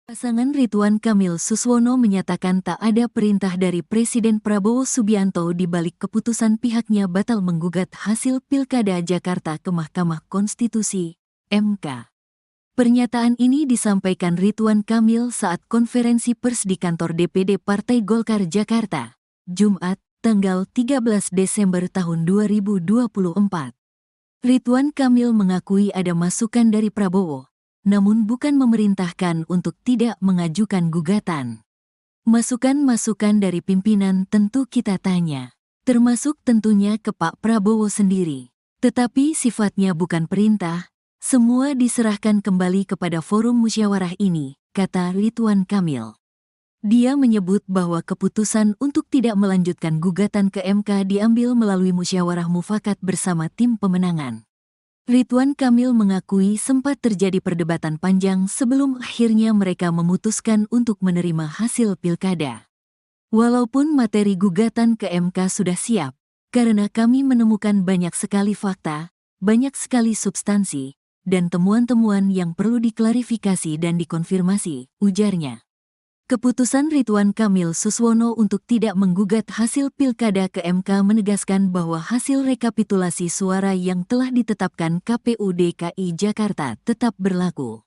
Pasangan Ridwan Kamil Suswono menyatakan tak ada perintah dari Presiden Prabowo Subianto di balik keputusan pihaknya batal menggugat hasil Pilkada Jakarta ke Mahkamah Konstitusi, MK. Pernyataan ini disampaikan Ridwan Kamil saat konferensi pers di kantor DPD Partai Golkar Jakarta, Jumat, tanggal 13 Desember tahun 2024. Ridwan Kamil mengakui ada masukan dari Prabowo, namun bukan memerintahkan untuk tidak mengajukan gugatan. Masukan-masukan dari pimpinan tentu kita tanya, termasuk tentunya ke Pak Prabowo sendiri. Tetapi sifatnya bukan perintah, semua diserahkan kembali kepada forum musyawarah ini, kata Ridwan Kamil. Dia menyebut bahwa keputusan untuk tidak melanjutkan gugatan ke MK diambil melalui musyawarah mufakat bersama tim pemenangan. Ridwan Kamil mengakui sempat terjadi perdebatan panjang sebelum akhirnya mereka memutuskan untuk menerima hasil pilkada. Walaupun materi gugatan ke MK sudah siap, karena kami menemukan banyak sekali fakta, banyak sekali substansi, dan temuan-temuan yang perlu diklarifikasi dan dikonfirmasi, ujarnya. Keputusan Ridwan Kamil Suswono untuk tidak menggugat hasil pilkada ke MK menegaskan bahwa hasil rekapitulasi suara yang telah ditetapkan KPU DKI Jakarta tetap berlaku.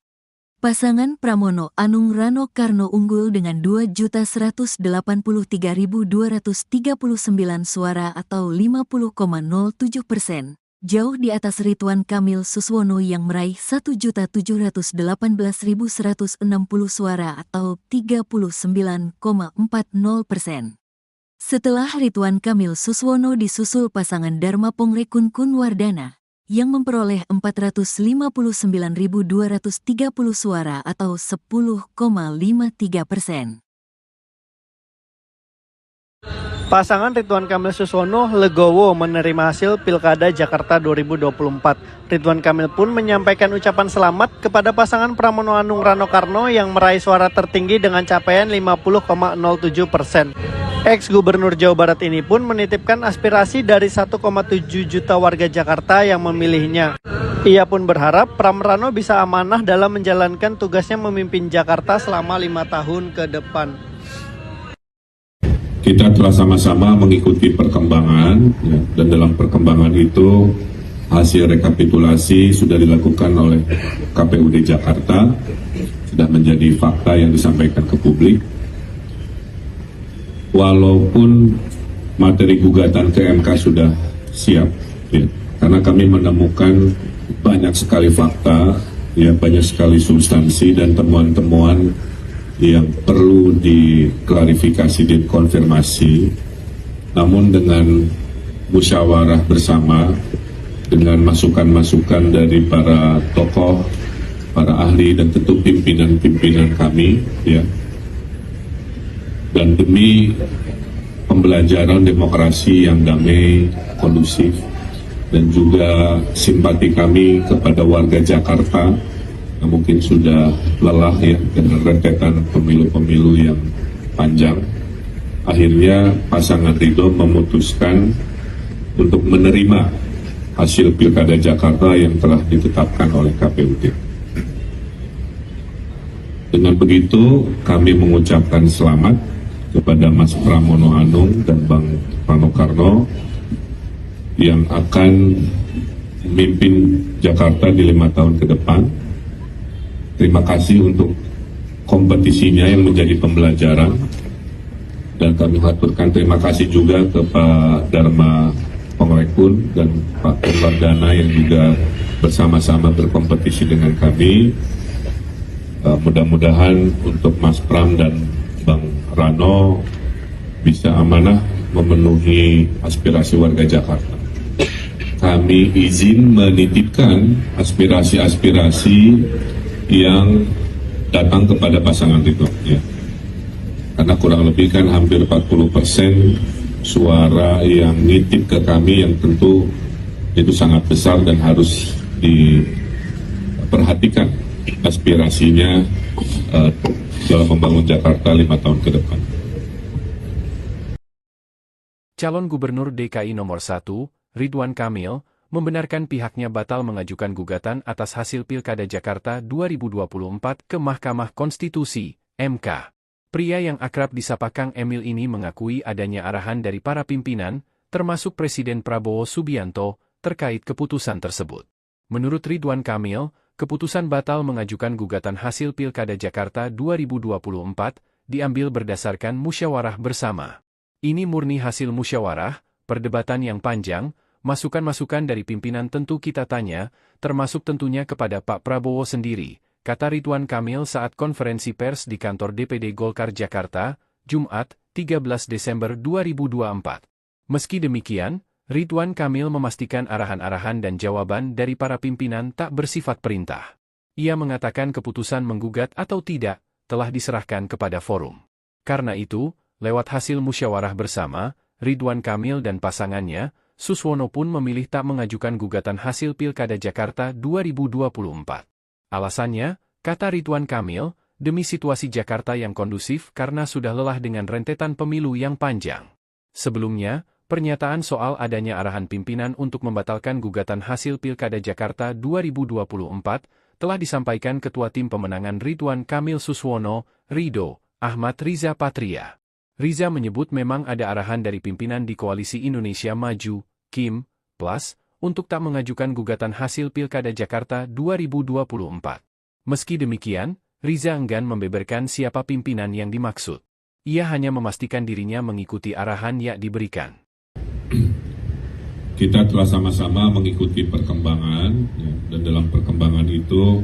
Pasangan Pramono Anung Rano Karno unggul dengan 2.183.239 suara atau 50,07%. Jauh di atas Ridwan Kamil Suswono yang meraih 1.718.160 suara atau 39,40%. Setelah Ridwan Kamil Suswono disusul pasangan Dharma Pongrekun Kunwardana yang memperoleh 459.230 suara atau 10,53%. Pasangan Ridwan Kamil Suswono legowo menerima hasil Pilkada Jakarta 2024. Ridwan Kamil pun menyampaikan ucapan selamat kepada pasangan Pramono Anung Rano Karno yang meraih suara tertinggi dengan capaian 50,07%. Ex-Gubernur Jawa Barat ini pun menitipkan aspirasi dari 1,7 juta warga Jakarta yang memilihnya. Ia pun berharap Pram Rano bisa amanah dalam menjalankan tugasnya memimpin Jakarta selama 5 tahun ke depan. Kita telah sama-sama mengikuti perkembangan, ya, dan dalam perkembangan itu hasil rekapitulasi sudah dilakukan oleh KPUD Jakarta, sudah menjadi fakta yang disampaikan ke publik. Walaupun materi gugatan ke MK sudah siap, ya, karena kami menemukan banyak sekali fakta, ya, banyak sekali substansi dan temuan-temuan yang perlu diklarifikasi dan konfirmasi, namun dengan musyawarah bersama, dengan masukan-masukan dari para tokoh, para ahli, dan tentu pimpinan-pimpinan kami, ya, dan demi pembelajaran demokrasi yang damai, kondusif, dan juga simpati kami kepada warga Jakarta yang mungkin sudah lelah, ya, dengan rentetan pemilu-pemilu yang panjang. Akhirnya pasangan Ridho memutuskan untuk menerima hasil Pilkada Jakarta yang telah ditetapkan oleh KPUD. Dengan begitu kami mengucapkan selamat kepada Mas Pramono Anung dan Bang Rano Karno yang akan memimpin Jakarta di 5 tahun ke depan. Terima kasih untuk kompetisinya yang menjadi pembelajaran, dan kami haturkan terima kasih juga ke Pak Dharma Pongrekun dan Pak Kunwardana yang juga bersama-sama berkompetisi dengan kami. Mudah-mudahan untuk Mas Pram dan Bang Rano bisa amanah memenuhi aspirasi warga Jakarta. Kami izin menitipkan aspirasi-aspirasi yang datang kepada pasangan Ridwan, ya. Karena kurang lebih kan hampir 40% suara yang nitip ke kami, yang tentu itu sangat besar dan harus diperhatikan aspirasinya dalam membangun Jakarta 5 tahun ke depan. Calon Gubernur DKI nomor 1, Ridwan Kamil, membenarkan pihaknya batal mengajukan gugatan atas hasil Pilkada Jakarta 2024 ke Mahkamah Konstitusi, MK. Pria yang akrab disapa Kang Emil ini mengakui adanya arahan dari para pimpinan, termasuk Presiden Prabowo Subianto, terkait keputusan tersebut. Menurut Ridwan Kamil, keputusan batal mengajukan gugatan hasil Pilkada Jakarta 2024 diambil berdasarkan musyawarah bersama. Ini murni hasil musyawarah, perdebatan yang panjang, masukan-masukan dari pimpinan tentu kita tanya, termasuk tentunya kepada Pak Prabowo sendiri, kata Ridwan Kamil saat konferensi pers di kantor DPD Golkar Jakarta, Jumat, 13 Desember 2024. Meski demikian, Ridwan Kamil memastikan arahan-arahan dan jawaban dari para pimpinan tak bersifat perintah. Ia mengatakan keputusan menggugat atau tidak, telah diserahkan kepada forum. Karena itu, lewat hasil musyawarah bersama, Ridwan Kamil dan pasangannya, Suswono pun memilih tak mengajukan gugatan hasil Pilkada Jakarta 2024. Alasannya, kata Ridwan Kamil, demi situasi Jakarta yang kondusif karena sudah lelah dengan rentetan pemilu yang panjang. Sebelumnya, pernyataan soal adanya arahan pimpinan untuk membatalkan gugatan hasil Pilkada Jakarta 2024 telah disampaikan Ketua Tim Pemenangan Ridwan Kamil Suswono, Rido, Ahmad Riza Patria. Riza menyebut memang ada arahan dari pimpinan di Koalisi Indonesia Maju, Kim, Plus, untuk tak mengajukan gugatan hasil Pilkada Jakarta 2024. Meski demikian, Riza enggan membeberkan siapa pimpinan yang dimaksud. Ia hanya memastikan dirinya mengikuti arahan yang diberikan. Kita telah sama-sama mengikuti perkembangan, ya, dan dalam perkembangan itu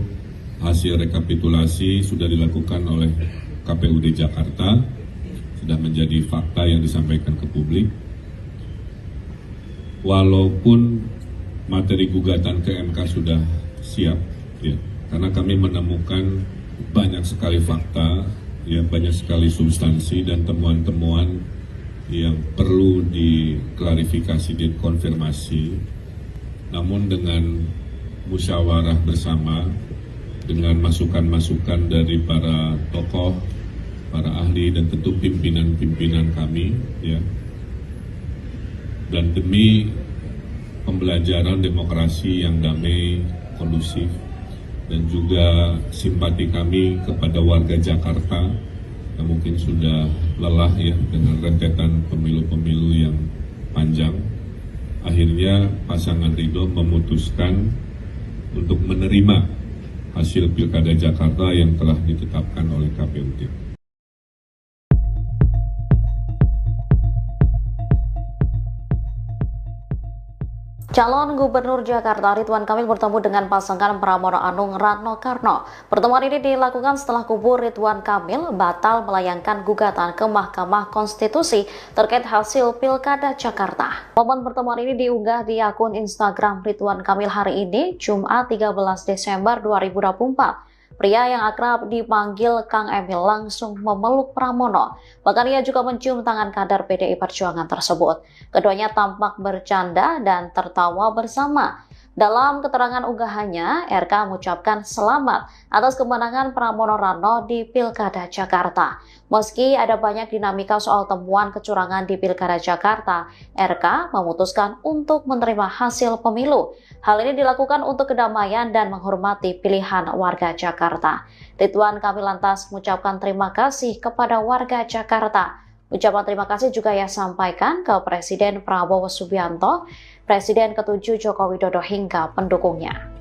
hasil rekapitulasi sudah dilakukan oleh KPUD Jakarta, sudah menjadi fakta yang disampaikan ke publik. Walaupun materi gugatan ke MK sudah siap, ya, karena kami menemukan banyak sekali fakta, ya, banyak sekali substansi dan temuan-temuan yang perlu diklarifikasi dan konfirmasi. Namun dengan musyawarah bersama, dengan masukan-masukan dari para tokoh, para ahli dan tentu pimpinan-pimpinan kami, ya, dan demi pembelajaran demokrasi yang damai, kondusif, dan juga simpati kami kepada warga Jakarta yang mungkin sudah lelah, ya, dengan rentetan pemilu-pemilu yang panjang. Akhirnya pasangan Ridho memutuskan untuk menerima hasil Pilkada Jakarta yang telah ditetapkan oleh KPUD. Calon Gubernur Jakarta Ridwan Kamil bertemu dengan pasangan Pramono Anung Rano Karno. Pertemuan ini dilakukan setelah kubu Ridwan Kamil batal melayangkan gugatan ke Mahkamah Konstitusi terkait hasil Pilkada Jakarta. Momen pertemuan ini diunggah di akun Instagram Ridwan Kamil hari ini, Jumat 13 Desember 2024. Pria yang akrab dipanggil Kang Emil langsung memeluk Pramono. Bahkan ia juga mencium tangan kader PDI Perjuangan tersebut. Keduanya tampak bercanda dan tertawa bersama. Dalam keterangan unggahannya, RK mengucapkan selamat atas kemenangan Pramono Rano di Pilkada Jakarta. Meski ada banyak dinamika soal temuan kecurangan di Pilkada Jakarta, RK memutuskan untuk menerima hasil pemilu. Hal ini dilakukan untuk kedamaian dan menghormati pilihan warga Jakarta. Ridwan Kamil lantas mengucapkan terima kasih kepada warga Jakarta. Ucapan terima kasih juga ia sampaikan ke Presiden Prabowo Subianto, Presiden ke-7 Joko Widodo hingga pendukungnya.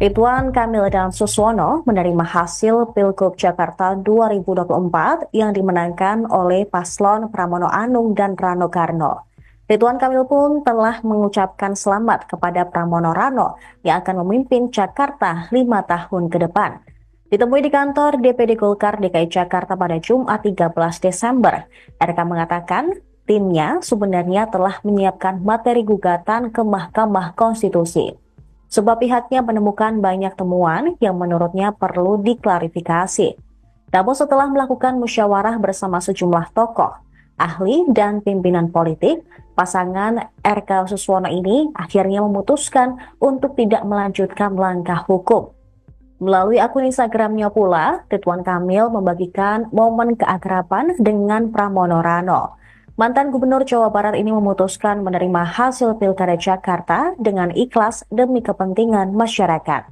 Ridwan Kamil dan Suswono menerima hasil Pilgub Jakarta 2024 yang dimenangkan oleh paslon Pramono Anung dan Rano Karno. Ridwan Kamil pun telah mengucapkan selamat kepada Pramono Rano yang akan memimpin Jakarta 5 tahun ke depan. Ditemui di kantor DPD Golkar DKI Jakarta pada Jumat 13 Desember, RK mengatakan timnya sebenarnya telah menyiapkan materi gugatan ke Mahkamah Konstitusi. Sebab pihaknya menemukan banyak temuan yang menurutnya perlu diklarifikasi. Namun setelah melakukan musyawarah bersama sejumlah tokoh, ahli, dan pimpinan politik, pasangan RK Suswono ini akhirnya memutuskan untuk tidak melanjutkan langkah hukum. Melalui akun Instagramnya pula, Ridwan Kamil membagikan momen keakraban dengan Pramono Rano. Mantan Gubernur Jawa Barat ini memutuskan menerima hasil Pilkada Jakarta dengan ikhlas demi kepentingan masyarakat.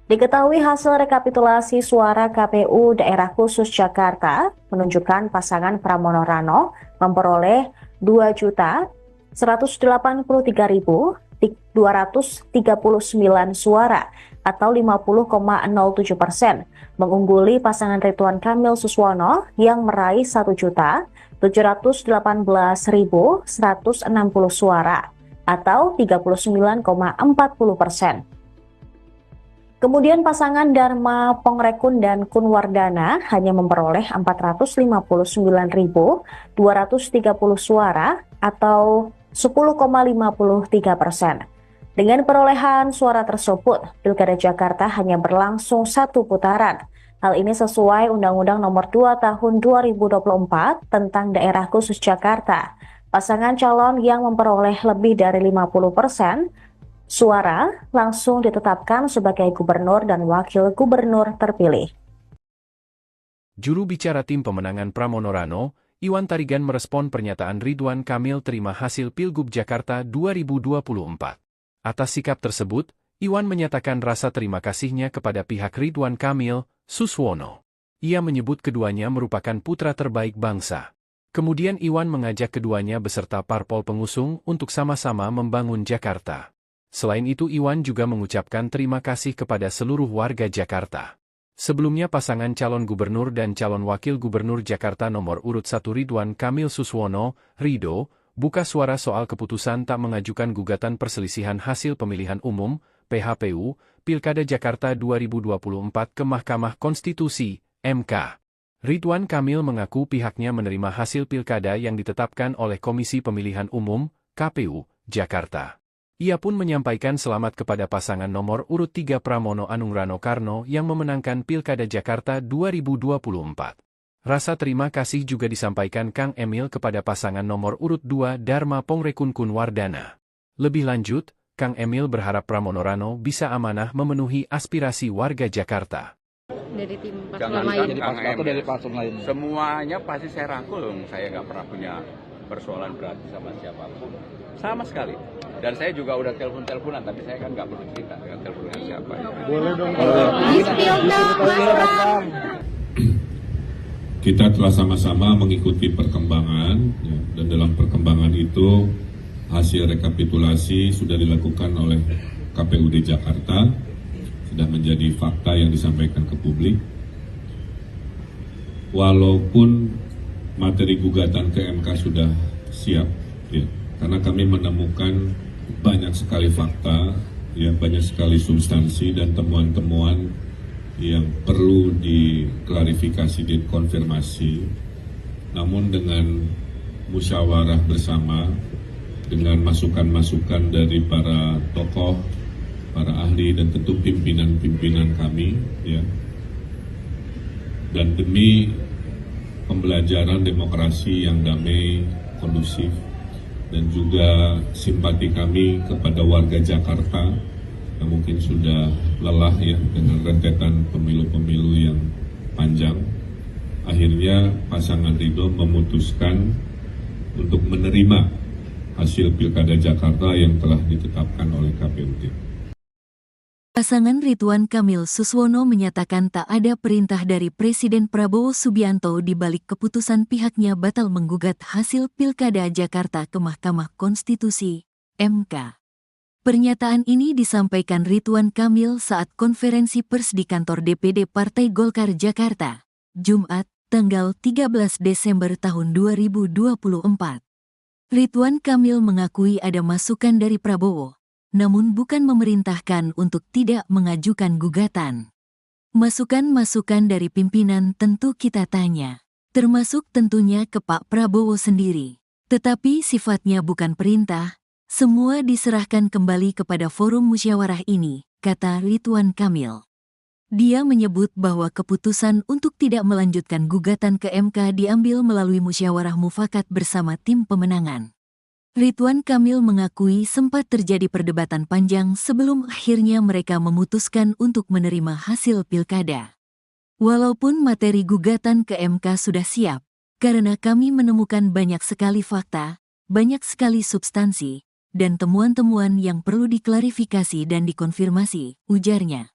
Diketahui hasil rekapitulasi suara KPU Daerah Khusus Jakarta menunjukkan pasangan Pramono Rano memperoleh 2.183.239 suara atau 50,07%, mengungguli pasangan Ridwan Kamil Suswono yang meraih 1.718.160 suara atau 39,40%. Kemudian pasangan Dharma Pongrekun dan Kunwardana hanya memperoleh 459.230 suara atau 10,53%. Dengan perolehan suara tersebut, Pilkada Jakarta hanya berlangsung 1 putaran. Hal ini sesuai Undang-Undang Nomor 2 Tahun 2024 tentang Daerah Khusus Jakarta. Pasangan calon yang memperoleh lebih dari 50% suara langsung ditetapkan sebagai gubernur dan wakil gubernur terpilih. Juru bicara tim pemenangan Pramono Rano, Iwan Tarigan merespon pernyataan Ridwan Kamil terima hasil Pilgub Jakarta 2024. Atas sikap tersebut, Iwan menyatakan rasa terima kasihnya kepada pihak Ridwan Kamil Suswono. Ia menyebut keduanya merupakan putra terbaik bangsa. Kemudian Iwan mengajak keduanya beserta parpol pengusung untuk sama-sama membangun Jakarta. Selain itu Iwan juga mengucapkan terima kasih kepada seluruh warga Jakarta. Sebelumnya pasangan calon gubernur dan calon wakil gubernur Jakarta nomor urut 1 Ridwan Kamil Suswono, Rido, buka suara soal keputusan tak mengajukan gugatan perselisihan hasil pemilihan umum, PHPU, Pilkada Jakarta 2024 ke Mahkamah Konstitusi, MK. Ridwan Kamil mengaku pihaknya menerima hasil pilkada yang ditetapkan oleh Komisi Pemilihan Umum, KPU, Jakarta. Ia pun menyampaikan selamat kepada pasangan nomor urut 3 Pramono Anung Rano Karno yang memenangkan Pilkada Jakarta 2024. Rasa terima kasih juga disampaikan Kang Emil kepada pasangan nomor urut 2 Dharma Pongrekun Kunwardana. Lebih lanjut, Kang Emil berharap Pramono Rano bisa amanah memenuhi aspirasi warga Jakarta. Dari tim Jangan lain. dari paslon lain. Semuanya pasti saya rangkul, saya nggak pernah punya persoalan berarti sama siapapun, sama sekali. Dan saya juga udah telepon-teleponan, tapi saya kan nggak perlu cerita dengan telepon dengan siapa. Boleh dong. Kita telah sama-sama mengikuti perkembangan, ya, dan dalam perkembangan itu hasil rekapitulasi sudah dilakukan oleh KPUD Jakarta, sudah menjadi fakta yang disampaikan ke publik. Walaupun materi gugatan ke MK sudah siap, ya, karena kami menemukan banyak sekali fakta, ya, banyak sekali substansi dan temuan-temuan yang perlu diklarifikasi, dikonfirmasi. Namun dengan musyawarah bersama, dengan masukan-masukan dari para tokoh, para ahli, dan tentu pimpinan-pimpinan kami, ya, dan demi pembelajaran demokrasi yang damai, kondusif, dan juga simpati kami kepada warga Jakarta yang mungkin sudah lelah, ya, dengan rentetan pemilu-pemilu yang panjang. Akhirnya pasangan Ridho memutuskan untuk menerima hasil Pilkada Jakarta yang telah ditetapkan oleh KPUD. Pasangan Ridwan Kamil Suswono menyatakan tak ada perintah dari Presiden Prabowo Subianto di balik keputusan pihaknya batal menggugat hasil Pilkada Jakarta ke Mahkamah Konstitusi, MK. Pernyataan ini disampaikan Ridwan Kamil saat konferensi pers di kantor DPD Partai Golkar Jakarta, Jumat, tanggal 13 Desember tahun 2024. Ridwan Kamil mengakui ada masukan dari Prabowo, namun bukan memerintahkan untuk tidak mengajukan gugatan. Masukan-masukan dari pimpinan tentu kita tanya, termasuk tentunya ke Pak Prabowo sendiri. Tetapi sifatnya bukan perintah, semua diserahkan kembali kepada forum musyawarah ini, kata Ridwan Kamil. Dia menyebut bahwa keputusan untuk tidak melanjutkan gugatan ke MK diambil melalui musyawarah mufakat bersama tim pemenangan. Ridwan Kamil mengakui sempat terjadi perdebatan panjang sebelum akhirnya mereka memutuskan untuk menerima hasil pilkada. Walaupun materi gugatan ke MK sudah siap, karena kami menemukan banyak sekali fakta, banyak sekali substansi, dan temuan-temuan yang perlu diklarifikasi dan dikonfirmasi, ujarnya.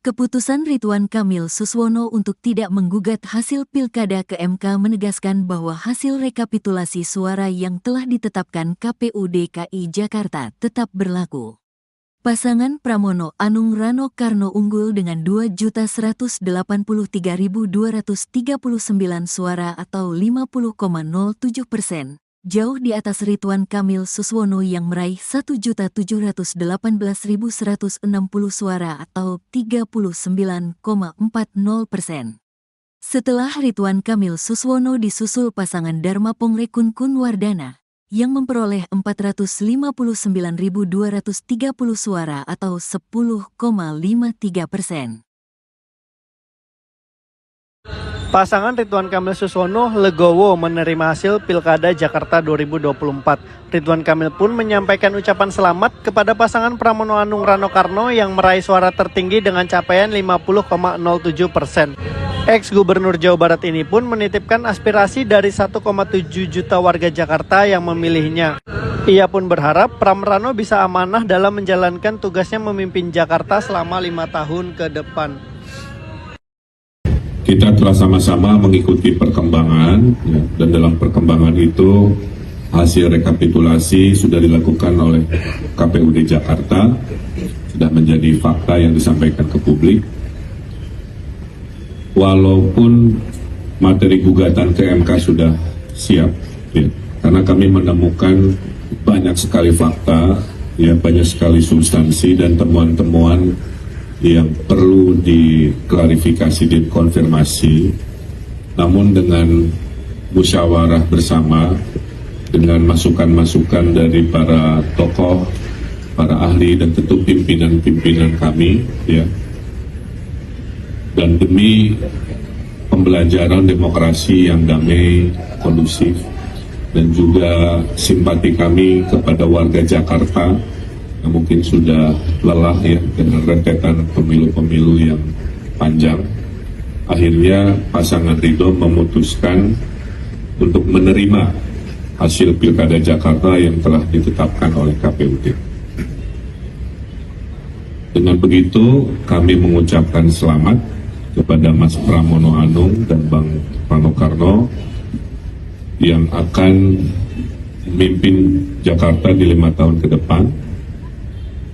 Keputusan Ridwan Kamil Suswono untuk tidak menggugat hasil pilkada ke MK menegaskan bahwa hasil rekapitulasi suara yang telah ditetapkan KPU DKI Jakarta tetap berlaku. Pasangan Pramono Anung Rano Karno unggul dengan 2.183.239 suara atau 50,07%. Jauh di atas Ridwan Kamil Suswono yang meraih 1.718.160 suara atau 39,40%. Setelah Ridwan Kamil Suswono disusul pasangan Dharma Pongrekun Kunwardana yang memperoleh 459.230 suara atau 10,53%. Pasangan Ridwan Kamil Suswono legowo menerima hasil Pilkada Jakarta 2024. Ridwan Kamil pun menyampaikan ucapan selamat kepada pasangan Pramono Anung Rano Karno yang meraih suara tertinggi dengan capaian 50,07%. Ex-Gubernur Jawa Barat ini pun menitipkan aspirasi dari 1,7 juta warga Jakarta yang memilihnya. Ia pun berharap Pram Rano bisa amanah dalam menjalankan tugasnya memimpin Jakarta selama 5 tahun ke depan. Kita telah sama-sama mengikuti perkembangan, ya, dan dalam perkembangan itu hasil rekapitulasi sudah dilakukan oleh KPUD Jakarta, sudah menjadi fakta yang disampaikan ke publik. Walaupun materi gugatan ke MK sudah siap, ya, karena kami menemukan banyak sekali fakta, ya, banyak sekali substansi dan temuan-temuan yang perlu diklarifikasi dan konfirmasi, namun dengan musyawarah bersama, dengan masukan-masukan dari para tokoh, para ahli, dan tentu pimpinan-pimpinan kami, ya, dan demi pembelajaran demokrasi yang damai, kondusif, dan juga simpati kami kepada warga Jakarta yang mungkin sudah lelah, ya, dengan rentetan pemilu-pemilu yang panjang. Akhirnya pasangan Ridho memutuskan untuk menerima hasil Pilkada Jakarta yang telah ditetapkan oleh KPUD. Dengan begitu kami mengucapkan selamat kepada Mas Pramono Anung dan Bang Rano Karno yang akan memimpin Jakarta di 5 tahun ke depan.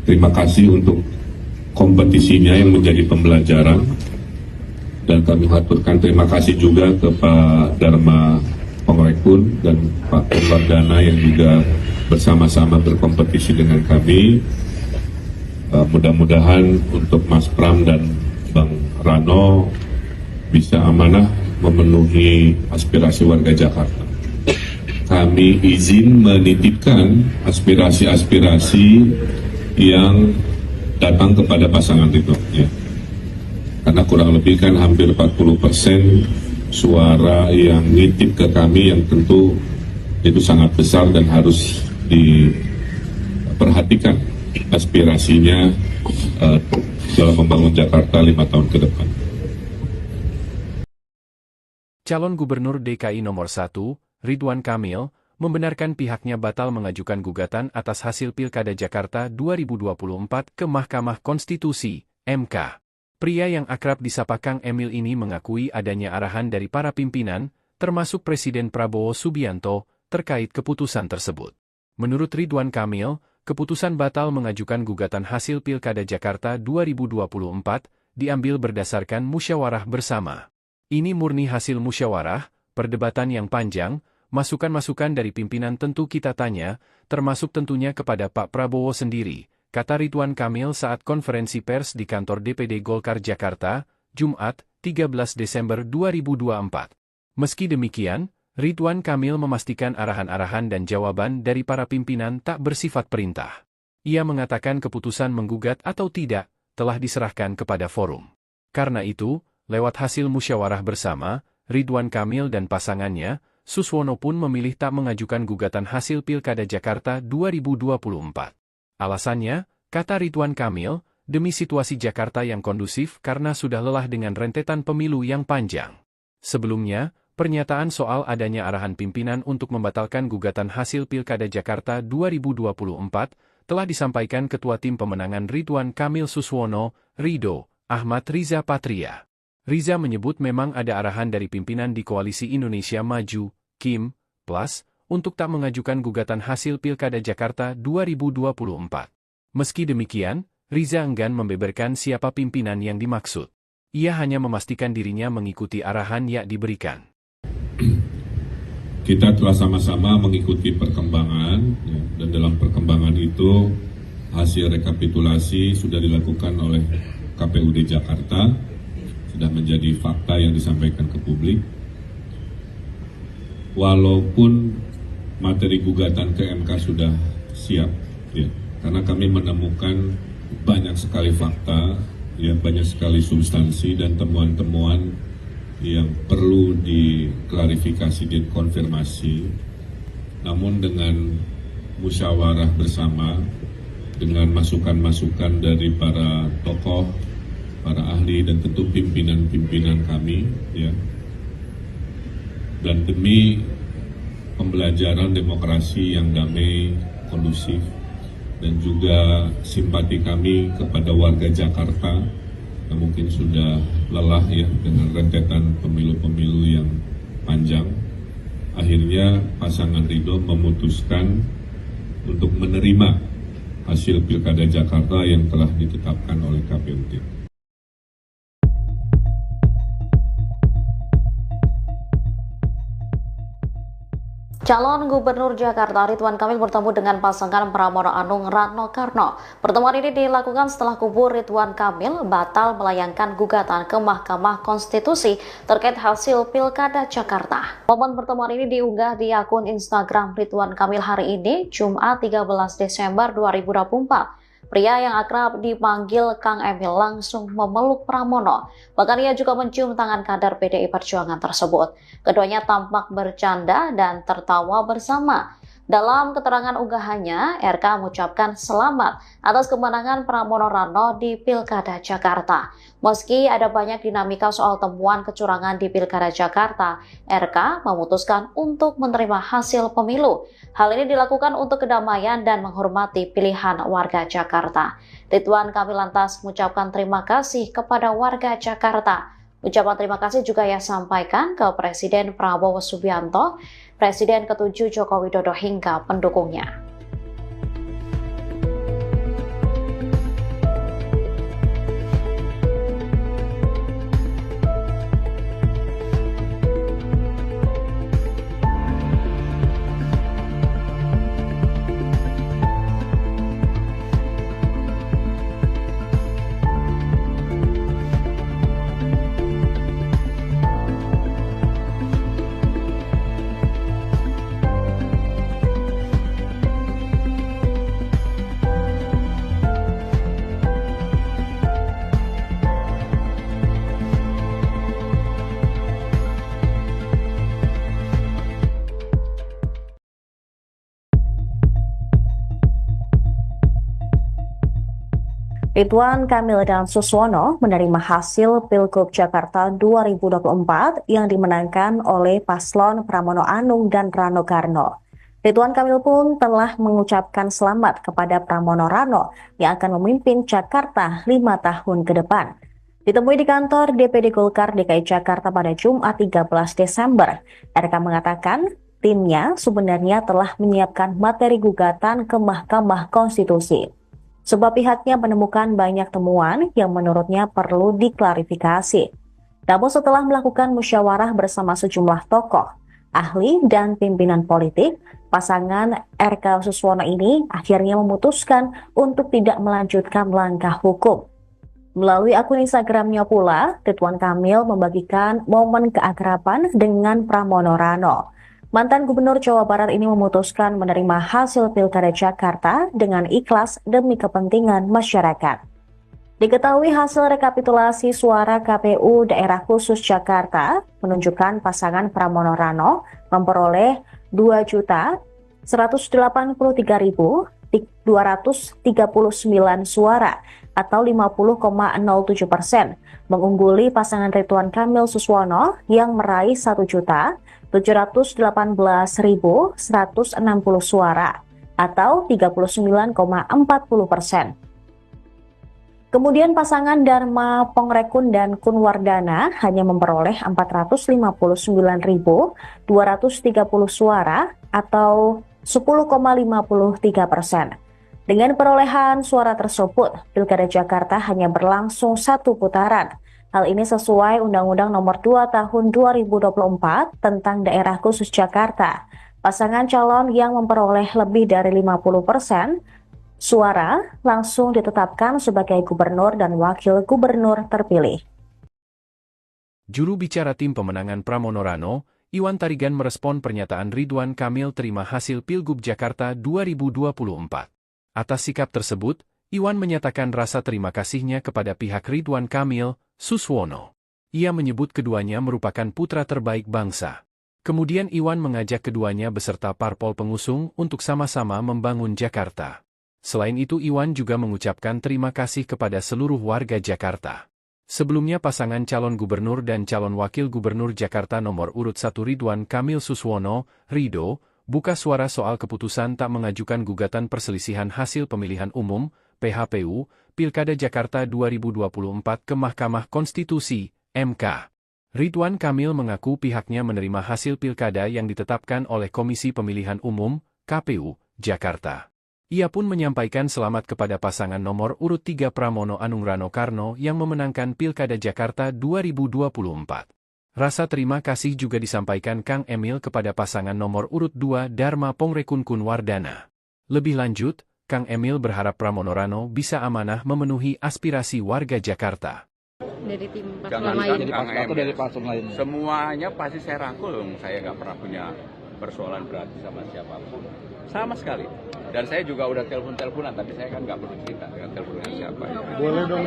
Terima kasih untuk kompetisinya yang menjadi pembelajaran, dan kami haturkan terima kasih juga ke Pak Dharma Pongrekun dan Pak Kunwardana yang juga bersama-sama berkompetisi dengan kami. Mudah-mudahan untuk Mas Pram dan Bang Rano bisa amanah memenuhi aspirasi warga Jakarta. Kami izin menitipkan aspirasi-aspirasi yang datang kepada pasangan itu, ya. Karena kurang lebih kan hampir 40% suara yang nitip ke kami, yang tentu itu sangat besar dan harus diperhatikan aspirasinya dalam membangun Jakarta 5 tahun ke depan. Calon Gubernur DKI nomor 1, Ridwan Kamil, membenarkan pihaknya batal mengajukan gugatan atas hasil Pilkada Jakarta 2024 ke Mahkamah Konstitusi, MK. Pria yang akrab disapa Kang Emil ini mengakui adanya arahan dari para pimpinan, termasuk Presiden Prabowo Subianto, terkait keputusan tersebut. Menurut Ridwan Kamil, keputusan batal mengajukan gugatan hasil Pilkada Jakarta 2024 diambil berdasarkan musyawarah bersama. Ini murni hasil musyawarah, perdebatan yang panjang, masukan-masukan dari pimpinan tentu kita tanya, termasuk tentunya kepada Pak Prabowo sendiri, kata Ridwan Kamil saat konferensi pers di kantor DPD Golkar Jakarta, Jumat, 13 Desember 2024. Meski demikian, Ridwan Kamil memastikan arahan-arahan dan jawaban dari para pimpinan tak bersifat perintah. Ia mengatakan keputusan menggugat atau tidak telah diserahkan kepada forum. Karena itu, lewat hasil musyawarah bersama, Ridwan Kamil dan pasangannya, Suswono pun memilih tak mengajukan gugatan hasil Pilkada Jakarta 2024. Alasannya, kata Ridwan Kamil, demi situasi Jakarta yang kondusif karena sudah lelah dengan rentetan pemilu yang panjang. Sebelumnya, pernyataan soal adanya arahan pimpinan untuk membatalkan gugatan hasil Pilkada Jakarta 2024 telah disampaikan Ketua Tim Pemenangan Ridwan Kamil Suswono, Rido, Ahmad Riza Patria. Riza menyebut memang ada arahan dari pimpinan di Koalisi Indonesia Maju, Kim, Plus, untuk tak mengajukan gugatan hasil Pilkada Jakarta 2024. Meski demikian, Riza enggan membeberkan siapa pimpinan yang dimaksud. Ia hanya memastikan dirinya mengikuti arahan yang diberikan. Kita telah sama-sama mengikuti perkembangan, ya, dan dalam perkembangan itu hasil rekapitulasi sudah dilakukan oleh KPUD Jakarta, sudah menjadi fakta yang disampaikan ke publik. Walaupun materi gugatan ke MK sudah siap, ya, karena kami menemukan banyak sekali fakta, ya, banyak sekali substansi dan temuan-temuan yang perlu diklarifikasi dan konfirmasi. Namun dengan musyawarah bersama, dengan masukan-masukan dari para tokoh, para ahli dan tentu pimpinan-pimpinan kami, ya, dan demi pembelajaran demokrasi yang damai, kondusif, dan juga simpati kami kepada warga Jakarta yang mungkin sudah lelah, ya, dengan rentetan pemilu-pemilu yang panjang. Akhirnya pasangan Ridho memutuskan untuk menerima hasil Pilkada Jakarta yang telah ditetapkan oleh KPUD. Calon Gubernur Jakarta Ridwan Kamil bertemu dengan pasangan Pramono Anung Rano Karno. Pertemuan ini dilakukan setelah kubu Ridwan Kamil batal melayangkan gugatan ke Mahkamah Konstitusi terkait hasil Pilkada Jakarta. Momen pertemuan ini diunggah di akun Instagram Ridwan Kamil hari ini, Jumat 13 Desember 2024. Pria yang akrab dipanggil Kang Emil langsung memeluk Pramono. Bahkan ia juga mencium tangan kader PDI Perjuangan tersebut. Keduanya tampak bercanda dan tertawa bersama. Dalam keterangan unggahannya, RK mengucapkan selamat atas kemenangan Pramono Rano di Pilkada Jakarta. Meski ada banyak dinamika soal temuan kecurangan di Pilkada Jakarta, RK memutuskan untuk menerima hasil pemilu. Hal ini dilakukan untuk kedamaian dan menghormati pilihan warga Jakarta. Ridwan Kamil lantas mengucapkan terima kasih kepada warga Jakarta. Ucapan terima kasih juga ia sampaikan ke Presiden Prabowo Subianto, Presiden ke-7 Joko Widodo hingga pendukungnya. Ridwan Kamil dan Suswono menerima hasil Pilgub Jakarta 2024 yang dimenangkan oleh paslon Pramono Anung dan Rano Karno. Ridwan Kamil pun telah mengucapkan selamat kepada Pramono Rano yang akan memimpin Jakarta 5 tahun ke depan. Ditemui di kantor DPD Golkar DKI Jakarta pada Jumat 13 Desember, RK mengatakan timnya sebenarnya telah menyiapkan materi gugatan ke Mahkamah Konstitusi. Sebab pihaknya menemukan banyak temuan yang menurutnya perlu diklarifikasi. Namun setelah melakukan musyawarah bersama sejumlah tokoh, ahli, dan pimpinan politik, pasangan RK Suswono ini akhirnya memutuskan untuk tidak melanjutkan langkah hukum. Melalui akun Instagramnya pula, Ridwan Kamil membagikan momen keakraban dengan Pramono Rano. Mantan Gubernur Jawa Barat ini memutuskan menerima hasil Pilkada Jakarta dengan ikhlas demi kepentingan masyarakat. Diketahui hasil rekapitulasi suara KPU Daerah Khusus Jakarta menunjukkan pasangan Pramono Rano memperoleh 2.183.239 suara atau 50,07%, mengungguli pasangan Ridwan Kamil Suswono yang meraih 1.718.160 suara atau 39,40%. Kemudian pasangan Dharma Pongrekun dan Kunwardana hanya memperoleh 459.230 suara atau 10,53%. Dengan perolehan suara tersebut, Pilkada Jakarta hanya berlangsung satu putaran. Hal ini sesuai Undang-Undang Nomor 2 Tahun 2024 tentang Daerah Khusus Jakarta. Pasangan calon yang memperoleh lebih dari 50% suara langsung ditetapkan sebagai gubernur dan wakil gubernur terpilih. Juru bicara tim pemenangan Pramono Rano, Iwan Tarigan merespon pernyataan Ridwan Kamil terima hasil Pilgub Jakarta 2024. Atas sikap tersebut, Iwan menyatakan rasa terima kasihnya kepada pihak Ridwan Kamil Suswono. Ia menyebut keduanya merupakan putra terbaik bangsa. Kemudian Iwan mengajak keduanya beserta parpol pengusung untuk sama-sama membangun Jakarta. Selain itu Iwan juga mengucapkan terima kasih kepada seluruh warga Jakarta. Sebelumnya pasangan calon gubernur dan calon wakil gubernur Jakarta nomor urut 1 Ridwan Kamil Suswono, Rido, buka suara soal keputusan tak mengajukan gugatan perselisihan hasil pemilihan umum, PHPU, Pilkada Jakarta 2024 ke Mahkamah Konstitusi, MK. Ridwan Kamil mengaku pihaknya menerima hasil pilkada yang ditetapkan oleh Komisi Pemilihan Umum, KPU, Jakarta. Ia pun menyampaikan selamat kepada pasangan nomor urut 3 Pramono Anung Rano Karno yang memenangkan Pilkada Jakarta 2024. Rasa terima kasih juga disampaikan Kang Emil kepada pasangan nomor urut 2 Dharma Pongrekun Kunwardana. Lebih lanjut, Kang Emil berharap Pramono Rano bisa amanah memenuhi aspirasi warga Jakarta. Dari tim Jangan lain. dari paslon lain. Semuanya pasti saya rangkul, saya nggak pernah punya persoalan berarti sama siapapun. Sama sekali. Dan saya juga udah telepon-teleponan, tapi saya kan nggak perlu cerita dengan telepon dengan siapa. Ya. Boleh dong.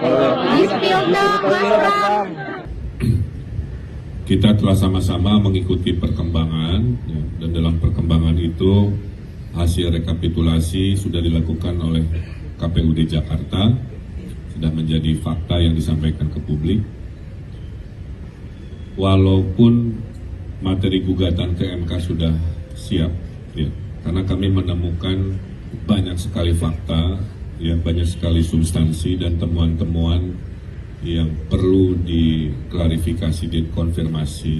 Kita telah sama-sama mengikuti perkembangan, ya, dan dalam perkembangan itu hasil rekapitulasi sudah dilakukan oleh KPUD Jakarta, sudah menjadi fakta yang disampaikan ke publik. Walaupun materi gugatan ke MK sudah siap, ya, karena kami menemukan banyak sekali fakta, ya, banyak sekali substansi dan temuan-temuan yang perlu diklarifikasi, dikonfirmasi.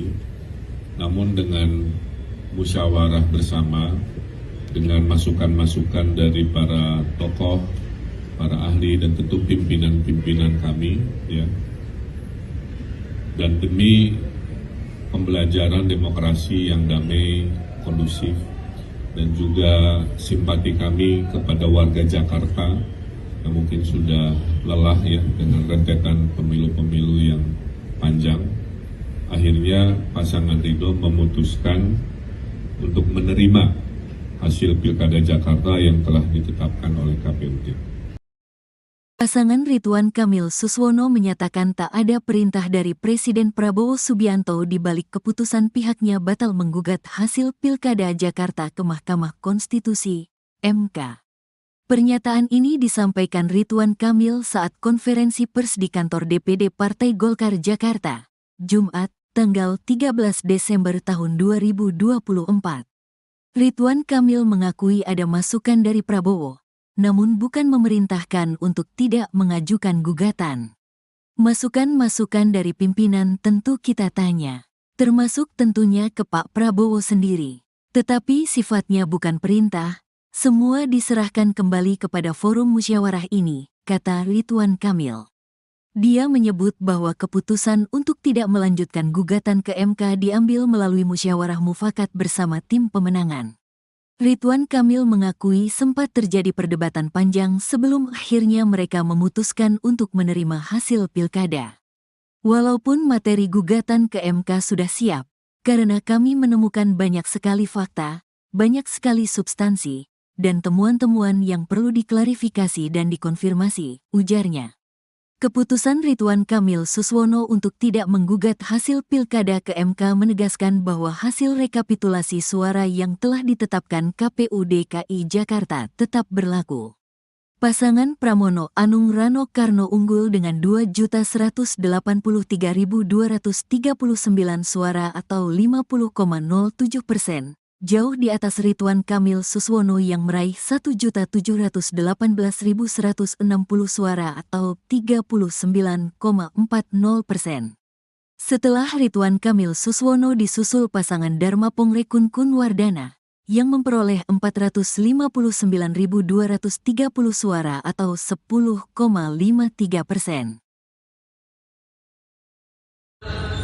Namun dengan musyawarah bersama, dengan masukan-masukan dari para tokoh, para ahli dan tentu pimpinan-pimpinan kami, ya, dan demi pembelajaran demokrasi yang damai, kondusif, dan juga simpati kami kepada warga Jakarta yang mungkin sudah lelah, ya, dengan rentetan pemilu-pemilu yang panjang. Akhirnya pasangan Ridho memutuskan untuk menerima hasil Pilkada Jakarta yang telah ditetapkan oleh KPUD. Pasangan Ridwan Kamil Suswono menyatakan tak ada perintah dari Presiden Prabowo Subianto di balik keputusan pihaknya batal menggugat hasil Pilkada Jakarta ke Mahkamah Konstitusi, MK. Pernyataan ini disampaikan Ridwan Kamil saat konferensi pers di kantor DPD Partai Golkar Jakarta, Jumat, tanggal 13 Desember tahun 2024. Ridwan Kamil mengakui ada masukan dari Prabowo, namun bukan memerintahkan untuk tidak mengajukan gugatan. Masukan-masukan dari pimpinan tentu kita tanya, termasuk tentunya ke Pak Prabowo sendiri. Tetapi sifatnya bukan perintah, semua diserahkan kembali kepada forum musyawarah ini, kata Ridwan Kamil. Dia menyebut bahwa keputusan untuk tidak melanjutkan gugatan ke MK diambil melalui musyawarah mufakat bersama tim pemenangan. Ridwan Kamil mengakui sempat terjadi perdebatan panjang sebelum akhirnya mereka memutuskan untuk menerima hasil pilkada. Walaupun materi gugatan ke MK sudah siap, karena kami menemukan banyak sekali fakta, banyak sekali substansi, dan temuan-temuan yang perlu diklarifikasi dan dikonfirmasi, ujarnya. Keputusan Ridwan Kamil Suswono untuk tidak menggugat hasil pilkada ke MK menegaskan bahwa hasil rekapitulasi suara yang telah ditetapkan KPU DKI Jakarta tetap berlaku. Pasangan Pramono Anung Rano Karno unggul dengan 2.183.239 suara atau 50,07%, jauh di atas Ridwan Kamil Suswono yang meraih 1.718.160 suara atau 39,40%. Setelah Ridwan Kamil Suswono disusul pasangan Dharma Pongrekun Kunwardana yang memperoleh 459.230 suara atau 10,53%.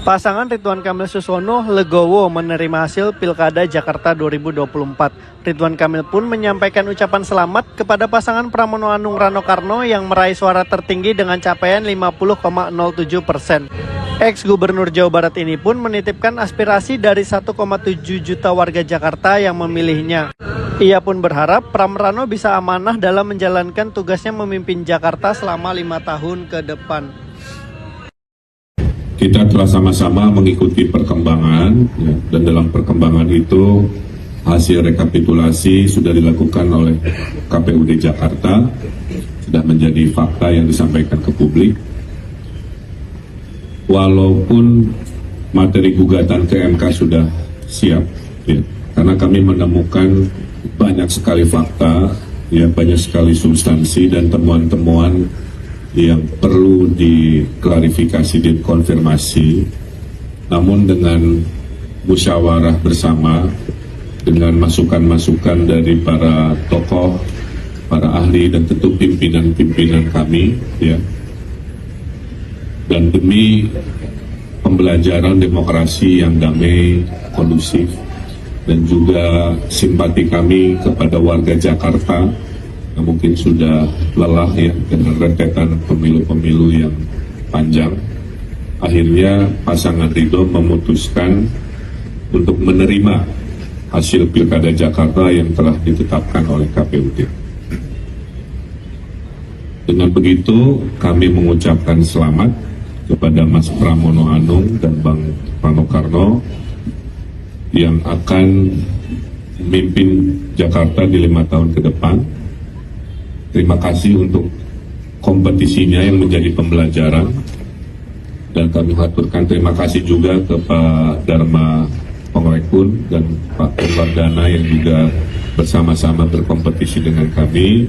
Pasangan Ridwan Kamil Suswono legowo menerima hasil Pilkada Jakarta 2024. Ridwan Kamil pun menyampaikan ucapan selamat kepada pasangan Pramono Anung Rano Karno yang meraih suara tertinggi dengan capaian 50,07%. Ex-Gubernur Jawa Barat ini pun menitipkan aspirasi dari 1,7 juta warga Jakarta yang memilihnya. Ia pun berharap Pram Rano bisa amanah dalam menjalankan tugasnya memimpin Jakarta selama 5 tahun ke depan. Kita telah sama-sama mengikuti perkembangan, ya, dan dalam perkembangan itu hasil rekapitulasi sudah dilakukan oleh KPUD Jakarta, sudah menjadi fakta yang disampaikan ke publik. Walaupun materi gugatan ke MK sudah siap, ya, karena kami menemukan banyak sekali fakta, ya, banyak sekali substansi dan temuan-temuan yang perlu diklarifikasi dan konfirmasi. Namun dengan musyawarah bersama, dengan masukan-masukan dari para tokoh, para ahli dan tentu pimpinan-pimpinan kami, ya, dan demi pembelajaran demokrasi yang damai, kondusif, dan juga simpati kami kepada warga Jakarta yang mungkin sudah lelah, ya, dengan rentetan pemilu-pemilu yang panjang. Akhirnya pasangan Ridho memutuskan untuk menerima hasil Pilkada Jakarta yang telah ditetapkan oleh KPUD. Dengan begitu kami mengucapkan selamat kepada Mas Pramono Anung dan Bang Rano Karno yang akan memimpin Jakarta di 5 tahun ke depan. Terima kasih untuk kompetisinya yang menjadi pembelajaran, dan kami haturkan terima kasih juga ke Pak Dharma Pongrekun dan Pak Kunwardana yang juga bersama-sama berkompetisi dengan kami.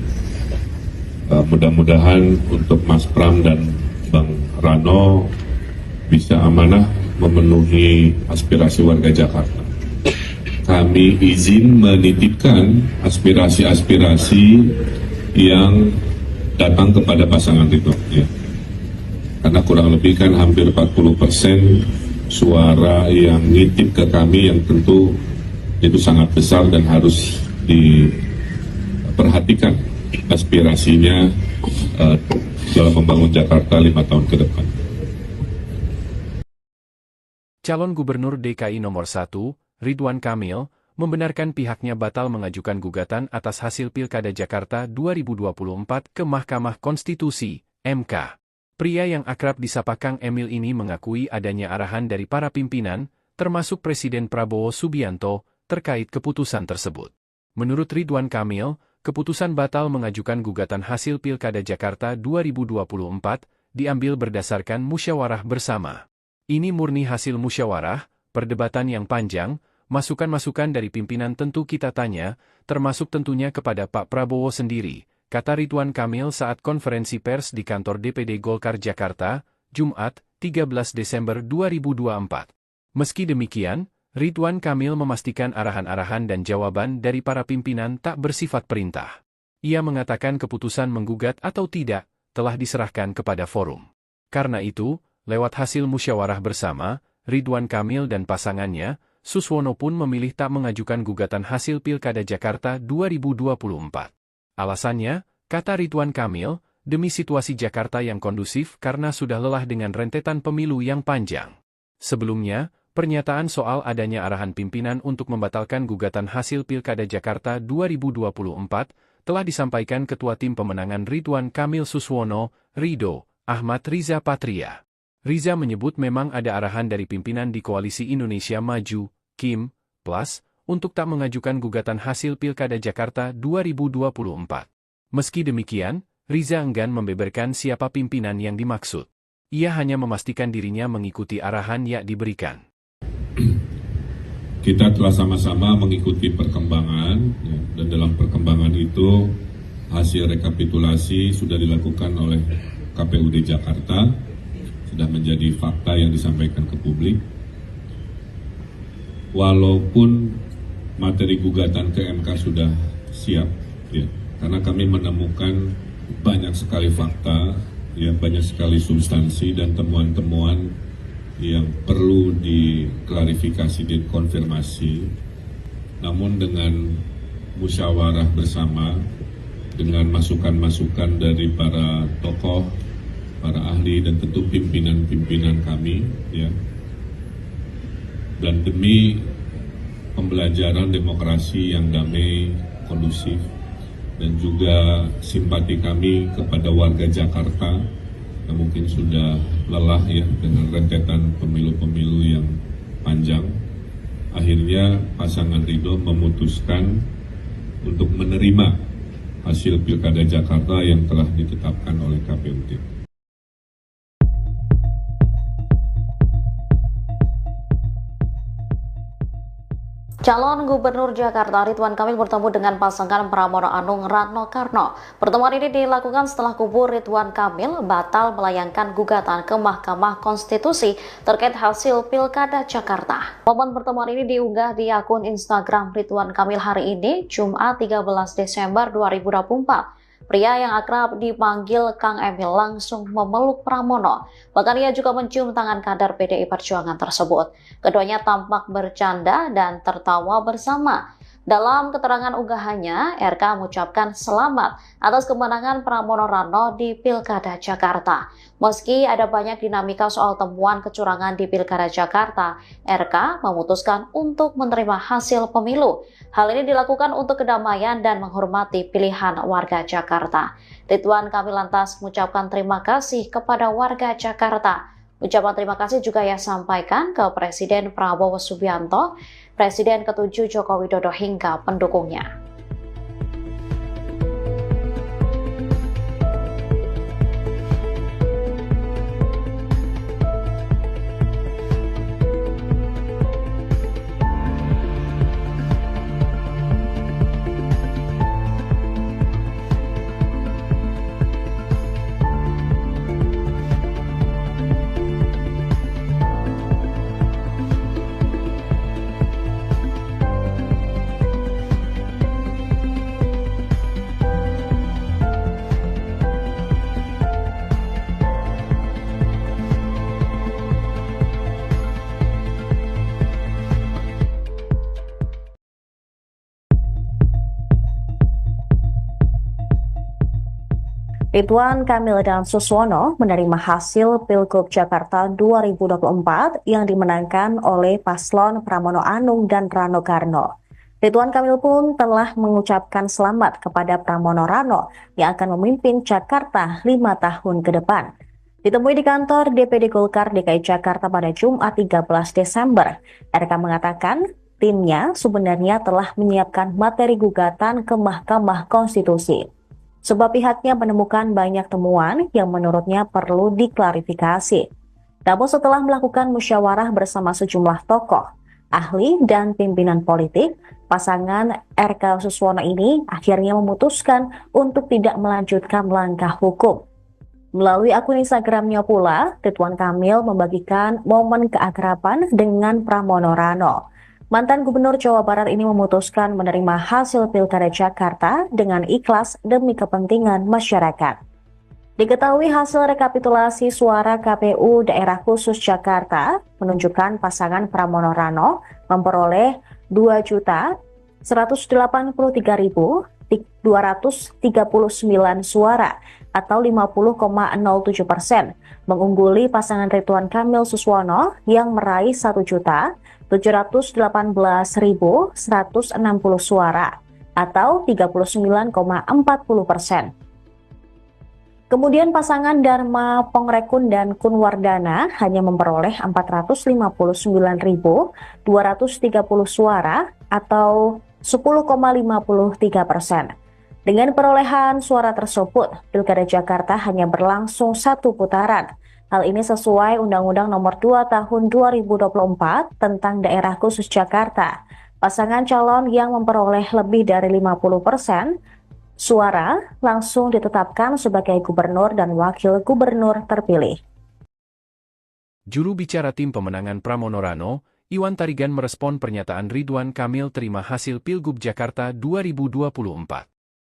Mudah-mudahan untuk Mas Pram dan Bang Rano bisa amanah memenuhi aspirasi warga Jakarta. Kami izin menitipkan aspirasi-aspirasi yang datang kepada pasangan itu, ya. Karena kurang lebih kan hampir 40% suara yang nitip ke kami yang tentu itu sangat besar dan harus diperhatikan aspirasinya dalam membangun Jakarta 5 tahun ke depan. Calon Gubernur DKI nomor 1, Ridwan Kamil, membenarkan pihaknya batal mengajukan gugatan atas hasil Pilkada Jakarta 2024 ke Mahkamah Konstitusi, MK. Pria yang akrab disapa Kang Emil ini mengakui adanya arahan dari para pimpinan, termasuk Presiden Prabowo Subianto, terkait keputusan tersebut. Menurut Ridwan Kamil, keputusan batal mengajukan gugatan hasil Pilkada Jakarta 2024 diambil berdasarkan musyawarah bersama. Ini murni hasil musyawarah, perdebatan yang panjang, masukan-masukan dari pimpinan tentu kita tanya, termasuk tentunya kepada Pak Prabowo sendiri, kata Ridwan Kamil saat konferensi pers di kantor DPD Golkar Jakarta, Jumat, 13 Desember 2024. Meski demikian, Ridwan Kamil memastikan arahan-arahan dan jawaban dari para pimpinan tak bersifat perintah. Ia mengatakan keputusan menggugat atau tidak telah diserahkan kepada forum. Karena itu, lewat hasil musyawarah bersama, Ridwan Kamil dan pasangannya, Suswono pun memilih tak mengajukan gugatan hasil Pilkada Jakarta 2024. Alasannya, kata Ridwan Kamil, demi situasi Jakarta yang kondusif karena sudah lelah dengan rentetan pemilu yang panjang. Sebelumnya, pernyataan soal adanya arahan pimpinan untuk membatalkan gugatan hasil Pilkada Jakarta 2024 telah disampaikan Ketua Tim Pemenangan Ridwan Kamil Suswono, Rido, Ahmad Riza Patria. Riza menyebut memang ada arahan dari pimpinan di Koalisi Indonesia Maju, Kim, Plus, untuk tak mengajukan gugatan hasil Pilkada Jakarta 2024. Meski demikian, Riza enggan membeberkan siapa pimpinan yang dimaksud. Ia hanya memastikan dirinya mengikuti arahan yang diberikan. Kita telah sama-sama mengikuti perkembangan, dan dalam perkembangan itu hasil rekapitulasi sudah dilakukan oleh KPUD Jakarta, sudah menjadi fakta yang disampaikan ke publik. Walaupun materi gugatan ke MK sudah siap, ya, karena kami menemukan banyak sekali fakta, ya, banyak sekali substansi dan temuan-temuan yang perlu diklarifikasi dan konfirmasi. Namun dengan musyawarah bersama, dengan masukan-masukan dari para tokoh, para ahli dan tentu pimpinan-pimpinan kami, ya, dan demi pembelajaran demokrasi yang damai, kondusif, dan juga simpati kami kepada warga Jakarta yang mungkin sudah lelah, ya, dengan rentetan pemilu-pemilu yang panjang. Akhirnya pasangan Ridho memutuskan untuk menerima hasil Pilkada Jakarta yang telah ditetapkan oleh KPUD. Calon Gubernur Jakarta Ridwan Kamil bertemu dengan pasangan Pramono Anung Ratno Karno. Pertemuan ini dilakukan setelah kubu Ridwan Kamil batal melayangkan gugatan ke Mahkamah Konstitusi terkait hasil Pilkada Jakarta. Momen pertemuan ini diunggah di akun Instagram Ridwan Kamil hari ini, Jumat 13 Desember 2024. Pria yang akrab dipanggil Kang Emil langsung memeluk Pramono. Bahkan ia juga mencium tangan kader PDI Perjuangan tersebut. Keduanya tampak bercanda dan tertawa bersama. Dalam keterangan unggahannya, RK mengucapkan selamat atas kemenangan Pramono Rano di Pilkada Jakarta. Meski ada banyak dinamika soal temuan kecurangan di Pilkada Jakarta, RK memutuskan untuk menerima hasil pemilu. Hal ini dilakukan untuk kedamaian dan menghormati pilihan warga Jakarta. Ridwan Kamil lantas mengucapkan terima kasih kepada warga Jakarta. Ucapan terima kasih juga ia sampaikan ke Presiden Prabowo Subianto, Presiden ke-7 Joko Widodo hingga pendukungnya. Ridwan Kamil dan Suswono menerima hasil Pilgub Jakarta 2024 yang dimenangkan oleh paslon Pramono Anung dan Rano Karno. Ridwan Kamil pun telah mengucapkan selamat kepada Pramono Rano yang akan memimpin Jakarta 5 tahun ke depan. Ditemui di kantor DPD Golkar DKI Jakarta pada Jumat 13 Desember, RK mengatakan timnya sebenarnya telah menyiapkan materi gugatan ke Mahkamah Konstitusi. Sebab pihaknya menemukan banyak temuan yang menurutnya perlu diklarifikasi. Namun setelah melakukan musyawarah bersama sejumlah tokoh, ahli, dan pimpinan politik, pasangan RK Suswono ini akhirnya memutuskan untuk tidak melanjutkan langkah hukum. Melalui akun Instagramnya pula, Ridwan Kamil membagikan momen keakraban dengan Pramono Rano. Mantan Gubernur Jawa Barat ini memutuskan menerima hasil Pilkada Jakarta dengan ikhlas demi kepentingan masyarakat. Diketahui hasil rekapitulasi suara KPU Daerah Khusus Jakarta menunjukkan pasangan Pramono Rano memperoleh 2.183.239 suara atau 50,07%, mengungguli pasangan Ridwan Kamil Suswono yang meraih 1.718.160 suara atau 39,40%. Kemudian pasangan Dharma Pongrekun dan Kunwardana hanya memperoleh 459.230 suara atau 10,53%. Dengan perolehan suara tersebut, Pilkada Jakarta hanya berlangsung satu putaran. Hal ini sesuai Undang-Undang Nomor 2 Tahun 2024 tentang Daerah Khusus Jakarta. Pasangan calon yang memperoleh lebih dari 50% suara langsung ditetapkan sebagai gubernur dan wakil gubernur terpilih. Juru bicara tim pemenangan Pramono Rano, Iwan Tarigan merespon pernyataan Ridwan Kamil terima hasil Pilgub Jakarta 2024.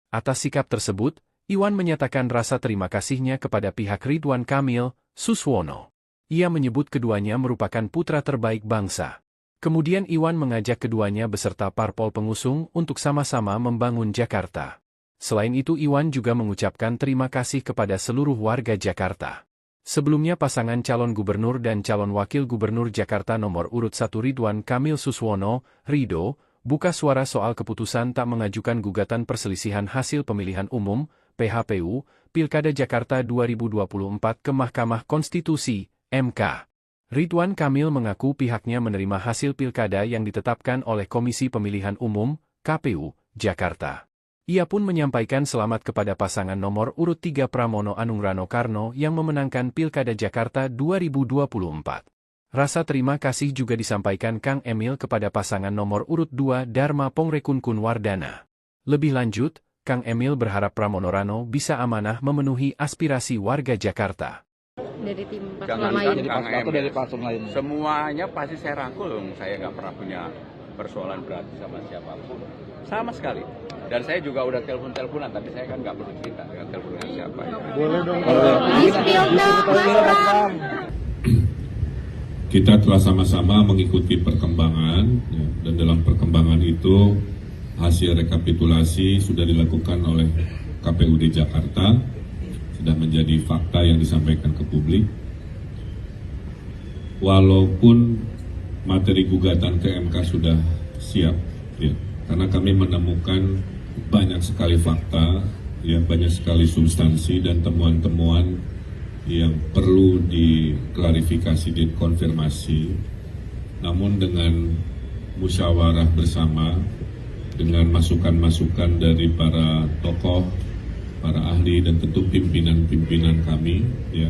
Atas sikap tersebut, Iwan menyatakan rasa terima kasihnya kepada pihak Ridwan Kamil Suswono. Ia menyebut keduanya merupakan putra terbaik bangsa. Kemudian Iwan mengajak keduanya beserta parpol pengusung untuk sama-sama membangun Jakarta. Selain itu Iwan juga mengucapkan terima kasih kepada seluruh warga Jakarta. Sebelumnya pasangan calon gubernur dan calon wakil gubernur Jakarta nomor urut 1 Ridwan Kamil Suswono, Rido, buka suara soal keputusan tak mengajukan gugatan perselisihan hasil pemilihan umum, PHPU, Pilkada Jakarta 2024 ke Mahkamah Konstitusi, MK. Ridwan Kamil mengaku pihaknya menerima hasil pilkada yang ditetapkan oleh Komisi Pemilihan Umum, KPU, Jakarta. Ia pun menyampaikan selamat kepada pasangan nomor urut 3 Pramono Anung Rano Karno yang memenangkan Pilkada Jakarta 2024. Rasa terima kasih juga disampaikan Kang Emil kepada pasangan nomor urut 2 Dharma Pongrekun Kunwardana. Lebih lanjut, Kang Emil berharap Pramono Rano bisa amanah memenuhi aspirasi warga Jakarta. Dari tim Jangan lain. dari paslon lain. Semuanya pasti saya rangkul, saya nggak pernah punya persoalan berarti sama siapapun. Sama sekali. Dan saya juga udah telepon-teleponan, tapi saya kan nggak perlu cerita dengan telepon dengan siapa. Boleh dong. Kita telah sama-sama mengikuti perkembangan, ya, dan dalam perkembangan itu hasil rekapitulasi sudah dilakukan oleh KPUD Jakarta, sudah menjadi fakta yang disampaikan ke publik. Walaupun materi gugatan ke MK sudah siap, ya, karena kami menemukan banyak sekali fakta, ya, banyak sekali substansi dan temuan-temuan yang perlu diklarifikasi, dikonfirmasi. Namun dengan musyawarah bersama, dengan masukan-masukan dari para tokoh, para ahli dan tentu pimpinan-pimpinan kami, ya,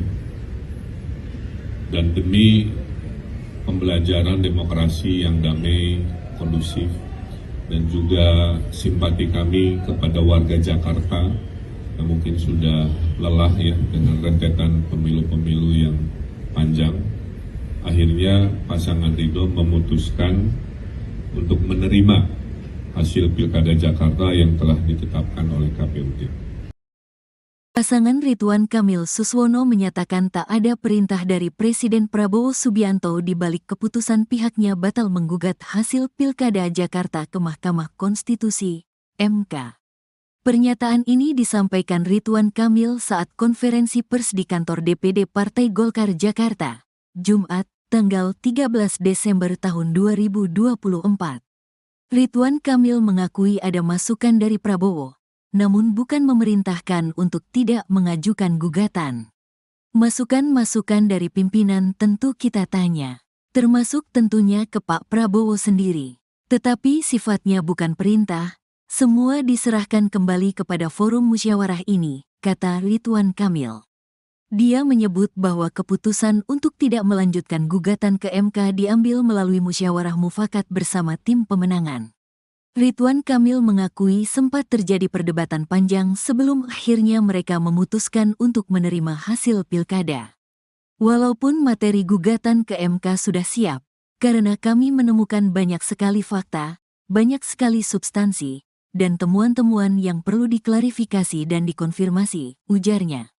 dan demi pembelajaran demokrasi yang damai, kondusif, dan juga simpati kami kepada warga Jakarta yang mungkin sudah lelah, ya, dengan rentetan pemilu-pemilu yang panjang. Akhirnya pasangan Ridho memutuskan untuk menerima hasil Pilkada Jakarta yang telah ditetapkan oleh KPUD. Pasangan Ridwan Kamil Suswono menyatakan tak ada perintah dari Presiden Prabowo Subianto di balik keputusan pihaknya batal menggugat hasil Pilkada Jakarta ke Mahkamah Konstitusi, MK. Pernyataan ini disampaikan Ridwan Kamil saat konferensi pers di kantor DPD Partai Golkar Jakarta, Jumat, tanggal 13 Desember tahun 2024. Ridwan Kamil mengakui ada masukan dari Prabowo, namun bukan memerintahkan untuk tidak mengajukan gugatan. Masukan-masukan dari pimpinan tentu kita tanya, termasuk tentunya ke Pak Prabowo sendiri. Tetapi sifatnya bukan perintah, semua diserahkan kembali kepada forum musyawarah ini, kata Ridwan Kamil. Dia menyebut bahwa keputusan untuk tidak melanjutkan gugatan ke MK diambil melalui musyawarah mufakat bersama tim pemenangan. Ridwan Kamil mengakui sempat terjadi perdebatan panjang sebelum akhirnya mereka memutuskan untuk menerima hasil pilkada. Walaupun materi gugatan ke MK sudah siap, karena kami menemukan banyak sekali fakta, banyak sekali substansi, dan temuan-temuan yang perlu diklarifikasi dan dikonfirmasi, ujarnya.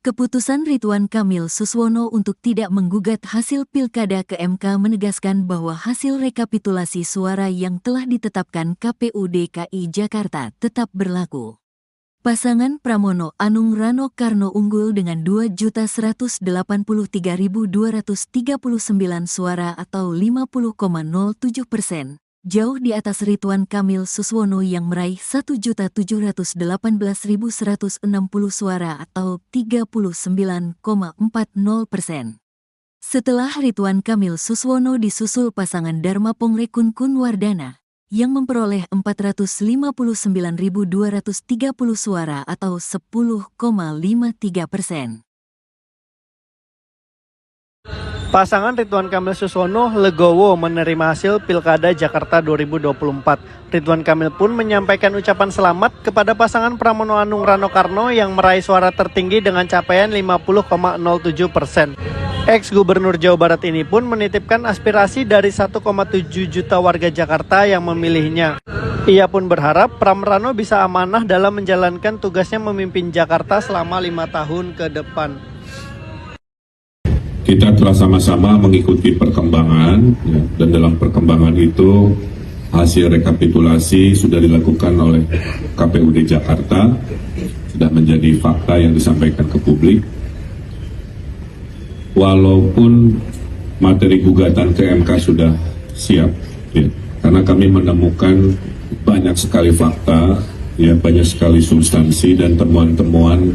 Keputusan Ridwan Kamil Suswono untuk tidak menggugat hasil pilkada ke MK menegaskan bahwa hasil rekapitulasi suara yang telah ditetapkan KPU DKI Jakarta tetap berlaku. Pasangan Pramono Anung Rano Karno unggul dengan 2.183.239 suara atau 50,07%. Jauh di atas Ridwan Kamil Suswono yang meraih 1.718.160 suara atau 39,40%. Setelah Ridwan Kamil Suswono disusul pasangan Dharma Pongrekun Kunwardana yang memperoleh 459.230 suara atau 10,53%. Pasangan Ridwan Kamil Suswono legowo menerima hasil Pilkada Jakarta 2024. Ridwan Kamil pun menyampaikan ucapan selamat kepada pasangan Pramono Anung Rano Karno yang meraih suara tertinggi dengan capaian 50,07%. Ex-Gubernur Jawa Barat ini pun menitipkan aspirasi dari 1,7 juta warga Jakarta yang memilihnya. Ia pun berharap Pram Rano bisa amanah dalam menjalankan tugasnya memimpin Jakarta selama 5 tahun ke depan. Kita telah sama-sama mengikuti perkembangan, ya, dan dalam perkembangan itu hasil rekapitulasi sudah dilakukan oleh KPUD Jakarta, sudah menjadi fakta yang disampaikan ke publik. Walaupun materi gugatan ke MK sudah siap, ya, karena kami menemukan banyak sekali fakta, ya, banyak sekali substansi dan temuan-temuan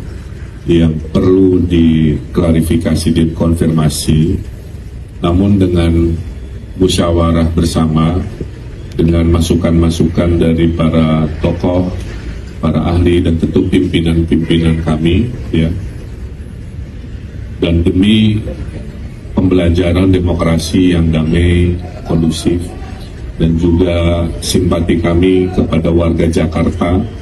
yang perlu diklarifikasi, dikonfirmasi. Namun dengan musyawarah bersama, dengan masukan-masukan dari para tokoh, para ahli, dan tentu pimpinan-pimpinan kami, ya, dan demi pembelajaran demokrasi yang damai, kondusif, dan juga simpati kami kepada warga Jakarta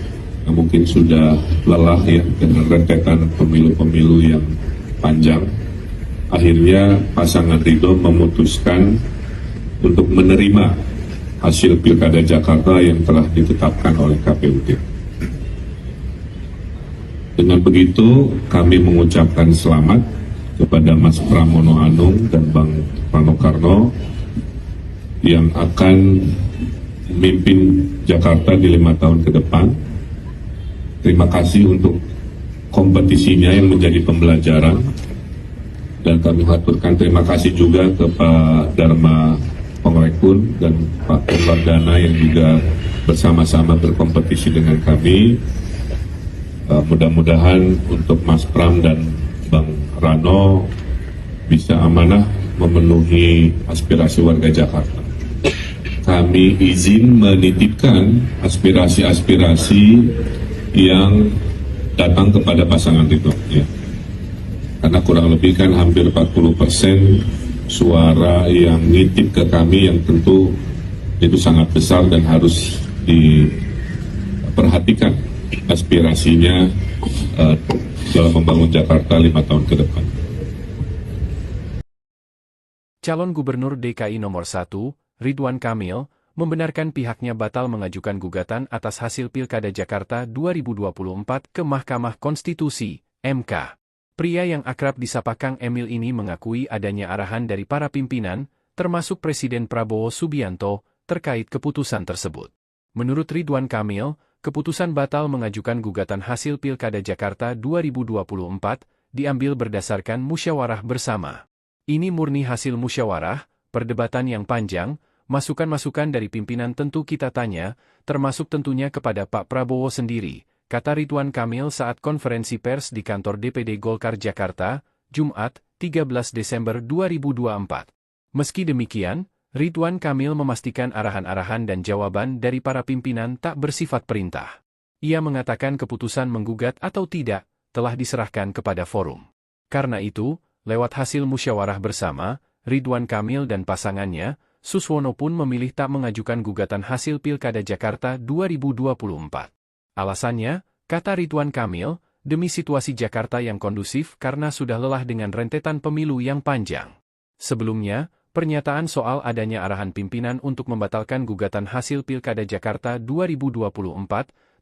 yang mungkin sudah lelah, ya, dengan rentetan pemilu-pemilu yang panjang. Akhirnya pasangan Ridho memutuskan untuk menerima hasil Pilkada Jakarta yang telah ditetapkan oleh KPUD. Dengan begitu kami mengucapkan selamat kepada Mas Pramono Anung dan Bang Rano Karno yang akan memimpin Jakarta di 5 tahun ke depan. Terima kasih untuk kompetisinya yang menjadi pembelajaran, dan kami haturkan terima kasih juga ke Pak Dharma Pongrekun dan Pak Kunwardana yang juga bersama-sama berkompetisi dengan kami. Mudah-mudahan untuk Mas Pram dan Bang Rano bisa amanah memenuhi aspirasi warga Jakarta. Kami izin menitipkan aspirasi-aspirasi yang datang kepada pasangan Ridho, ya. Karena kurang lebih kan hampir 40% suara yang nitip ke kami, yang tentu itu sangat besar dan harus diperhatikan aspirasinya dalam membangun Jakarta 5 tahun ke depan. Calon Gubernur DKI nomor 1, Ridwan Kamil, membenarkan pihaknya batal mengajukan gugatan atas hasil Pilkada Jakarta 2024 ke Mahkamah Konstitusi, MK. Pria yang akrab disapa Kang Emil ini mengakui adanya arahan dari para pimpinan, termasuk Presiden Prabowo Subianto, terkait keputusan tersebut. Menurut Ridwan Kamil, keputusan batal mengajukan gugatan hasil Pilkada Jakarta 2024 diambil berdasarkan musyawarah bersama. Ini murni hasil musyawarah, perdebatan yang panjang, masukan-masukan dari pimpinan tentu kita tanya, termasuk tentunya kepada Pak Prabowo sendiri, kata Ridwan Kamil saat konferensi pers di kantor DPD Golkar Jakarta, Jumat, 13 Desember 2024. Meski demikian, Ridwan Kamil memastikan arahan-arahan dan jawaban dari para pimpinan tak bersifat perintah. Ia mengatakan keputusan menggugat atau tidak, telah diserahkan kepada forum. Karena itu, lewat hasil musyawarah bersama, Ridwan Kamil dan pasangannya, Suswono pun memilih tak mengajukan gugatan hasil Pilkada Jakarta 2024. Alasannya, kata Ridwan Kamil, demi situasi Jakarta yang kondusif karena sudah lelah dengan rentetan pemilu yang panjang. Sebelumnya, pernyataan soal adanya arahan pimpinan untuk membatalkan gugatan hasil Pilkada Jakarta 2024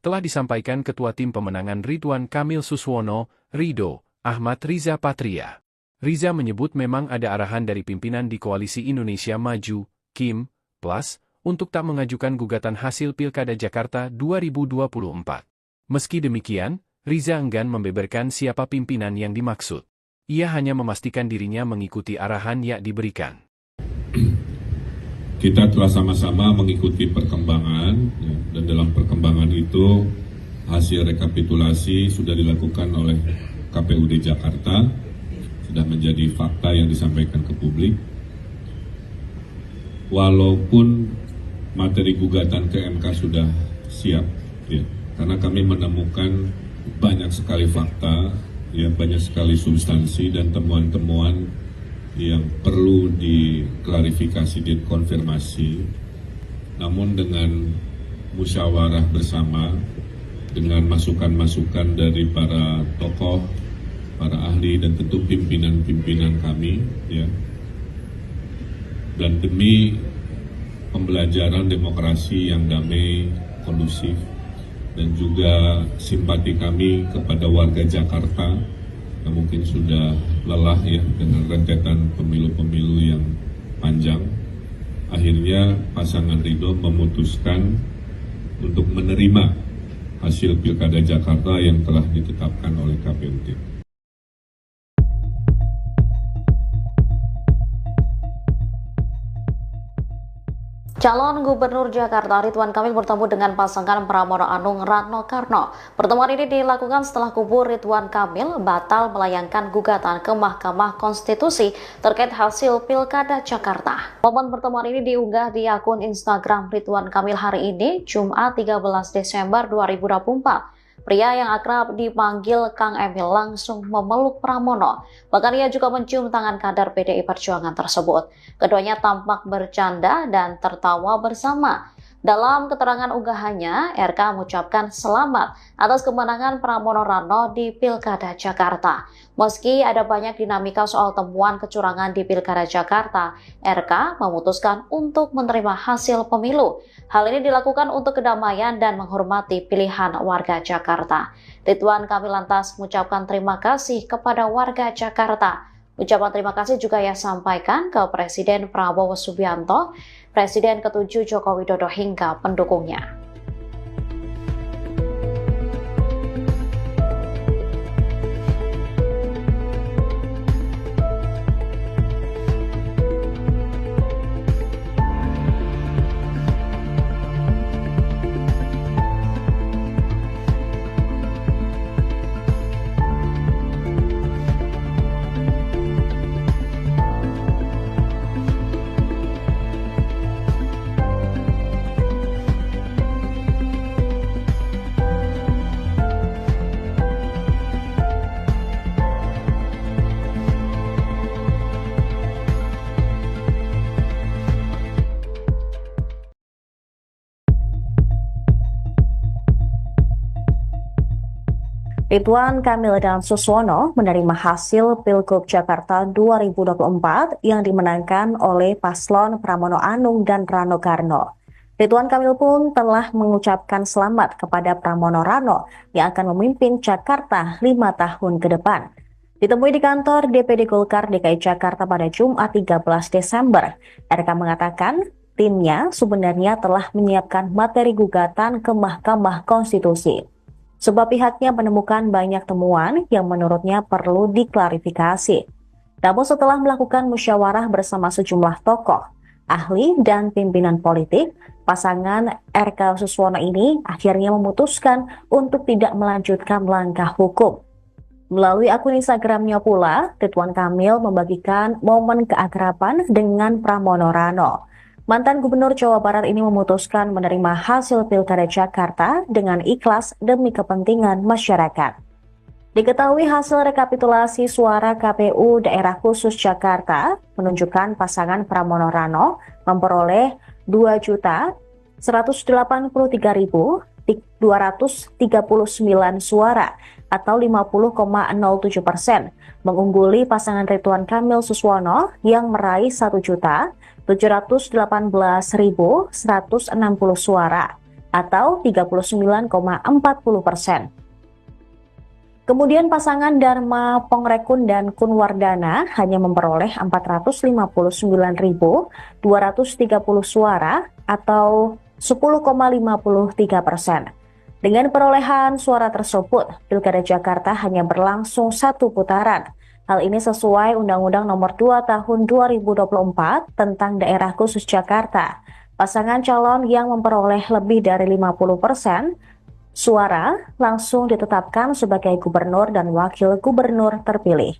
telah disampaikan Ketua Tim Pemenangan Ridwan Kamil Suswono, Ridho, Ahmad Riza Patria. Riza menyebut memang ada arahan dari pimpinan di Koalisi Indonesia Maju, Kim, Plus, untuk tak mengajukan gugatan hasil Pilkada Jakarta 2024. Meski demikian, Riza enggan membeberkan siapa pimpinan yang dimaksud. Ia hanya memastikan dirinya mengikuti arahan yang diberikan. Kita telah sama-sama mengikuti perkembangan, dan dalam perkembangan itu hasil rekapitulasi sudah dilakukan oleh KPUD Jakarta, sudah menjadi fakta yang disampaikan ke publik. Walaupun materi gugatan ke MK sudah siap, ya, karena kami menemukan banyak sekali fakta, ya, banyak sekali substansi dan temuan-temuan yang perlu diklarifikasi, dikonfirmasi. Namun dengan musyawarah bersama, dengan masukan-masukan dari para tokoh, para ahli, dan tentu pimpinan-pimpinan kami, ya, dan demi pembelajaran demokrasi yang damai, kondusif, dan juga simpati kami kepada warga Jakarta yang mungkin sudah lelah, ya, dengan rentetan pemilu-pemilu yang panjang. Akhirnya pasangan Ridho memutuskan untuk menerima hasil Pilkada Jakarta yang telah ditetapkan oleh KPUD. Calon Gubernur Jakarta Ridwan Kamil bertemu dengan pasangan Pramono Anung Rano Karno. Pertemuan ini dilakukan setelah kubu Ridwan Kamil batal melayangkan gugatan ke Mahkamah Konstitusi terkait hasil Pilkada Jakarta. Momen pertemuan ini diunggah di akun Instagram Ridwan Kamil hari ini, Jumat 13 Desember 2024. Pria yang akrab dipanggil Kang Emil langsung memeluk Pramono. Bahkan ia juga mencium tangan kader PDI Perjuangan tersebut. Keduanya tampak bercanda dan tertawa bersama. Dalam keterangan unggahannya, RK mengucapkan selamat atas kemenangan Pramono Rano di Pilkada Jakarta. Meski ada banyak dinamika soal temuan kecurangan di Pilkada Jakarta, RK memutuskan untuk menerima hasil pemilu. Hal ini dilakukan untuk kedamaian dan menghormati pilihan warga Jakarta. Ridwan Kamil lantas mengucapkan terima kasih kepada warga Jakarta. Ucapan terima kasih juga ia sampaikan ke Presiden Prabowo Subianto, Presiden ke-7 Joko Widodo hingga pendukungnya. Ridwan Kamil dan Suswono menerima hasil Pilgub Jakarta 2024 yang dimenangkan oleh paslon Pramono Anung dan Rano Karno. Ridwan Kamil pun telah mengucapkan selamat kepada Pramono Rano yang akan memimpin Jakarta 5 tahun ke depan. Ditemui di kantor DPD Golkar DKI Jakarta pada Jumat 13 Desember, RK mengatakan timnya sebenarnya telah menyiapkan materi gugatan ke Mahkamah Konstitusi. Sebab pihaknya menemukan banyak temuan yang menurutnya perlu diklarifikasi. Namun setelah melakukan musyawarah bersama sejumlah tokoh, ahli, dan pimpinan politik, pasangan RK Suswono ini akhirnya memutuskan untuk tidak melanjutkan langkah hukum. Melalui akun Instagramnya pula, Ridwan Kamil membagikan momen keakraban dengan Pramono Rano. Mantan Gubernur Jawa Barat ini memutuskan menerima hasil Pilkada Jakarta dengan ikhlas demi kepentingan masyarakat. Diketahui hasil rekapitulasi suara KPU Daerah Khusus Jakarta menunjukkan pasangan Pramono Rano memperoleh 2.183.239 suara atau 50,07%, mengungguli pasangan Ridwan Kamil Suswono yang meraih 1.718.160 suara atau 39,40%. Kemudian pasangan Dharma Pongrekun dan Kunwardana hanya memperoleh 459.230 suara atau 10,53%. Dengan perolehan suara tersebut, Pilkada Jakarta hanya berlangsung satu putaran. Hal ini sesuai Undang-Undang Nomor 2 Tahun 2024 tentang Daerah Khusus Jakarta. Pasangan calon yang memperoleh lebih dari 50% suara langsung ditetapkan sebagai gubernur dan wakil gubernur terpilih.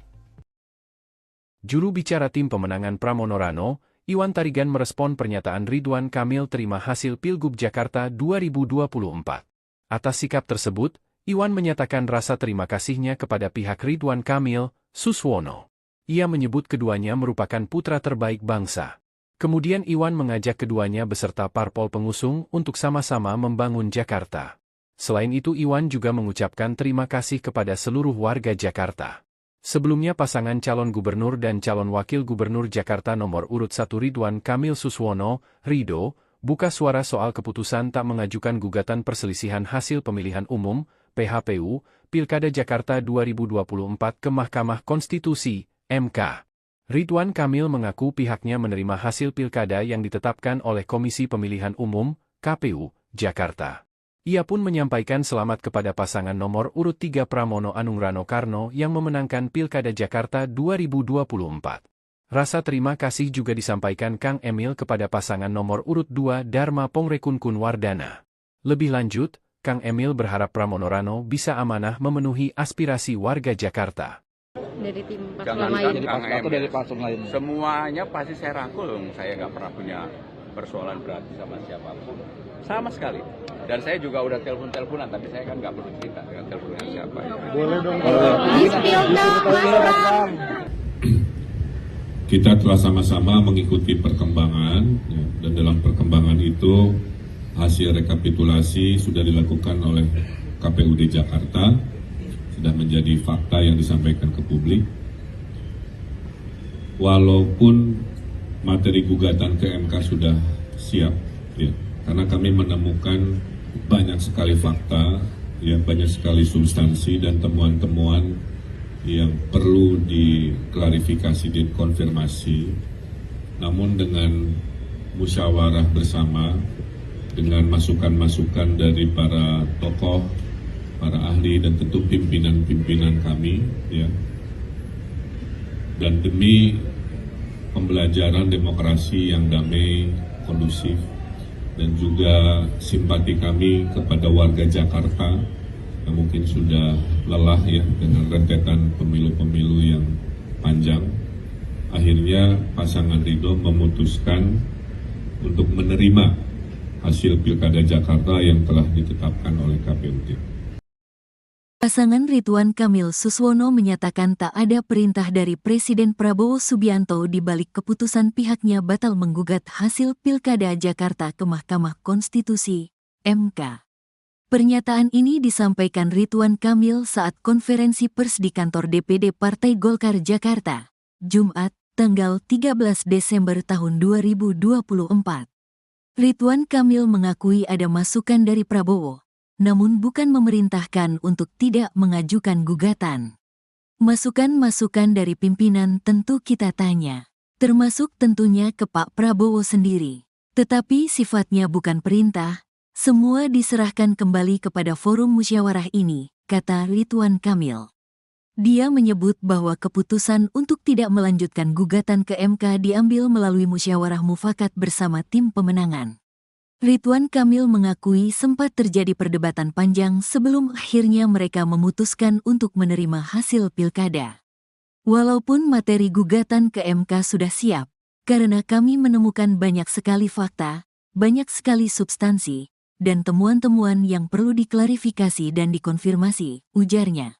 Juru bicara tim pemenangan Pramono Rano, Iwan Tarigan merespon pernyataan Ridwan Kamil terima hasil Pilgub Jakarta 2024. Atas sikap tersebut, Iwan menyatakan rasa terima kasihnya kepada pihak Ridwan Kamil, Suswono. Ia menyebut keduanya merupakan putra terbaik bangsa. Kemudian Iwan mengajak keduanya beserta parpol pengusung untuk sama-sama membangun Jakarta. Selain itu Iwan juga mengucapkan terima kasih kepada seluruh warga Jakarta. Sebelumnya pasangan calon gubernur dan calon wakil gubernur Jakarta nomor urut 1 Ridwan Kamil Suswono, Rido, buka suara soal keputusan tak mengajukan gugatan perselisihan hasil pemilihan umum, PHPU, Pilkada Jakarta 2024 ke Mahkamah Konstitusi, MK. Ridwan Kamil mengaku pihaknya menerima hasil pilkada yang ditetapkan oleh Komisi Pemilihan Umum, KPU, Jakarta. Ia pun menyampaikan selamat kepada pasangan nomor urut 3 Pramono Anung Rano Karno yang memenangkan Pilkada Jakarta 2024. Rasa terima kasih juga disampaikan Kang Emil kepada pasangan nomor urut 2 Dharma Pongrekun Kunwardana. Lebih lanjut, Kang Emil berharap Pramono Rano bisa amanah memenuhi aspirasi warga Jakarta. Dari tim Jangan paslon lain. dari paslon lain. Semuanya pasti saya rangkul, saya nggak pernah punya persoalan berarti sama siapapun. Sama sekali. Dan saya juga udah telepon-teleponan, tapi saya kan nggak perlu cerita dengan telepon dengan siapa. Boleh dong. Kita telah sama-sama mengikuti perkembangan, ya, dan dalam perkembangan itu hasil rekapitulasi sudah dilakukan oleh KPUD Jakarta, sudah menjadi fakta yang disampaikan ke publik. Walaupun materi gugatan ke MK sudah siap, ya, karena kami menemukan banyak sekali fakta, ya, banyak sekali substansi dan temuan-temuan yang perlu diklarifikasi, dikonfirmasi. Namun dengan musyawarah bersama, dengan masukan-masukan dari para tokoh, para ahli dan tentu pimpinan-pimpinan kami, ya, dan demi pembelajaran demokrasi yang damai, kondusif, dan juga simpati kami kepada warga Jakarta yang mungkin sudah lelah, ya, dengan rentetan pemilu-pemilu yang panjang. Akhirnya pasangan Ridho memutuskan untuk menerima hasil Pilkada Jakarta yang telah ditetapkan oleh KPUD. Pasangan Ridwan Kamil Suswono menyatakan tak ada perintah dari Presiden Prabowo Subianto di balik keputusan pihaknya batal menggugat hasil Pilkada Jakarta ke Mahkamah Konstitusi, MK. Pernyataan ini disampaikan Ridwan Kamil saat konferensi pers di kantor DPD Partai Golkar Jakarta, Jumat, tanggal 13 Desember tahun 2024. Ridwan Kamil mengakui ada masukan dari Prabowo, namun bukan memerintahkan untuk tidak mengajukan gugatan. Masukan-masukan dari pimpinan tentu kita tanya, termasuk tentunya ke Pak Prabowo sendiri. Tetapi sifatnya bukan perintah, semua diserahkan kembali kepada forum musyawarah ini, kata Ridwan Kamil. Dia menyebut bahwa keputusan untuk tidak melanjutkan gugatan ke MK diambil melalui musyawarah mufakat bersama tim pemenangan. Ridwan Kamil mengakui sempat terjadi perdebatan panjang sebelum akhirnya mereka memutuskan untuk menerima hasil pilkada. Walaupun materi gugatan ke MK sudah siap, karena kami menemukan banyak sekali fakta, banyak sekali substansi, dan temuan-temuan yang perlu diklarifikasi dan dikonfirmasi, ujarnya.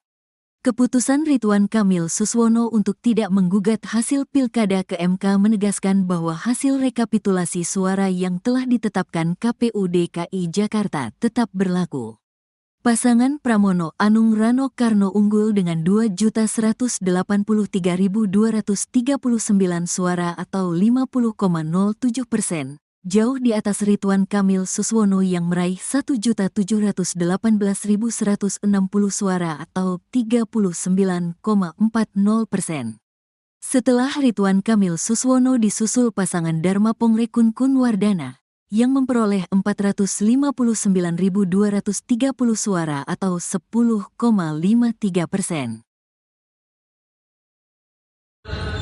Keputusan Ridwan Kamil Suswono untuk tidak menggugat hasil pilkada ke MK menegaskan bahwa hasil rekapitulasi suara yang telah ditetapkan KPU DKI Jakarta tetap berlaku. Pasangan Pramono Anung Rano Karno unggul dengan 2.183.239 suara atau 50,07%, jauh di atas Ridwan Kamil Suswono yang meraih 1.718.160 suara atau 39,40%. Setelah Ridwan Kamil Suswono disusul pasangan Dharma Pongrekun Kunwardana yang memperoleh 459.230 suara atau 10,53%.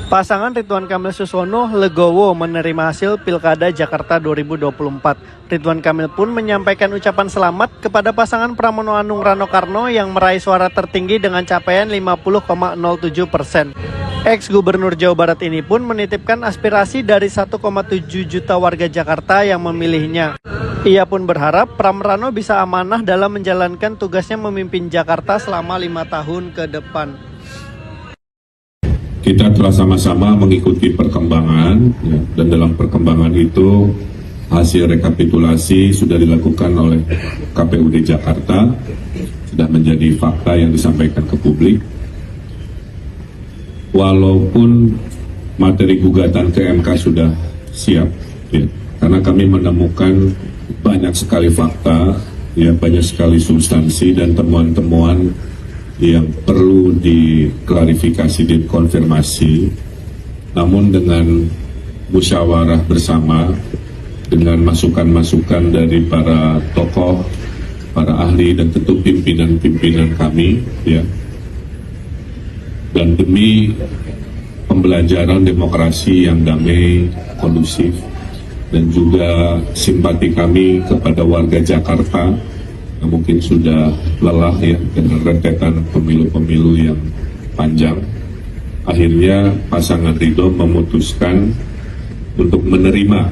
Pasangan Ridwan Kamil Suswono legowo menerima hasil Pilkada Jakarta 2024. Ridwan Kamil pun menyampaikan ucapan selamat kepada pasangan Pramono Anung Rano Karno yang meraih suara tertinggi dengan capaian 50,07%. Ex-Gubernur Jawa Barat ini pun menitipkan aspirasi dari 1,7 juta warga Jakarta yang memilihnya. Ia pun berharap Pram Rano bisa amanah dalam menjalankan tugasnya memimpin Jakarta selama 5 tahun ke depan. Kita telah sama-sama mengikuti perkembangan, ya, dan dalam perkembangan itu hasil rekapitulasi sudah dilakukan oleh KPUD Jakarta, sudah menjadi fakta yang disampaikan ke publik. Walaupun materi gugatan ke MK sudah siap, ya, karena kami menemukan banyak sekali fakta, ya, banyak sekali substansi dan temuan-temuan yang perlu diklarifikasi dan konfirmasi, namun dengan musyawarah bersama, dengan masukan-masukan dari para tokoh, para ahli dan tentu pimpinan-pimpinan kami, ya, dan demi pembelajaran demokrasi yang damai, kondusif, dan juga simpati kami kepada warga Jakarta mungkin sudah lelah, ya, dengan rentetan pemilu-pemilu yang panjang. Akhirnya pasangan Ridho memutuskan untuk menerima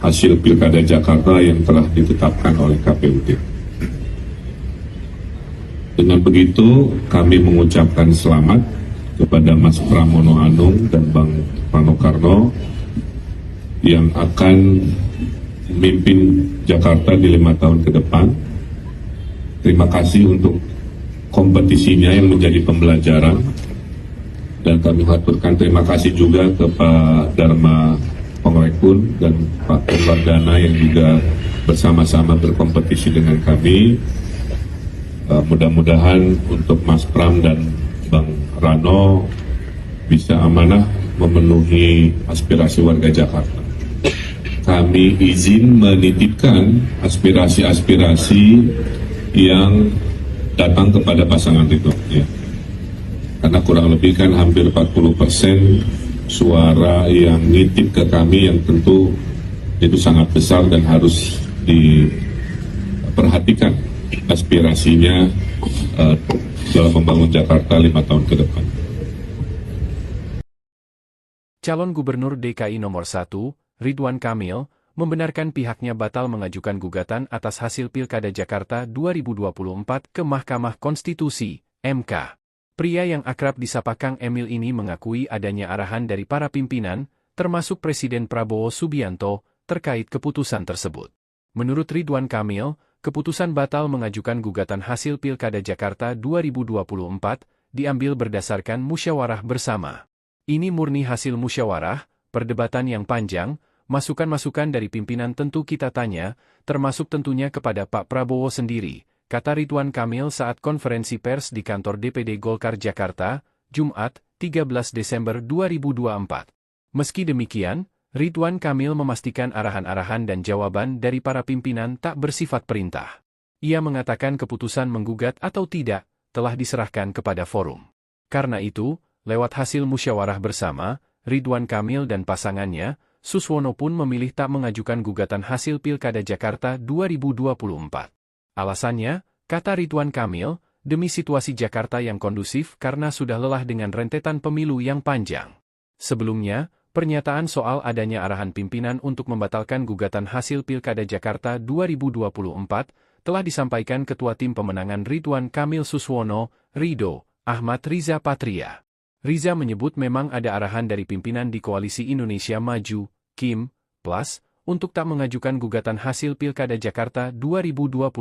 hasil Pilkada Jakarta yang telah ditetapkan oleh KPUD. Dengan begitu kami mengucapkan selamat kepada Mas Pramono Anung dan Bang Rano Karno yang akan memimpin Jakarta di 5 tahun ke depan. Terima kasih untuk kompetisinya yang menjadi pembelajaran, dan kami haturkan terima kasih juga ke Pak Dharma Pongrekun dan Pak Kunwardana yang juga bersama-sama berkompetisi dengan kami. Mudah-mudahan untuk Mas Pram dan Bang Rano bisa amanah memenuhi aspirasi warga Jakarta. Kami izin menitipkan aspirasi-aspirasi yang datang kepada pasangan Ridho, ya. Karena kurang lebih kan hampir 40% suara yang nitip ke kami, yang tentu itu sangat besar dan harus diperhatikan aspirasinya dalam membangun Jakarta 5 tahun ke depan. Calon Gubernur DKI nomor 1, Ridwan Kamil, membenarkan pihaknya batal mengajukan gugatan atas hasil Pilkada Jakarta 2024 ke Mahkamah Konstitusi, MK. Pria yang akrab disapa Kang Emil ini mengakui adanya arahan dari para pimpinan, termasuk Presiden Prabowo Subianto, terkait keputusan tersebut. Menurut Ridwan Kamil, keputusan batal mengajukan gugatan hasil Pilkada Jakarta 2024 diambil berdasarkan musyawarah bersama. Ini murni hasil musyawarah, perdebatan yang panjang, masukan-masukan dari pimpinan tentu kita tanya, termasuk tentunya kepada Pak Prabowo sendiri, kata Ridwan Kamil saat konferensi pers di kantor DPD Golkar Jakarta, Jumat, 13 Desember 2024. Meski demikian, Ridwan Kamil memastikan arahan-arahan dan jawaban dari para pimpinan tak bersifat perintah. Ia mengatakan keputusan menggugat atau tidak, telah diserahkan kepada forum. Karena itu, lewat hasil musyawarah bersama, Ridwan Kamil dan pasangannya, Suswono pun memilih tak mengajukan gugatan hasil Pilkada Jakarta 2024. Alasannya, kata Ridwan Kamil, demi situasi Jakarta yang kondusif karena sudah lelah dengan rentetan pemilu yang panjang. Sebelumnya, pernyataan soal adanya arahan pimpinan untuk membatalkan gugatan hasil Pilkada Jakarta 2024 telah disampaikan Ketua Tim Pemenangan Ridwan Kamil Suswono, Ridho, Ahmad Riza Patria. Riza menyebut memang ada arahan dari pimpinan di Koalisi Indonesia Maju, KIM, Plus, untuk tak mengajukan gugatan hasil Pilkada Jakarta 2024.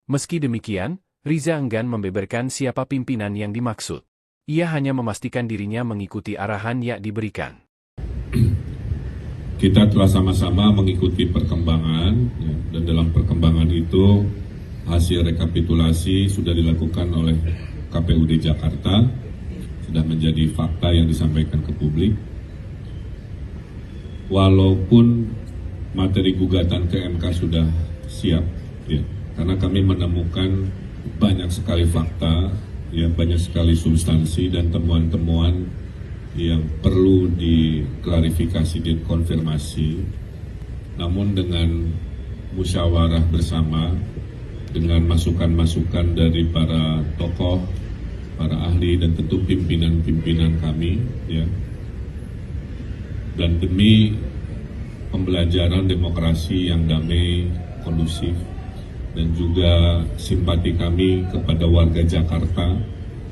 Meski demikian, Riza enggan membeberkan siapa pimpinan yang dimaksud. Ia hanya memastikan dirinya mengikuti arahan yang diberikan. kita telah sama-sama mengikuti perkembangan, ya, dan dalam perkembangan itu hasil rekapitulasi sudah dilakukan oleh KPUD Jakarta, sudah menjadi fakta yang disampaikan ke publik. Walaupun materi gugatan ke MK sudah siap, ya, karena kami menemukan banyak sekali fakta, ya, banyak sekali substansi dan temuan-temuan yang perlu diklarifikasi dan konfirmasi. Namun dengan musyawarah bersama, dengan masukan-masukan dari para tokoh, para ahli, dan tentu pimpinan-pimpinan kami, ya, dan demi pembelajaran demokrasi yang damai, kondusif, dan juga simpati kami kepada warga Jakarta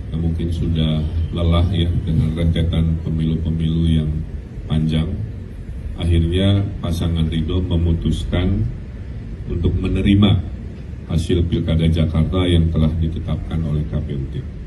yang mungkin sudah lelah, ya, dengan rentetan pemilu-pemilu yang panjang. Akhirnya pasangan Ridho memutuskan untuk menerima hasil Pilkada Jakarta yang telah ditetapkan oleh KPUD.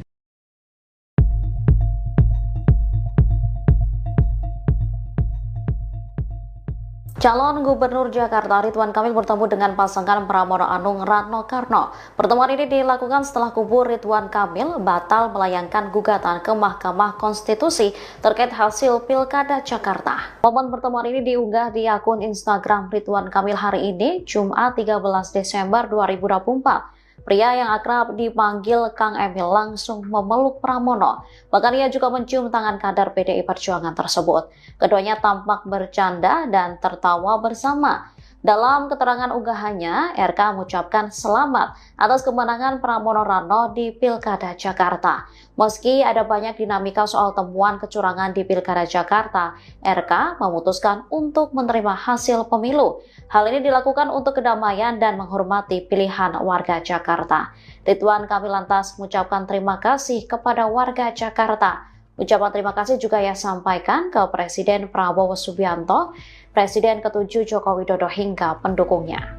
Calon Gubernur Jakarta Ridwan Kamil bertemu dengan pasangan Pramono Anung Ratno Karno. Pertemuan ini dilakukan setelah kubu Ridwan Kamil batal melayangkan gugatan ke Mahkamah Konstitusi terkait hasil Pilkada Jakarta. Momen pertemuan ini diunggah di akun Instagram Ridwan Kamil hari ini, Jumat 13 Desember 2024. Pria yang akrab dipanggil Kang Emil langsung memeluk Pramono. Bahkan ia juga mencium tangan kader PDI Perjuangan tersebut. Keduanya tampak bercanda dan tertawa bersama. Dalam keterangan unggahannya, RK mengucapkan selamat atas kemenangan Pramono Rano di Pilkada Jakarta. Meski ada banyak dinamika soal temuan kecurangan di Pilkada Jakarta, RK memutuskan untuk menerima hasil pemilu. Hal ini dilakukan untuk kedamaian dan menghormati pilihan warga Jakarta. Ridwan Kamil lantas mengucapkan terima kasih kepada warga Jakarta. Ucapan terima kasih juga ia sampaikan ke Presiden Prabowo Subianto, Presiden ke-7 Joko Widodo hingga pendukungnya.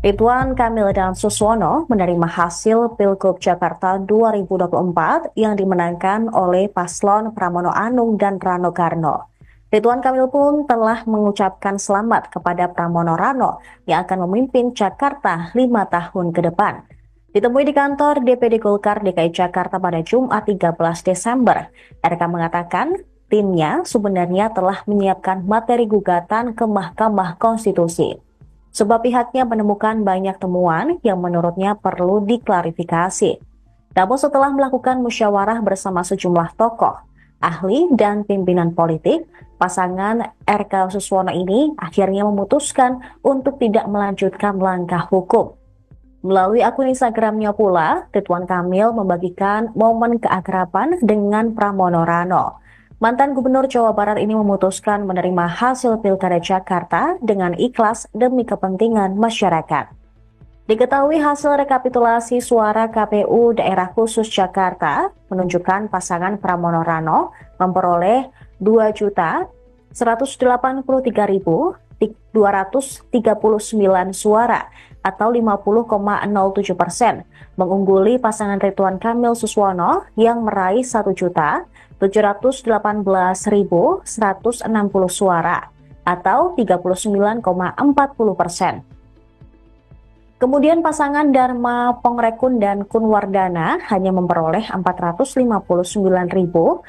Ridwan Kamil dan Suswono menerima hasil Pilgub Jakarta 2024 yang dimenangkan oleh paslon Pramono Anung dan Rano Karno. Ridwan Kamil pun telah mengucapkan selamat kepada Pramono Rano yang akan memimpin Jakarta 5 tahun ke depan. Ditemui di kantor DPD Golkar DKI Jakarta pada Jumat 13 Desember, RK mengatakan timnya sebenarnya telah menyiapkan materi gugatan ke Mahkamah Konstitusi. Sebab pihaknya menemukan banyak temuan yang menurutnya perlu diklarifikasi. Namun setelah melakukan musyawarah bersama sejumlah tokoh, ahli, dan pimpinan politik, pasangan RK Suswono ini akhirnya memutuskan untuk tidak melanjutkan langkah hukum. Melalui akun Instagramnya pula, Ridwan Kamil membagikan momen keakraban dengan Pramono Rano. Mantan Gubernur Jawa Barat ini memutuskan menerima hasil Pilkada Jakarta dengan ikhlas demi kepentingan masyarakat. Diketahui hasil rekapitulasi suara KPU Daerah Khusus Jakarta menunjukkan pasangan Pramono Rano memperoleh 2.183.239 suara atau 50,07%, mengungguli pasangan Ridwan Kamil Suswono yang meraih 1.718.160 suara atau 39,40%. Kemudian pasangan Dharma Pongrekun dan Kunwardana hanya memperoleh 459.230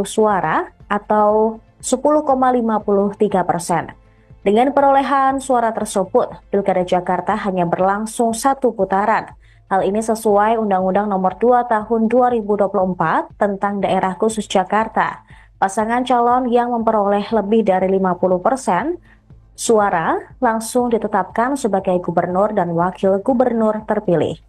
suara atau 10,53%. Dengan perolehan suara tersebut, Pilkada Jakarta hanya berlangsung satu putaran. Hal ini sesuai Undang-Undang Nomor 2 Tahun 2024 tentang Daerah Khusus Jakarta. Pasangan calon yang memperoleh lebih dari 50% suara langsung ditetapkan sebagai gubernur dan wakil gubernur terpilih.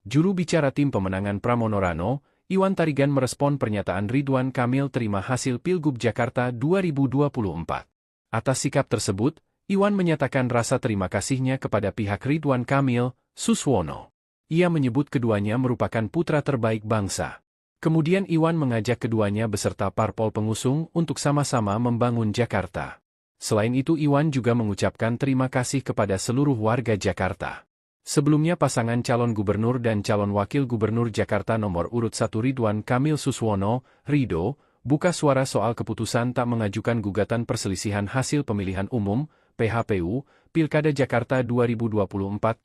Juru bicara tim pemenangan Pramono Rano, Iwan Tarigan merespon pernyataan Ridwan Kamil terima hasil Pilgub Jakarta 2024. Atas sikap tersebut, Iwan menyatakan rasa terima kasihnya kepada pihak Ridwan Kamil, Suswono. Ia menyebut keduanya merupakan putra terbaik bangsa. Kemudian Iwan mengajak keduanya beserta parpol pengusung untuk sama-sama membangun Jakarta. Selain itu Iwan juga mengucapkan terima kasih kepada seluruh warga Jakarta. Sebelumnya pasangan calon gubernur dan calon wakil gubernur Jakarta nomor urut 1 Ridwan Kamil Suswono, Rido, buka suara soal keputusan tak mengajukan gugatan perselisihan hasil pemilihan umum, PHPU, Pilkada Jakarta 2024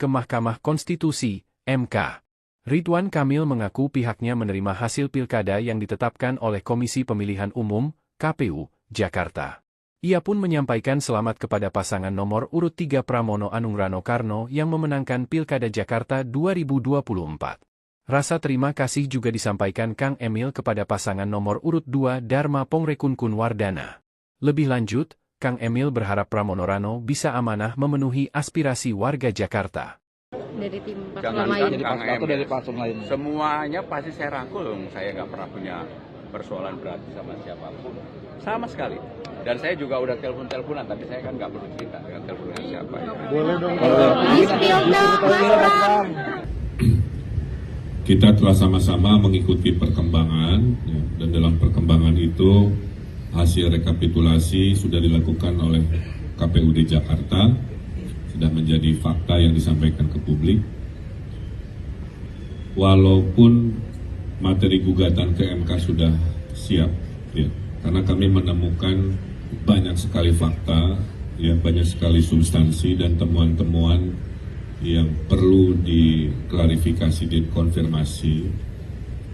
ke Mahkamah Konstitusi, MK. Ridwan Kamil mengaku pihaknya menerima hasil pilkada yang ditetapkan oleh Komisi Pemilihan Umum, KPU, Jakarta. Ia pun menyampaikan selamat kepada pasangan nomor urut 3 Pramono Anung Rano Karno yang memenangkan Pilkada Jakarta 2024. Rasa terima kasih juga disampaikan Kang Emil kepada pasangan nomor urut 2 Dharma Pongrekun Wardana. Lebih lanjut, Kang Emil berharap Pramono Rano bisa amanah memenuhi aspirasi warga Jakarta. Dari tim Jangan lain. dari paslon lain. Semuanya pasti saya rangkul. Saya nggak pernah punya persoalan berarti sama siapapun. Sama sekali. Dan saya juga udah telepon-teleponan, tapi saya kan nggak perlu cerita dengan telepon dengan siapa. Ya. Boleh dong. Kita telah sama-sama mengikuti perkembangan, ya, dan dalam perkembangan itu hasil rekapitulasi sudah dilakukan oleh KPUD Jakarta, sudah menjadi fakta yang disampaikan ke publik. Walaupun materi gugatan ke MK sudah siap, ya, karena kami menemukan banyak sekali fakta, ya, banyak sekali substansi dan temuan-temuan yang perlu diklarifikasi, dikonfirmasi.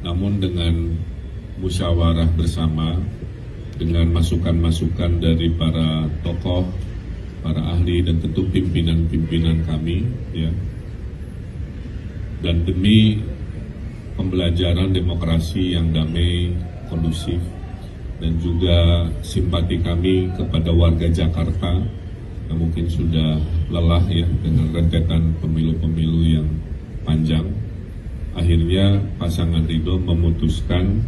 Namun dengan musyawarah bersama, dengan masukan-masukan dari para tokoh, para ahli dan tentu pimpinan-pimpinan kami, ya, dan demi pembelajaran demokrasi yang damai, kondusif, dan juga simpati kami kepada warga Jakarta yang mungkin sudah lelah, ya, dengan rentetan pemilu-pemilu yang panjang. Akhirnya pasangan Ridho memutuskan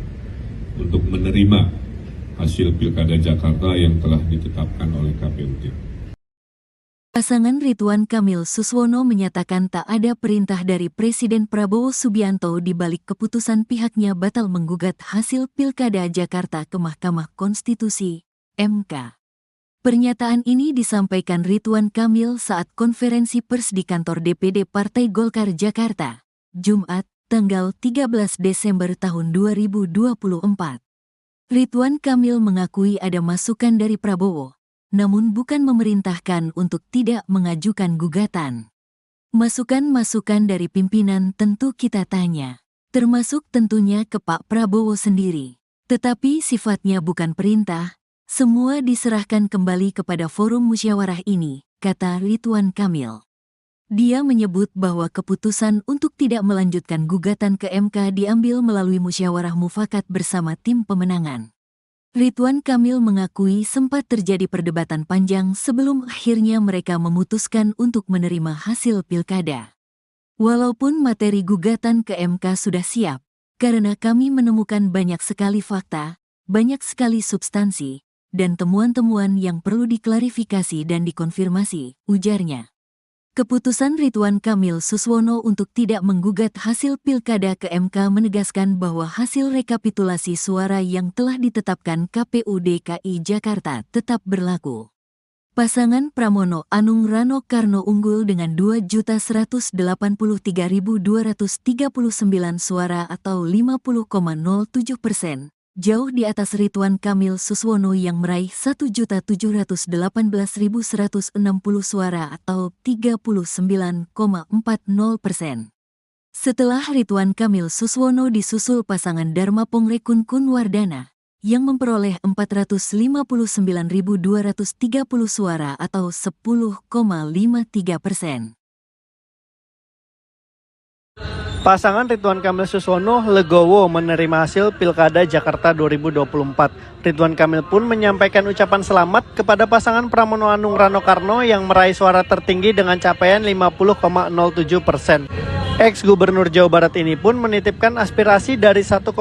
untuk menerima hasil Pilkada Jakarta yang telah ditetapkan oleh KPUD. Pasangan Ridwan Kamil Suswono menyatakan tak ada perintah dari Presiden Prabowo Subianto di balik keputusan pihaknya batal menggugat hasil Pilkada Jakarta ke Mahkamah Konstitusi, MK. Pernyataan ini disampaikan Ridwan Kamil saat konferensi pers di kantor DPD Partai Golkar Jakarta, Jumat, tanggal 13 Desember tahun 2024. Ridwan Kamil mengakui ada masukan dari Prabowo, namun bukan memerintahkan untuk tidak mengajukan gugatan. Masukan-masukan dari pimpinan tentu kita tanya, termasuk tentunya ke Pak Prabowo sendiri. Tetapi sifatnya bukan perintah, semua diserahkan kembali kepada forum musyawarah ini, kata Ridwan Kamil. Dia menyebut bahwa keputusan untuk tidak melanjutkan gugatan ke MK diambil melalui musyawarah mufakat bersama tim pemenangan. Ridwan Kamil mengakui sempat terjadi perdebatan panjang sebelum akhirnya mereka memutuskan untuk menerima hasil pilkada. Walaupun materi gugatan ke MK sudah siap, karena kami menemukan banyak sekali fakta, banyak sekali substansi, dan temuan-temuan yang perlu diklarifikasi dan dikonfirmasi, ujarnya. Keputusan Ridwan Kamil Suswono untuk tidak menggugat hasil pilkada ke MK menegaskan bahwa hasil rekapitulasi suara yang telah ditetapkan KPU DKI Jakarta tetap berlaku. Pasangan Pramono Anung Rano Karno unggul dengan 2.183.239 suara atau 50,07%. Jauh di atas Ridwan Kamil Suswono yang meraih 1.718.160 suara atau 39,40%. Setelah Ridwan Kamil Suswono disusul pasangan Dharma Pongrekun Wardana yang memperoleh 459.230 suara atau 10,53%. Pasangan Ridwan Kamil Suswono legowo menerima hasil Pilkada Jakarta 2024. Ridwan Kamil pun menyampaikan ucapan selamat kepada pasangan Pramono Anung Rano Karno yang meraih suara tertinggi dengan capaian 50,07%. Ex-Gubernur Jawa Barat ini pun menitipkan aspirasi dari 1,7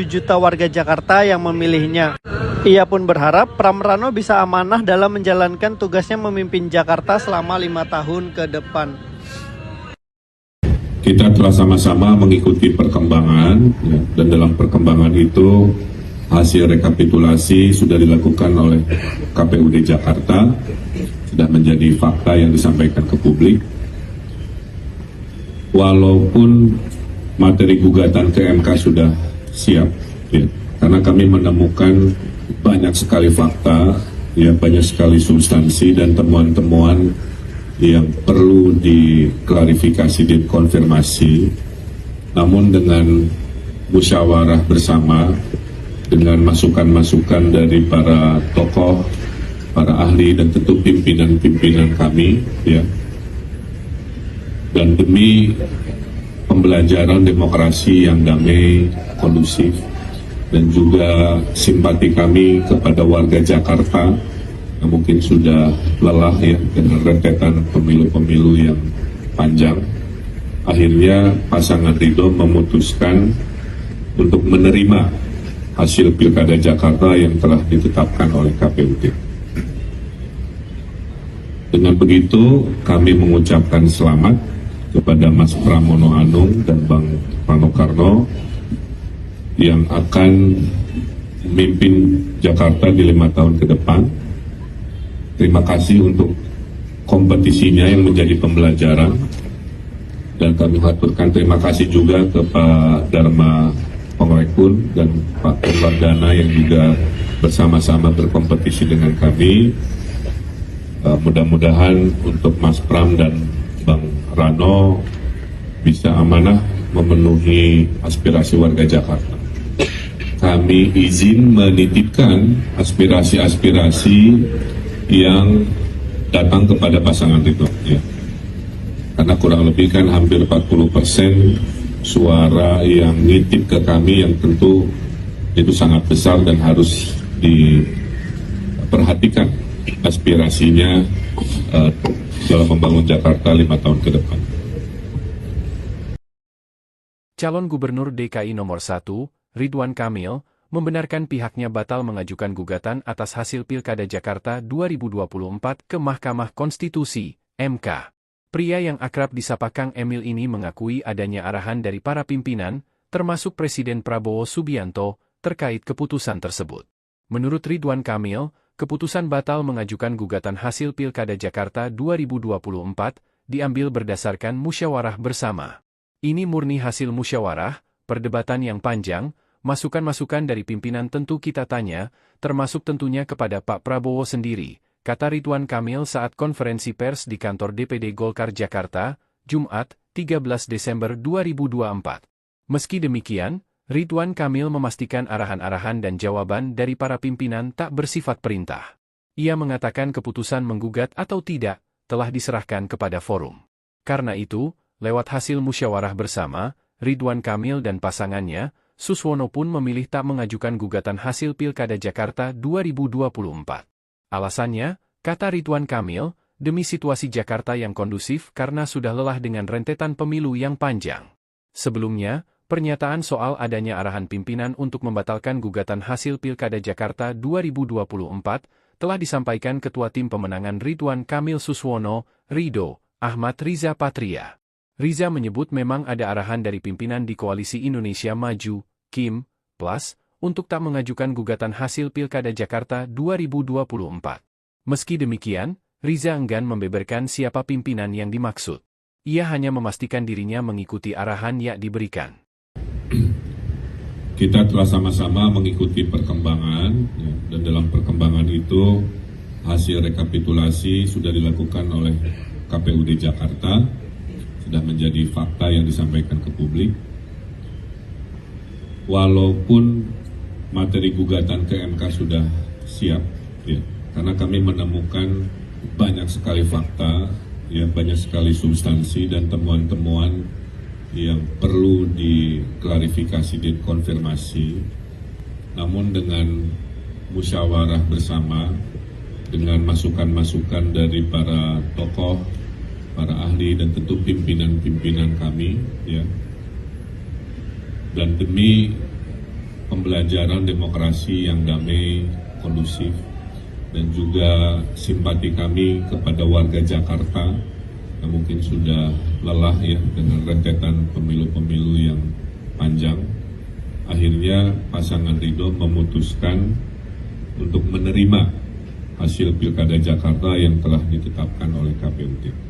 juta warga Jakarta yang memilihnya. Ia pun berharap Pram Rano bisa amanah dalam menjalankan tugasnya memimpin Jakarta selama 5 tahun ke depan. Kita telah sama-sama mengikuti perkembangan, ya, dan dalam perkembangan itu hasil rekapitulasi sudah dilakukan oleh KPUD Jakarta, sudah menjadi fakta yang disampaikan ke publik. Walaupun materi gugatan ke MK sudah siap, ya, karena kami menemukan banyak sekali fakta, ya, banyak sekali substansi dan temuan-temuan yang perlu diklarifikasi, dikonfirmasi. Namun dengan musyawarah bersama, dengan masukan-masukan dari para tokoh, para ahli, dan tentu pimpinan-pimpinan kami, ya, dan demi pembelajaran demokrasi yang damai, kondusif, dan juga simpati kami kepada warga Jakarta yang mungkin sudah lelah, ya, dengan rentetan pemilu-pemilu yang panjang. Akhirnya pasangan Ridho memutuskan untuk menerima hasil Pilkada Jakarta yang telah ditetapkan oleh KPUD. Dengan begitu kami mengucapkan selamat kepada Mas Pramono Anung dan Bang Rano Karno yang akan memimpin Jakarta di 5 tahun ke depan. Terima kasih untuk kompetisinya yang menjadi pembelajaran, dan kami haturkan terima kasih juga ke Pak Dharma Pongrekun dan Pak Purwardana yang juga bersama-sama berkompetisi dengan kami. Mudah-mudahan untuk Mas Pram dan Bang Rano bisa amanah memenuhi aspirasi warga Jakarta. Kami izin menitipkan aspirasi-aspirasi yang datang kepada pasangan Ridwan, ya. Karena kurang lebih kan hampir 40% suara yang nitip ke kami, yang tentu itu sangat besar dan harus diperhatikan aspirasinya dalam membangun Jakarta 5 tahun ke depan. Calon Gubernur DKI nomor 1, Ridwan Kamil, membenarkan pihaknya batal mengajukan gugatan atas hasil Pilkada Jakarta 2024 ke Mahkamah Konstitusi, MK. Pria yang akrab disapa Kang Emil ini mengakui adanya arahan dari para pimpinan, termasuk Presiden Prabowo Subianto, terkait keputusan tersebut. Menurut Ridwan Kamil, keputusan batal mengajukan gugatan hasil Pilkada Jakarta 2024 diambil berdasarkan musyawarah bersama. Ini murni hasil musyawarah, perdebatan yang panjang, masukan-masukan dari pimpinan tentu kita tanya, termasuk tentunya kepada Pak Prabowo sendiri, kata Ridwan Kamil saat konferensi pers di kantor DPD Golkar Jakarta, Jumat, 13 Desember 2024. Meski demikian, Ridwan Kamil memastikan arahan-arahan dan jawaban dari para pimpinan tak bersifat perintah. Ia mengatakan keputusan menggugat atau tidak, telah diserahkan kepada forum. Karena itu, lewat hasil musyawarah bersama, Ridwan Kamil dan pasangannya, Suswono pun memilih tak mengajukan gugatan hasil Pilkada Jakarta 2024. Alasannya, kata Ridwan Kamil, demi situasi Jakarta yang kondusif karena sudah lelah dengan rentetan pemilu yang panjang. Sebelumnya, pernyataan soal adanya arahan pimpinan untuk membatalkan gugatan hasil Pilkada Jakarta 2024 telah disampaikan Ketua Tim Pemenangan Ridwan Kamil Suswono, Ridho, Ahmad Riza Patria. Riza menyebut memang ada arahan dari pimpinan di Koalisi Indonesia Maju, KIM, Plus, untuk tak mengajukan gugatan hasil Pilkada Jakarta 2024. Meski demikian, Riza enggan membeberkan siapa pimpinan yang dimaksud. Ia hanya memastikan dirinya mengikuti arahan yang diberikan. Kita telah sama-sama mengikuti perkembangan, ya, dan dalam perkembangan itu hasil rekapitulasi sudah dilakukan oleh KPUD Jakarta, sudah menjadi fakta yang disampaikan ke publik. Walaupun materi gugatan ke MK sudah siap, ya, karena kami menemukan banyak sekali fakta, ya, banyak sekali substansi dan temuan-temuan yang perlu diklarifikasi dan konfirmasi, namun dengan musyawarah bersama, dengan masukan-masukan dari para tokoh, para ahli, dan tentu pimpinan-pimpinan kami, ya, dan demi pembelajaran demokrasi yang damai, kondusif, dan juga simpati kami kepada warga Jakarta yang mungkin sudah lelah ya dengan rentetan pemilu-pemilu yang panjang. Akhirnya pasangan Ridho memutuskan untuk menerima hasil Pilkada Jakarta yang telah ditetapkan oleh KPUT.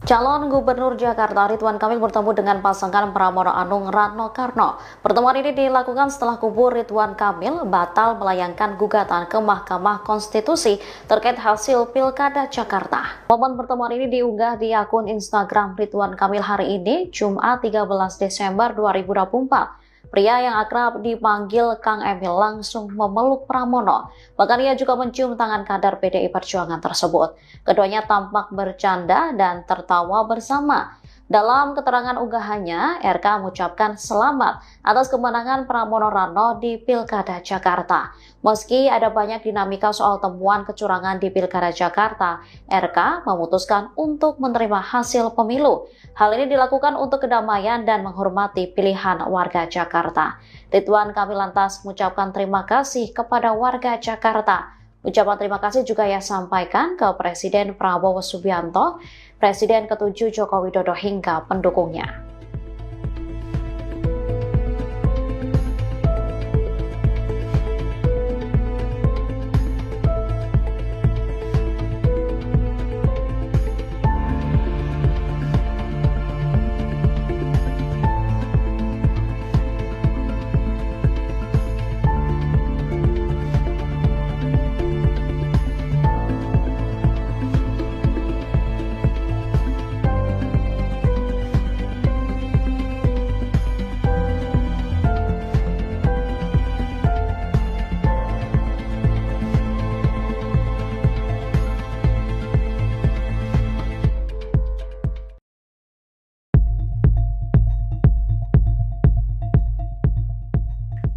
Calon Gubernur Jakarta Ridwan Kamil bertemu dengan pasangan Pramono Anung Rano Karno. Pertemuan ini dilakukan setelah kubu Ridwan Kamil batal melayangkan gugatan ke Mahkamah Konstitusi terkait hasil Pilkada Jakarta. Momen pertemuan ini diunggah di akun Instagram Ridwan Kamil hari ini, Jumat 13 Desember 2024. Pria yang akrab dipanggil Kang Emil langsung memeluk Pramono. Bahkan ia juga mencium tangan kader PDI Perjuangan tersebut. Keduanya tampak bercanda dan tertawa bersama. Dalam keterangan unggahannya, RK mengucapkan selamat atas kemenangan Pramono Rano di Pilkada Jakarta. Meski ada banyak dinamika soal temuan kecurangan di Pilkada Jakarta, RK memutuskan untuk menerima hasil pemilu. Hal ini dilakukan untuk kedamaian dan menghormati pilihan warga Jakarta. Ridwan Kamil lantas mengucapkan terima kasih kepada warga Jakarta. Ucapan terima kasih juga ia sampaikan ke Presiden Prabowo Subianto, Presiden ke-7 Joko Widodo hingga pendukungnya.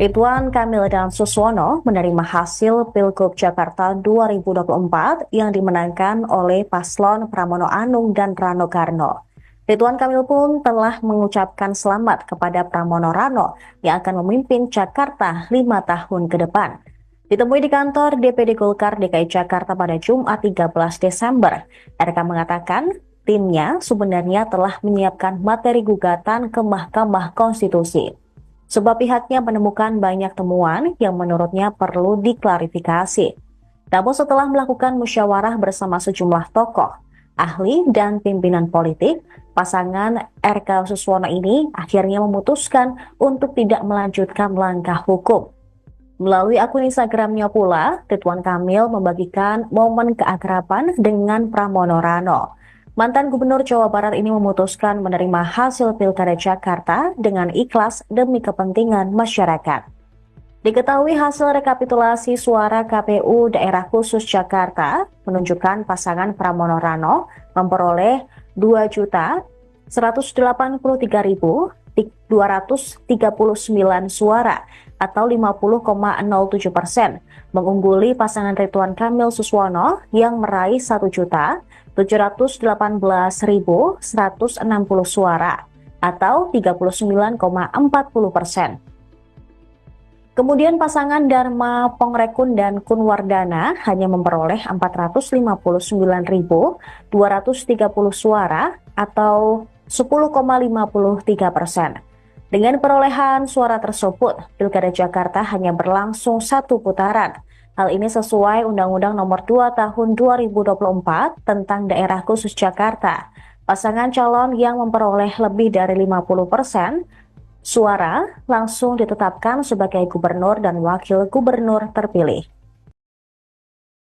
Ridwan Kamil dan Suswono menerima hasil Pilgub Jakarta 2024 yang dimenangkan oleh paslon Pramono Anung dan Rano Karno. Ridwan Kamil pun telah mengucapkan selamat kepada Pramono Rano yang akan memimpin Jakarta 5 tahun ke depan. Ditemui di kantor DPD Golkar DKI Jakarta pada Jumat 13 Desember, RK mengatakan timnya sebenarnya telah menyiapkan materi gugatan ke Mahkamah Konstitusi. Sebab pihaknya menemukan banyak temuan yang menurutnya perlu diklarifikasi. Namun setelah melakukan musyawarah bersama sejumlah tokoh, ahli, dan pimpinan politik, pasangan RK Suswono ini akhirnya memutuskan untuk tidak melanjutkan langkah hukum. Melalui akun Instagramnya pula, Ridwan Kamil membagikan momen keakraban dengan Pramono Rano. Mantan Gubernur Jawa Barat ini memutuskan menerima hasil Pilkada Jakarta dengan ikhlas demi kepentingan masyarakat. Diketahui hasil rekapitulasi suara KPU Daerah Khusus Jakarta menunjukkan pasangan Pramono Rano memperoleh 2.183.239 suara atau 50,07%, mengungguli pasangan Ridwan Kamil Suswono yang meraih 1.718.160 suara atau 39,40%. Kemudian pasangan Dharma Pongrekun dan Kunwardana hanya memperoleh 459.230 suara atau 10,53%. Dengan perolehan suara tersebut, Pilkada Jakarta hanya berlangsung 1 putaran. Hal ini sesuai Undang-Undang Nomor 2 Tahun 2024 tentang Daerah Khusus Jakarta. Pasangan calon yang memperoleh lebih dari 50% suara langsung ditetapkan sebagai gubernur dan wakil gubernur terpilih.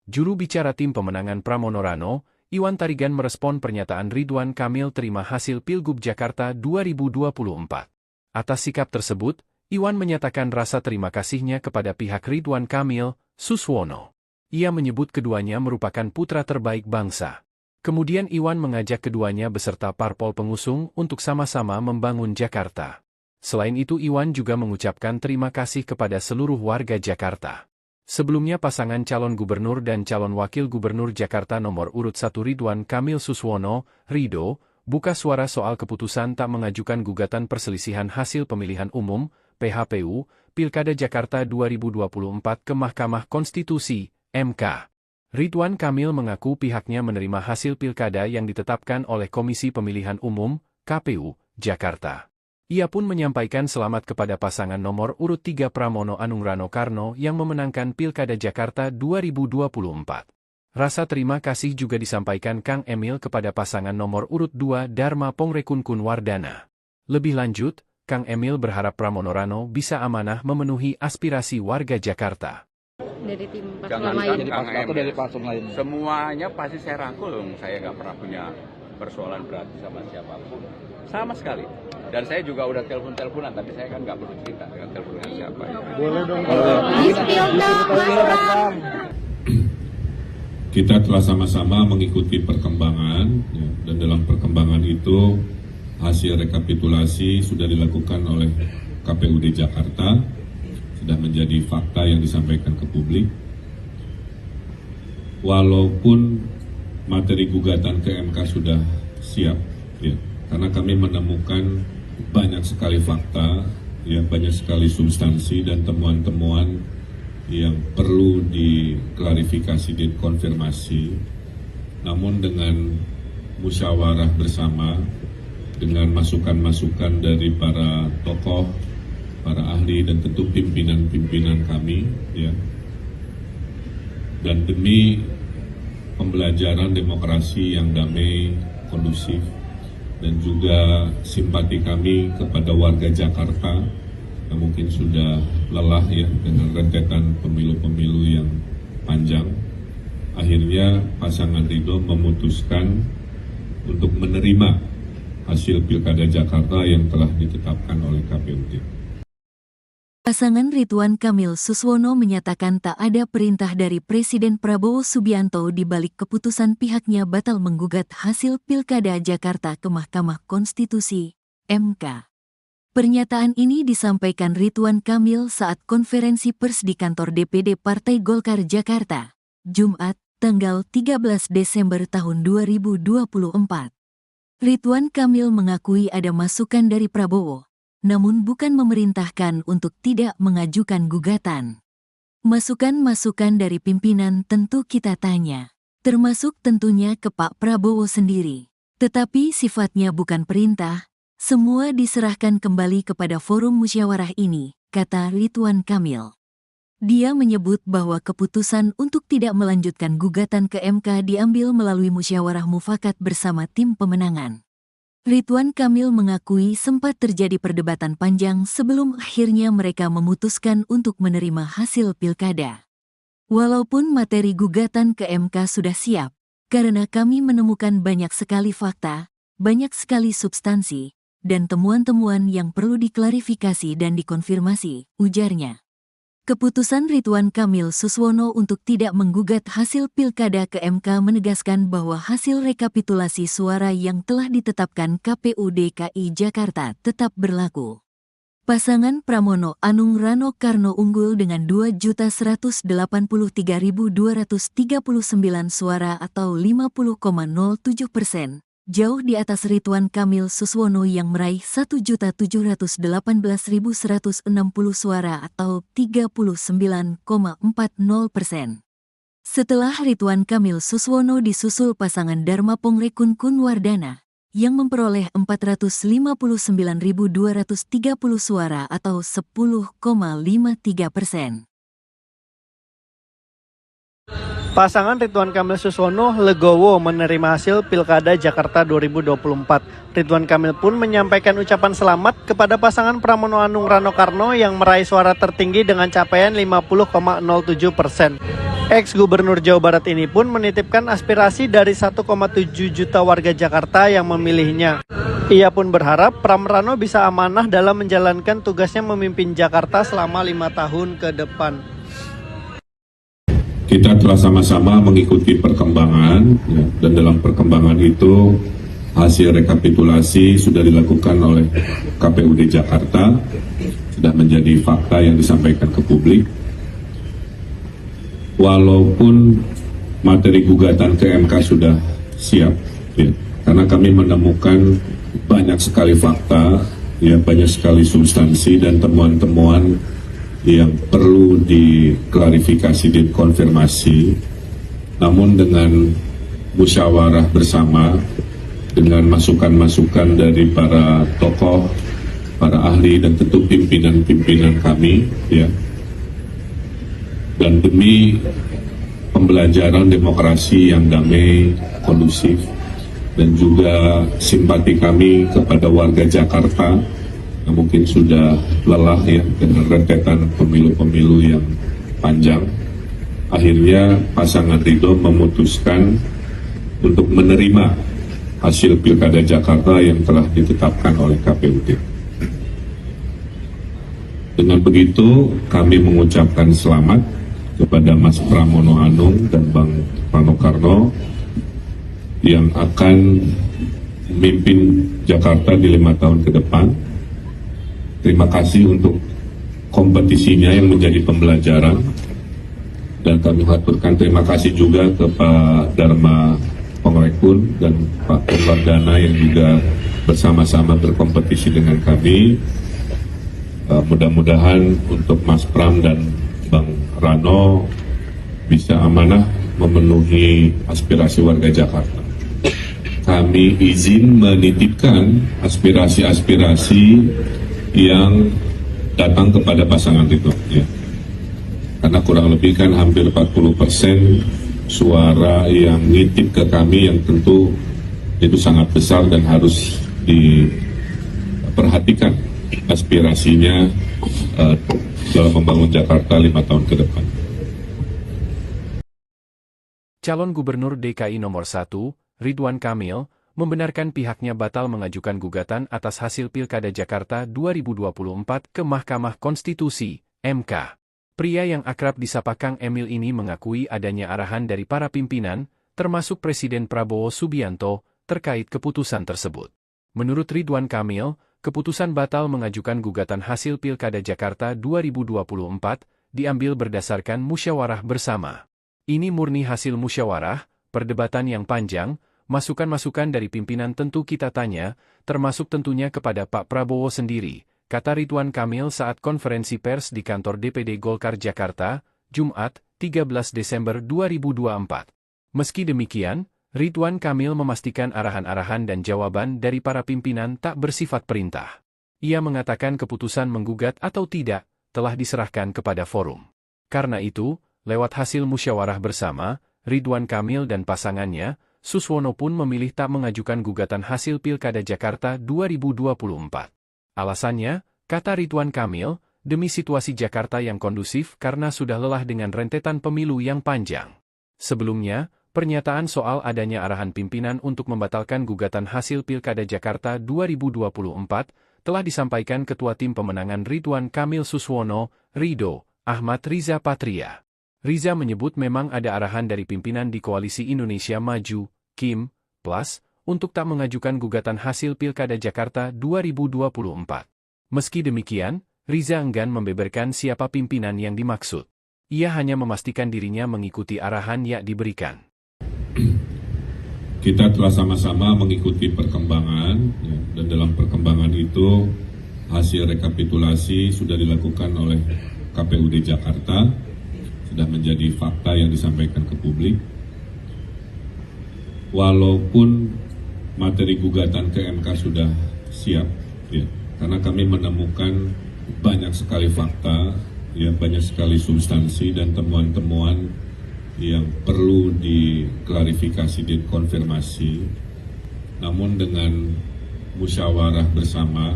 Juru bicara tim pemenangan Pramono Rano, Iwan Tarigan merespon pernyataan Ridwan Kamil terima hasil Pilgub Jakarta 2024. Atas sikap tersebut, Iwan menyatakan rasa terima kasihnya kepada pihak Ridwan Kamil, Suswono. Ia menyebut keduanya merupakan putra terbaik bangsa. Kemudian Iwan mengajak keduanya beserta parpol pengusung untuk sama-sama membangun Jakarta. Selain itu Iwan juga mengucapkan terima kasih kepada seluruh warga Jakarta. Sebelumnya pasangan calon gubernur dan calon wakil gubernur Jakarta nomor urut 1 Ridwan Kamil Suswono, Rido, buka suara soal keputusan tak mengajukan gugatan perselisihan hasil pemilihan umum, PHPU, Pilkada Jakarta 2024 ke Mahkamah Konstitusi, MK. Ridwan Kamil mengaku pihaknya menerima hasil pilkada yang ditetapkan oleh Komisi Pemilihan Umum, KPU, Jakarta. Ia pun menyampaikan selamat kepada pasangan nomor urut 3 Pramono Anung Rano Karno yang memenangkan Pilkada Jakarta 2024. Rasa terima kasih juga disampaikan Kang Emil kepada pasangan nomor urut 2 Dharma Pongrekun Wardana. Lebih lanjut, Kang Emil berharap Pramono Rano bisa amanah memenuhi aspirasi warga Jakarta. Dari tim Jangan lain. dari paslon lain. Semuanya pasti saya rangkul, saya nggak pernah punya persoalan berarti sama siapapun. Sama sekali. Dan saya juga udah telepon-teleponan, tapi saya kan nggak perlu cerita dengan telepon dengan siapa. Boleh dong. Kita telah sama-sama mengikuti perkembangan, ya, dan dalam perkembangan itu hasil rekapitulasi sudah dilakukan oleh KPUD Jakarta, sudah menjadi fakta yang disampaikan ke publik. Walaupun materi gugatan ke MK sudah siap, ya, karena kami menemukan banyak sekali fakta, ya, banyak sekali substansi dan temuan-temuan yang perlu diklarifikasi dan konfirmasi. Namun dengan musyawarah bersama, dengan masukan-masukan dari para tokoh, para ahli dan tentu pimpinan-pimpinan kami, ya, dan demi pembelajaran demokrasi yang damai, kondusif, dan juga simpati kami kepada warga Jakarta yang mungkin sudah lelah, ya, dengan rentetan pemilu-pemilu yang panjang. Akhirnya pasangan Rido memutuskan untuk menerima hasil Pilkada Jakarta yang telah ditetapkan oleh KPUD. Pasangan Ridwan Kamil Suswono menyatakan tak ada perintah dari Presiden Prabowo Subianto di balik keputusan pihaknya batal menggugat hasil Pilkada Jakarta ke Mahkamah Konstitusi, MK. Pernyataan ini disampaikan Ridwan Kamil saat konferensi pers di kantor DPD Partai Golkar Jakarta, Jumat, tanggal 13 Desember tahun 2024. Ridwan Kamil mengakui ada masukan dari Prabowo, namun bukan memerintahkan untuk tidak mengajukan gugatan. Masukan-masukan dari pimpinan tentu kita tanya, termasuk tentunya ke Pak Prabowo sendiri. Tetapi sifatnya bukan perintah, semua diserahkan kembali kepada forum musyawarah ini, kata Ridwan Kamil. Dia menyebut bahwa keputusan untuk tidak melanjutkan gugatan ke MK diambil melalui musyawarah mufakat bersama tim pemenangan. Ridwan Kamil mengakui sempat terjadi perdebatan panjang sebelum akhirnya mereka memutuskan untuk menerima hasil pilkada. Walaupun materi gugatan ke MK sudah siap, karena kami menemukan banyak sekali fakta, banyak sekali substansi, dan temuan-temuan yang perlu diklarifikasi dan dikonfirmasi, ujarnya. Keputusan Ridwan Kamil Suswono untuk tidak menggugat hasil pilkada ke MK menegaskan bahwa hasil rekapitulasi suara yang telah ditetapkan KPU DKI Jakarta tetap berlaku. Pasangan Pramono Anung Rano Karno unggul dengan 2.183.239 suara atau 50,07%. Jauh di atas Ridwan Kamil Suswono yang meraih 1.718.160 suara atau 39,40%. Setelah Ridwan Kamil Suswono disusul pasangan Dharma Pongrekun Wardana yang memperoleh 459.230 suara atau 10,53%. Pasangan Ridwan Kamil Suswono legowo menerima hasil Pilkada Jakarta 2024. Ridwan Kamil pun menyampaikan ucapan selamat kepada pasangan Pramono Anung Rano Karno yang meraih suara tertinggi dengan capaian 50,07%. Ex-Gubernur Jawa Barat ini pun menitipkan aspirasi dari 1,7 juta warga Jakarta yang memilihnya. Ia pun berharap Pram Rano bisa amanah dalam menjalankan tugasnya memimpin Jakarta selama 5 tahun ke depan. Kita telah sama-sama mengikuti perkembangan, ya, dan dalam perkembangan itu hasil rekapitulasi sudah dilakukan oleh KPUD Jakarta, sudah menjadi fakta yang disampaikan ke publik. Walaupun materi gugatan ke MK sudah siap, ya, karena kami menemukan banyak sekali fakta, ya, banyak sekali substansi dan temuan-temuan yang perlu diklarifikasi dan konfirmasi. Namun dengan musyawarah bersama, dengan masukan-masukan dari para tokoh, para ahli dan tentu pimpinan-pimpinan kami, ya, dan demi pembelajaran demokrasi yang damai, kondusif, dan juga simpati kami kepada warga Jakarta yang mungkin sudah lelah, ya, dengan rentetan pemilu-pemilu yang panjang. Akhirnya pasangan Ridho memutuskan untuk menerima hasil Pilkada Jakarta yang telah ditetapkan oleh KPUD. Dengan begitu kami mengucapkan selamat kepada Mas Pramono Anung dan Bang Rano yang akan memimpin Jakarta di 5 tahun ke depan. Terima kasih untuk kompetisinya yang menjadi pembelajaran, dan kami haturkan terima kasih juga ke Pak Dharma Pongrekun dan Pak Purwardana yang juga bersama-sama berkompetisi dengan kami. Mudah-mudahan untuk Mas Pram dan Bang Rano bisa amanah memenuhi aspirasi warga Jakarta. Kami izin menitipkan aspirasi-aspirasi yang datang kepada pasangan Ridho, ya. Karena kurang lebih kan hampir 40% suara yang nitip ke kami, yang tentu itu sangat besar dan harus diperhatikan aspirasinya dalam membangun Jakarta 5 tahun ke depan. Calon Gubernur DKI nomor 1, Ridwan Kamil, membenarkan pihaknya batal mengajukan gugatan atas hasil Pilkada Jakarta 2024 ke Mahkamah Konstitusi, MK. Pria yang akrab disapa Kang Emil ini mengakui adanya arahan dari para pimpinan, termasuk Presiden Prabowo Subianto, terkait keputusan tersebut. Menurut Ridwan Kamil, keputusan batal mengajukan gugatan hasil Pilkada Jakarta 2024 diambil berdasarkan musyawarah bersama. Ini murni hasil musyawarah, perdebatan yang panjang, masukan-masukan dari pimpinan tentu kita tanya, termasuk tentunya kepada Pak Prabowo sendiri, kata Ridwan Kamil saat konferensi pers di kantor DPD Golkar Jakarta, Jumat, 13 Desember 2024. Meski demikian, Ridwan Kamil memastikan arahan-arahan dan jawaban dari para pimpinan tak bersifat perintah. Ia mengatakan keputusan menggugat atau tidak, telah diserahkan kepada forum. Karena itu, lewat hasil musyawarah bersama, Ridwan Kamil dan pasangannya, Suswono pun memilih tak mengajukan gugatan hasil Pilkada Jakarta 2024. Alasannya, kata Ridwan Kamil, demi situasi Jakarta yang kondusif karena sudah lelah dengan rentetan pemilu yang panjang. Sebelumnya, pernyataan soal adanya arahan pimpinan untuk membatalkan gugatan hasil Pilkada Jakarta 2024 telah disampaikan Ketua Tim Pemenangan Ridwan Kamil Suswono, Ridho, Ahmad Riza Patria. Riza menyebut memang ada arahan dari pimpinan di Koalisi Indonesia Maju, KIM, Plus, untuk tak mengajukan gugatan hasil Pilkada Jakarta 2024. Meski demikian, Riza enggan membeberkan siapa pimpinan yang dimaksud. Ia hanya memastikan dirinya mengikuti arahan yang diberikan. Kita telah sama-sama mengikuti perkembangan, ya, dan dalam perkembangan itu hasil rekapitulasi sudah dilakukan oleh KPUD Jakarta, sudah menjadi fakta yang disampaikan ke publik. Walaupun materi gugatan ke MK sudah siap, ya, karena kami menemukan banyak sekali fakta, ya, banyak sekali substansi dan temuan-temuan yang perlu diklarifikasi dan konfirmasi. Namun dengan musyawarah bersama,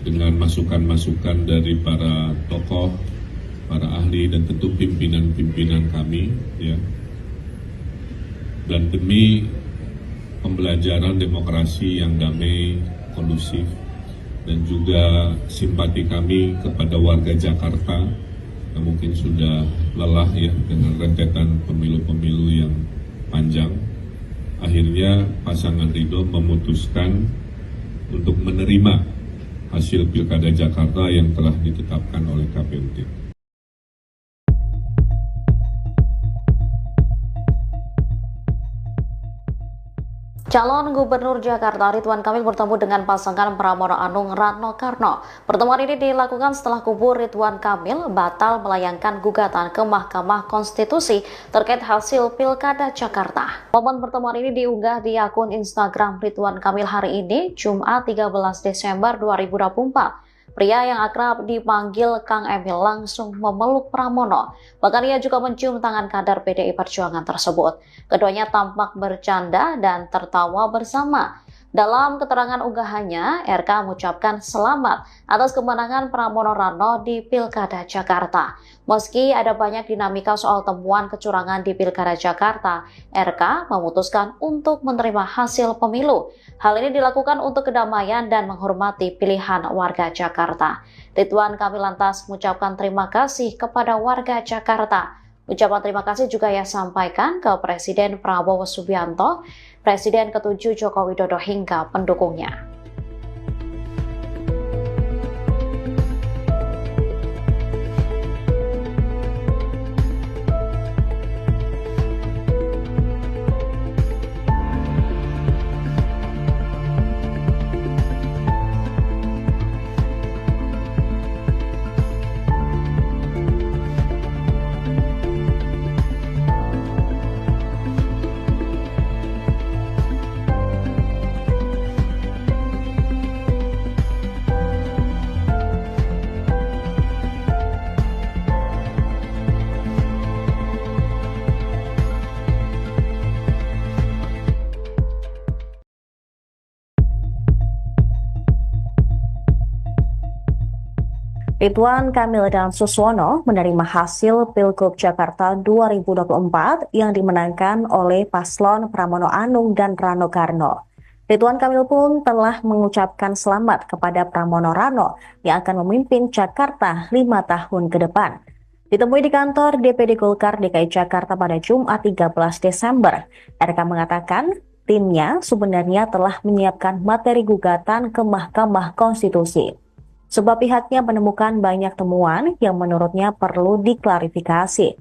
dengan masukan-masukan dari para tokoh, para ahli dan tentu pimpinan-pimpinan kami, ya, dan demi pembelajaran demokrasi yang damai, kondusif, dan juga simpati kami kepada warga Jakarta mungkin sudah lelah ya dengan rentetan pemilu-pemilu yang panjang. Akhirnya pasangan Ridho memutuskan untuk menerima hasil Pilkada Jakarta yang telah ditetapkan oleh KPUD. Calon Gubernur Jakarta Ridwan Kamil bertemu dengan pasangan Pramono Anung Rano Karno. Pertemuan ini dilakukan setelah kubu Ridwan Kamil batal melayangkan gugatan ke Mahkamah Konstitusi terkait hasil Pilkada Jakarta. Momen pertemuan ini diunggah di akun Instagram Ridwan Kamil hari ini, Jumat 13 Desember 2024. Pria yang akrab dipanggil Kang Emil langsung memeluk Pramono. Bahkan ia juga mencium tangan kader PDI Perjuangan tersebut. Keduanya tampak bercanda dan tertawa bersama. Dalam keterangan unggahannya, RK mengucapkan selamat atas kemenangan Pramono Rano di Pilkada Jakarta. Meski ada banyak dinamika soal temuan kecurangan di Pilkada Jakarta, RK memutuskan untuk menerima hasil pemilu. Hal ini dilakukan untuk kedamaian dan menghormati pilihan warga Jakarta. Ridwan Kamil lantas mengucapkan terima kasih kepada warga Jakarta. Ucapan terima kasih juga ia sampaikan ke Presiden Prabowo Subianto, Presiden ke-7 Joko Widodo hingga pendukungnya. Ridwan Kamil dan Suswono menerima hasil Pilgub Jakarta 2024 yang dimenangkan oleh paslon Pramono Anung dan Rano Karno. Ridwan Kamil pun telah mengucapkan selamat kepada Pramono Rano yang akan memimpin Jakarta 5 tahun ke depan. Ditemui di kantor DPD Golkar DKI Jakarta pada Jumat 13 Desember, RK mengatakan timnya sebenarnya telah menyiapkan materi gugatan ke Mahkamah Konstitusi. Sebab pihaknya menemukan banyak temuan yang menurutnya perlu diklarifikasi.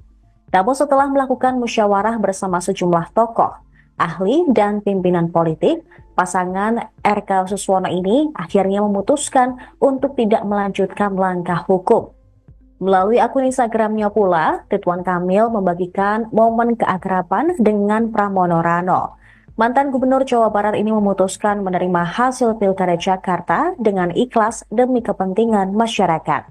Namun setelah melakukan musyawarah bersama sejumlah tokoh, ahli, dan pimpinan politik, pasangan RK Suswono ini akhirnya memutuskan untuk tidak melanjutkan langkah hukum. Melalui akun Instagramnya pula, Ridwan Kamil membagikan momen keakraban dengan Pramono Rano. Mantan Gubernur Jawa Barat ini memutuskan menerima hasil Pilkada Jakarta dengan ikhlas demi kepentingan masyarakat.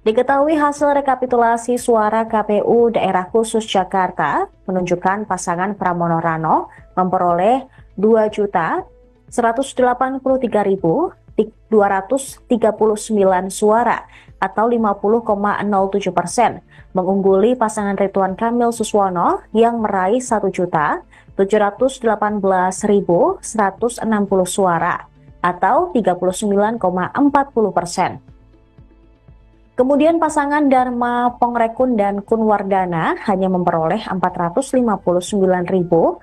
Diketahui hasil rekapitulasi suara KPU Daerah Khusus Jakarta menunjukkan pasangan Pramono Rano memperoleh 2.183.239 suara atau 50,07%, mengungguli pasangan Ridwan Kamil Suswono yang meraih 1.718.160 suara atau 39,40%. Kemudian pasangan Dharma Pongrekun dan Kunwardana hanya memperoleh 459.230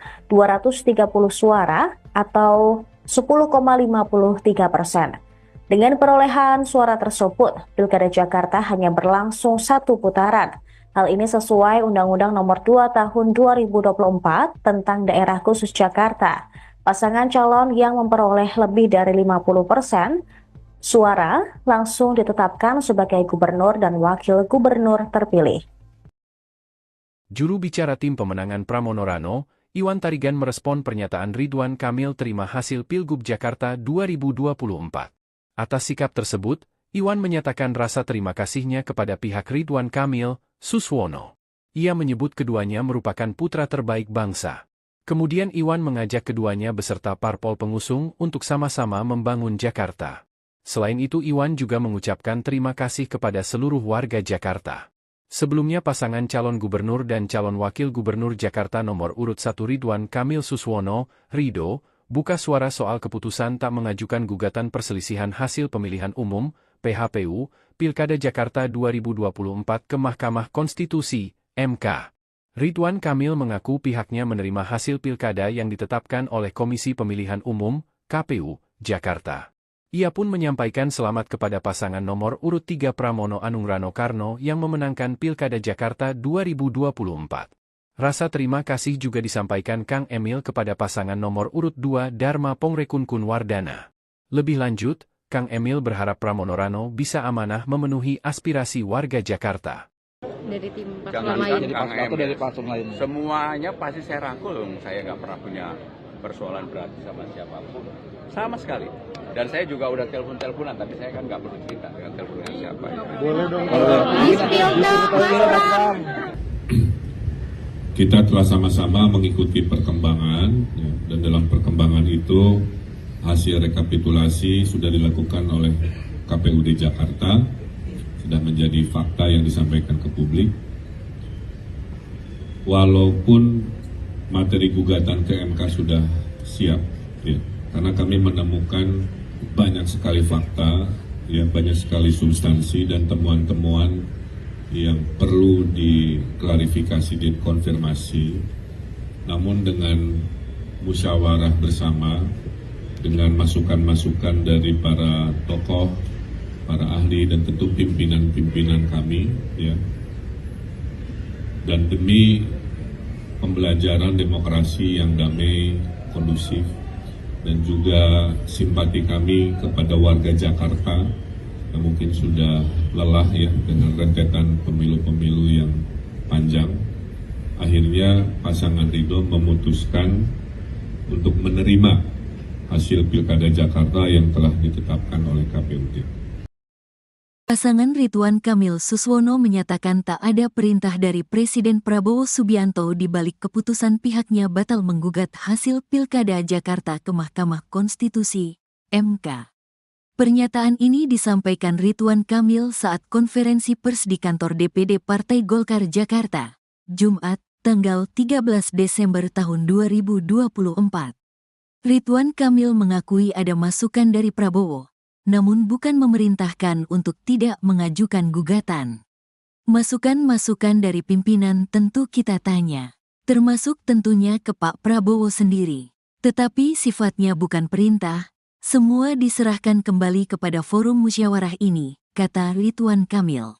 suara atau 10,53%. Dengan perolehan suara tersebut, Pilkada Jakarta hanya berlangsung satu putaran. Hal ini sesuai Undang-Undang Nomor 2 Tahun 2024 tentang Daerah Khusus Jakarta. Pasangan calon yang memperoleh lebih dari 50% suara langsung ditetapkan sebagai gubernur dan wakil gubernur terpilih. Juru bicara tim pemenangan Pramono Rano, Iwan Tarigan merespon pernyataan Ridwan Kamil terima hasil Pilgub Jakarta 2024. Atas sikap tersebut, Iwan menyatakan rasa terima kasihnya kepada pihak Ridwan Kamil, Suswono. Ia menyebut keduanya merupakan putra terbaik bangsa. Kemudian Iwan mengajak keduanya beserta parpol pengusung untuk sama-sama membangun Jakarta. Selain itu Iwan juga mengucapkan terima kasih kepada seluruh warga Jakarta. Sebelumnya pasangan calon gubernur dan calon wakil gubernur Jakarta nomor urut 1 Ridwan Kamil Suswono, Ridho, buka suara soal keputusan tak mengajukan gugatan perselisihan hasil pemilihan umum, PHPU, Pilkada Jakarta 2024 ke Mahkamah Konstitusi, MK. Ridwan Kamil mengaku pihaknya menerima hasil pilkada yang ditetapkan oleh Komisi Pemilihan Umum, KPU, Jakarta. Ia pun menyampaikan selamat kepada pasangan nomor urut 3 Pramono Anung Rano Karno yang memenangkan Pilkada Jakarta 2024. Rasa terima kasih juga disampaikan Kang Emil kepada pasangan nomor urut 2 Dharma Pongrekun Wardana. Lebih lanjut, Kang Emil berharap Pramono Rano bisa amanah memenuhi aspirasi warga Jakarta. Dari tim Jangan lain. dari platform lain. Semuanya pasti saya rangkul. Saya nggak pernah punya persoalan berarti sama siapapun. Sama sekali. Dan saya juga udah telepon-teleponan, tapi saya kan nggak perlu cerita dengan teleponnya siapa. Boleh dong. Kita telah sama-sama mengikuti perkembangan, ya, dan dalam perkembangan itu hasil rekapitulasi sudah dilakukan oleh KPUD Jakarta, sudah menjadi fakta yang disampaikan ke publik. Walaupun materi gugatan ke MK sudah siap, ya, karena kami menemukan banyak sekali fakta, ya, banyak sekali substansi dan temuan-temuan yang perlu diklarifikasi, dikonfirmasi. Namun dengan musyawarah bersama, dengan masukan-masukan dari para tokoh, para ahli, dan tentu pimpinan-pimpinan kami, ya, dan demi pembelajaran demokrasi yang damai, kondusif, dan juga simpati kami kepada warga Jakarta yang mungkin sudah lelah, ya, dengan rentetan pemilu-pemilu yang panjang. Akhirnya pasangan Ridho memutuskan untuk menerima hasil Pilkada Jakarta yang telah ditetapkan oleh KPUD. Pasangan Ridwan Kamil Suswono menyatakan tak ada perintah dari Presiden Prabowo Subianto di balik keputusan pihaknya batal menggugat hasil Pilkada Jakarta ke Mahkamah Konstitusi, MK. Pernyataan ini disampaikan Ridwan Kamil saat konferensi pers di kantor DPD Partai Golkar Jakarta, Jumat, tanggal 13 Desember tahun 2024. Ridwan Kamil mengakui ada masukan dari Prabowo, namun bukan memerintahkan untuk tidak mengajukan gugatan. Masukan-masukan dari pimpinan tentu kita tanya, termasuk tentunya ke Pak Prabowo sendiri. Tetapi sifatnya bukan perintah, semua diserahkan kembali kepada forum musyawarah ini, kata Ridwan Kamil.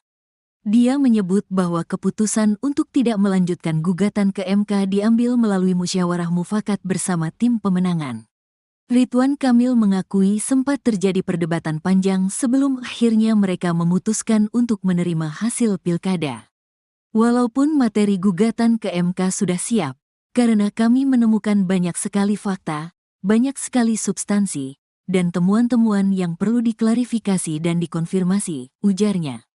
Dia menyebut bahwa keputusan untuk tidak melanjutkan gugatan ke MK diambil melalui musyawarah mufakat bersama tim pemenangan. Ridwan Kamil mengakui sempat terjadi perdebatan panjang sebelum akhirnya mereka memutuskan untuk menerima hasil pilkada. Walaupun materi gugatan ke MK sudah siap, karena kami menemukan banyak sekali fakta, banyak sekali substansi, dan temuan-temuan yang perlu diklarifikasi dan dikonfirmasi, ujarnya.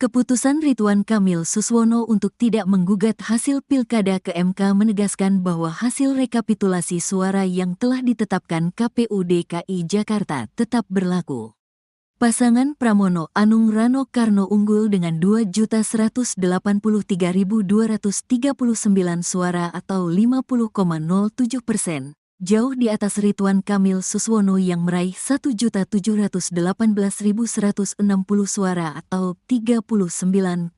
Keputusan Ridwan Kamil Suswono untuk tidak menggugat hasil pilkada ke MK menegaskan bahwa hasil rekapitulasi suara yang telah ditetapkan KPU DKI Jakarta tetap berlaku. Pasangan Pramono Anung Rano Karno unggul dengan 2.183.239 suara atau 50,07%. Jauh di atas Ridwan Kamil Suswono yang meraih 1.718.160 suara atau 39,40%.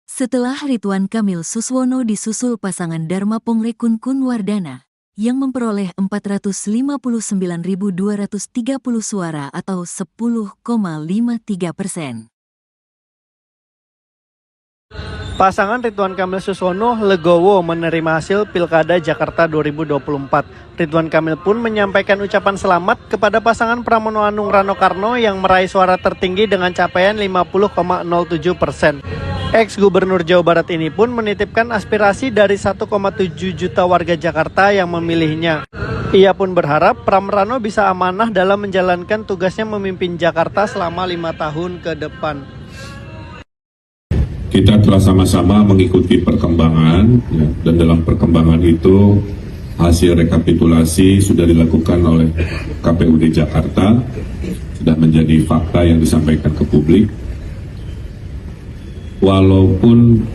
Setelah Ridwan Kamil Suswono disusul pasangan Dharma Pongrekun Wardana, yang memperoleh 459.230 suara atau 10,53%. Pasangan Ridwan Kamil Suswono legowo menerima hasil Pilkada Jakarta 2024. Ridwan Kamil pun menyampaikan ucapan selamat kepada pasangan Pramono Anung Rano Karno yang meraih suara tertinggi dengan capaian 50,07%. Ex-Gubernur Jawa Barat ini pun menitipkan aspirasi dari 1,7 juta warga Jakarta yang memilihnya. Ia pun berharap Pram Rano bisa amanah dalam menjalankan tugasnya memimpin Jakarta selama 5 tahun ke depan. Kita telah sama-sama mengikuti perkembangan, ya, dan dalam perkembangan itu hasil rekapitulasi sudah dilakukan oleh KPUD Jakarta, sudah menjadi fakta yang disampaikan ke publik. Walaupun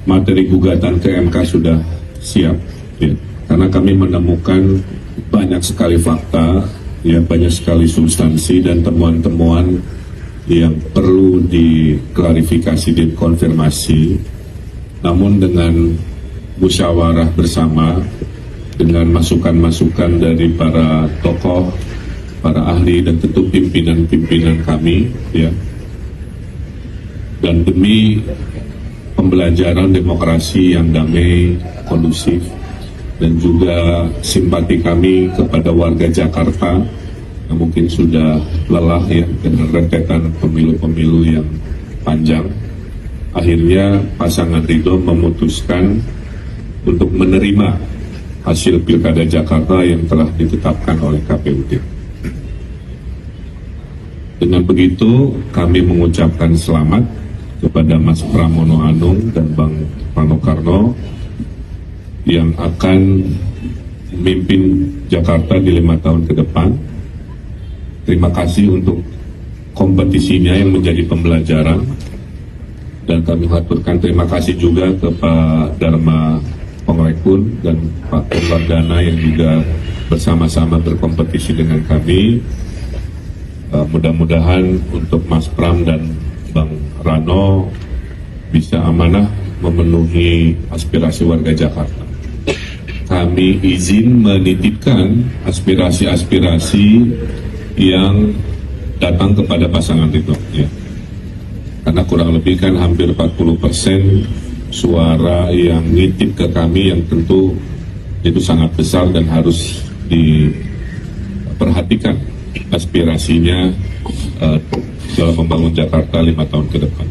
materi gugatan ke MK sudah siap, ya, karena kami menemukan banyak sekali fakta, ya banyak sekali substansi dan temuan-temuan yang perlu diklarifikasi dan konfirmasi. Namun dengan musyawarah bersama, dengan masukan-masukan dari para tokoh, para ahli dan tentu pimpinan-pimpinan kami, ya, dan demi pembelajaran demokrasi yang damai, kondusif, dan juga simpati kami kepada warga Jakarta yang mungkin sudah lelah ya dengan rentetan pemilu-pemilu yang panjang. Akhirnya pasangan Ridho memutuskan untuk menerima hasil Pilkada Jakarta yang telah ditetapkan oleh KPUD. Dengan begitu kami mengucapkan selamat kepada Mas Pramono Anung dan Bang Panokarno yang akan memimpin Jakarta di 5 tahun ke depan. Terima kasih untuk kompetisinya yang menjadi pembelajaran, dan kami haturkan terima kasih juga ke Pak Dharma Pongrekun dan Pak Purwardana yang juga bersama-sama berkompetisi dengan kami. Mudah-mudahan untuk Mas Pram dan Bang Rano bisa amanah memenuhi aspirasi warga Jakarta. Kami izin menitipkan aspirasi-aspirasi yang datang kepada pasangan Ridho, ya. Karena kurang lebih kan hampir 40% suara yang nitip ke kami, yang tentu itu sangat besar dan harus diperhatikan aspirasinya dalam membangun Jakarta 5 tahun ke depan.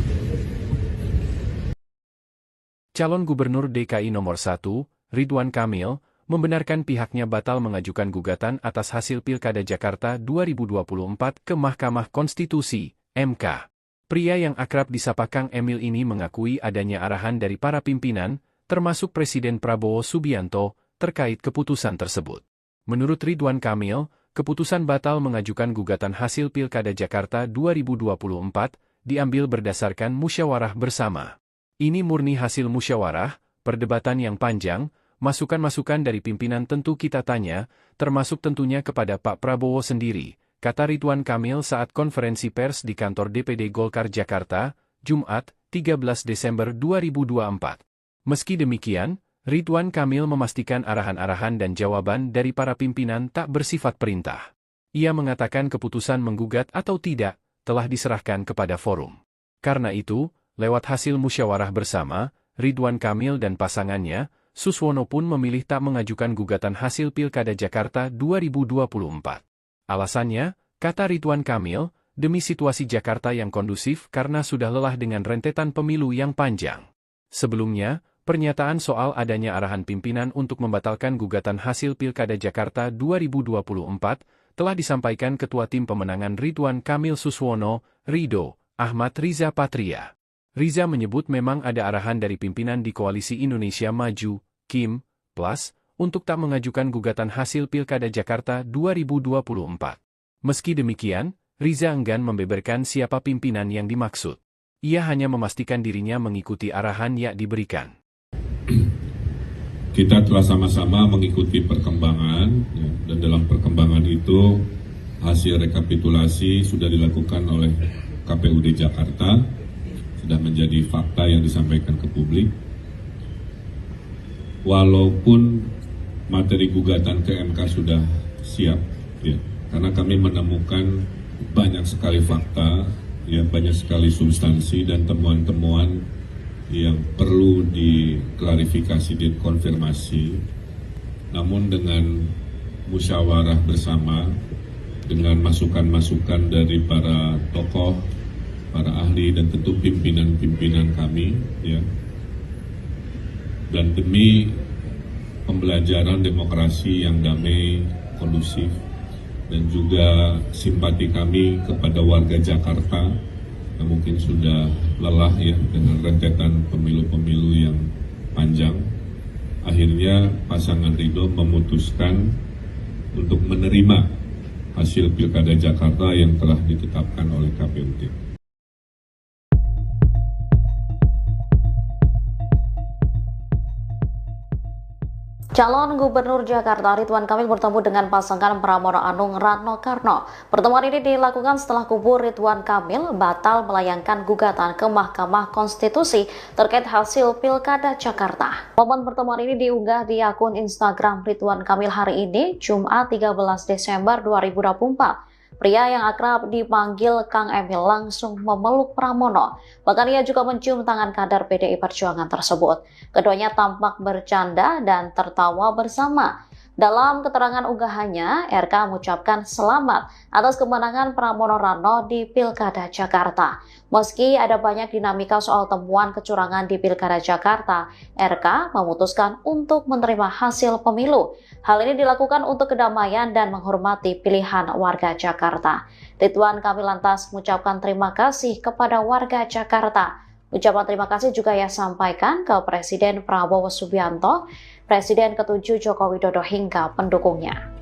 Calon Gubernur DKI nomor 1, Ridwan Kamil, membenarkan pihaknya batal mengajukan gugatan atas hasil Pilkada Jakarta 2024 ke Mahkamah Konstitusi, MK. Pria yang akrab disapa Kang Emil ini mengakui adanya arahan dari para pimpinan, termasuk Presiden Prabowo Subianto, terkait keputusan tersebut. Menurut Ridwan Kamil, keputusan batal mengajukan gugatan hasil Pilkada Jakarta 2024 diambil berdasarkan musyawarah bersama. Ini murni hasil musyawarah, perdebatan yang panjang, masukan-masukan dari pimpinan tentu kita tanya, termasuk tentunya kepada Pak Prabowo sendiri, kata Ridwan Kamil saat konferensi pers di kantor DPD Golkar Jakarta, Jumat, 13 Desember 2024. Meski demikian, Ridwan Kamil memastikan arahan-arahan dan jawaban dari para pimpinan tak bersifat perintah. Ia mengatakan keputusan menggugat atau tidak, telah diserahkan kepada forum. Karena itu, lewat hasil musyawarah bersama, Ridwan Kamil dan pasangannya, Suswono pun memilih tak mengajukan gugatan hasil Pilkada Jakarta 2024. Alasannya, kata Ridwan Kamil, demi situasi Jakarta yang kondusif karena sudah lelah dengan rentetan pemilu yang panjang. Sebelumnya, pernyataan soal adanya arahan pimpinan untuk membatalkan gugatan hasil Pilkada Jakarta 2024 telah disampaikan Ketua Tim Pemenangan Ridwan Kamil Suswono, Ridho, Ahmad Riza Patria. Riza menyebut memang ada arahan dari pimpinan di Koalisi Indonesia Maju, KIM, Plus, untuk tak mengajukan gugatan hasil Pilkada Jakarta 2024. Meski demikian, Riza enggan membeberkan siapa pimpinan yang dimaksud. Ia hanya memastikan dirinya mengikuti arahan yang diberikan. Kita telah sama-sama mengikuti perkembangan, ya, dan dalam perkembangan itu hasil rekapitulasi sudah dilakukan oleh KPUD Jakarta, sudah menjadi fakta yang disampaikan ke publik. Walaupun materi gugatan ke MK sudah siap, ya, karena kami menemukan banyak sekali fakta, ya, banyak sekali substansi dan temuan-temuan yang perlu diklarifikasi dan konfirmasi. Namun dengan musyawarah bersama, dengan masukan-masukan dari para tokoh, para ahli dan tentu pimpinan-pimpinan kami, ya, dan demi pembelajaran demokrasi yang damai, kondusif, dan juga simpati kami kepada warga Jakarta yang mungkin sudah lelah ya dengan rentetan pemilu-pemilu yang panjang. Akhirnya pasangan Ridho memutuskan untuk menerima hasil Pilkada Jakarta yang telah ditetapkan oleh KPUD. Calon Gubernur Jakarta Ridwan Kamil bertemu dengan pasangan Pramono Anung Rano Karno. Pertemuan ini dilakukan setelah kubu Ridwan Kamil batal melayangkan gugatan ke Mahkamah Konstitusi terkait hasil Pilkada Jakarta. Momen pertemuan ini diunggah di akun Instagram Ridwan Kamil hari ini, Jumat 13 Desember 2024. Pria yang akrab dipanggil Kang Emil langsung memeluk Pramono. Bahkan ia juga mencium tangan kader PDI Perjuangan tersebut. Keduanya tampak bercanda dan tertawa bersama. Dalam keterangan unggahannya, RK mengucapkan selamat atas kemenangan Pramono Rano di Pilkada Jakarta. Meski ada banyak dinamika soal temuan kecurangan di Pilkada Jakarta, RK memutuskan untuk menerima hasil pemilu. Hal ini dilakukan untuk kedamaian dan menghormati pilihan warga Jakarta. Ridwan Kamil lantas mengucapkan terima kasih kepada warga Jakarta. Ucapan terima kasih juga ia sampaikan ke Presiden Prabowo Subianto, Presiden ke-7 Joko Widodo hingga pendukungnya.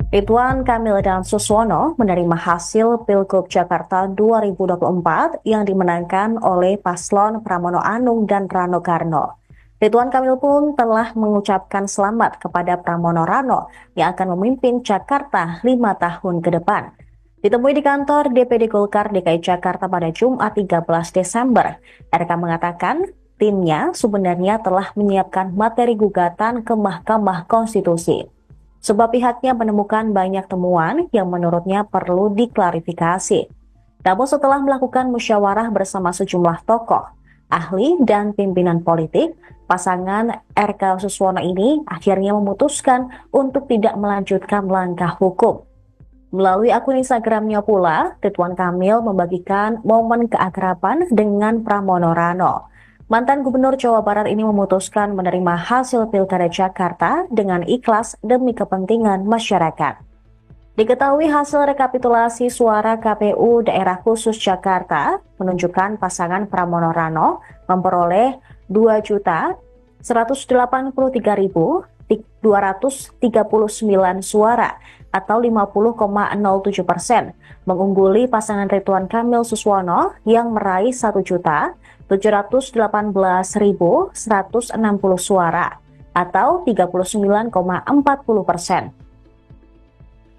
Ridwan Kamil dan Suswono menerima hasil Pilgub Jakarta 2024 yang dimenangkan oleh paslon Pramono Anung dan Rano Karno. Ridwan Kamil pun telah mengucapkan selamat kepada Pramono Rano yang akan memimpin Jakarta 5 tahun ke depan. Ditemui di kantor DPD Golkar DKI Jakarta pada Jumat 13 Desember, RK mengatakan timnya sebenarnya telah menyiapkan materi gugatan ke Mahkamah Konstitusi. Sebab pihaknya menemukan banyak temuan yang menurutnya perlu diklarifikasi. Namun setelah melakukan musyawarah bersama sejumlah tokoh, ahli, dan pimpinan politik, pasangan RK Suswono ini akhirnya memutuskan untuk tidak melanjutkan langkah hukum. Melalui akun Instagramnya pula, Ridwan Kamil membagikan momen keakraban dengan Pramono Rano. Mantan Gubernur Jawa Barat ini memutuskan menerima hasil Pilkada Jakarta dengan ikhlas demi kepentingan masyarakat. Diketahui hasil rekapitulasi suara KPU Daerah Khusus Jakarta menunjukkan pasangan Pramono Rano memperoleh 2.183.239 suara atau 50,07%, mengungguli pasangan Ridwan Kamil Suswono yang meraih 1.718.160 suara atau 39,40%.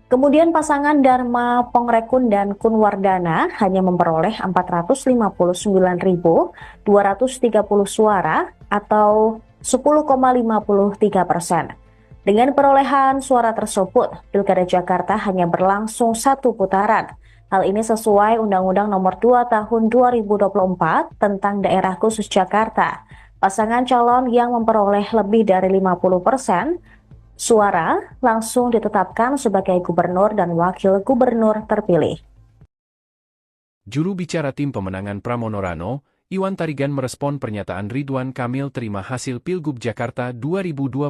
Kemudian pasangan Dharma Pongrekun dan Kunwardana hanya memperoleh 459.230 suara atau 10,53%. Dengan perolehan suara tersebut, Pilkada Jakarta hanya berlangsung 1 putaran. Hal ini sesuai Undang-Undang Nomor 2 Tahun 2024 tentang Daerah Khusus Jakarta. Pasangan calon yang memperoleh lebih dari 50% suara langsung ditetapkan sebagai gubernur dan wakil gubernur terpilih. Juru bicara tim pemenangan Pramono Rano, Iwan Tarigan merespon pernyataan Ridwan Kamil terima hasil Pilgub Jakarta 2024.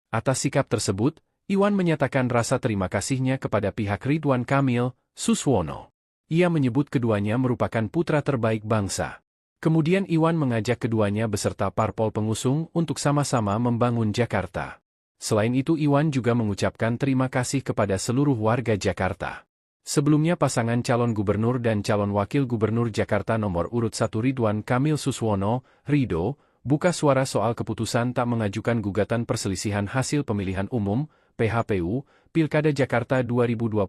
Atas sikap tersebut, Iwan menyatakan rasa terima kasihnya kepada pihak Ridwan Kamil, Suswono. Ia menyebut keduanya merupakan putra terbaik bangsa. Kemudian Iwan mengajak keduanya beserta parpol pengusung untuk sama-sama membangun Jakarta. Selain itu Iwan juga mengucapkan terima kasih kepada seluruh warga Jakarta. Sebelumnya pasangan calon gubernur dan calon wakil gubernur Jakarta nomor urut 1 Ridwan Kamil Suswono, Rido, buka suara soal keputusan tak mengajukan gugatan perselisihan hasil pemilihan umum, PHPU, Pilkada Jakarta 2024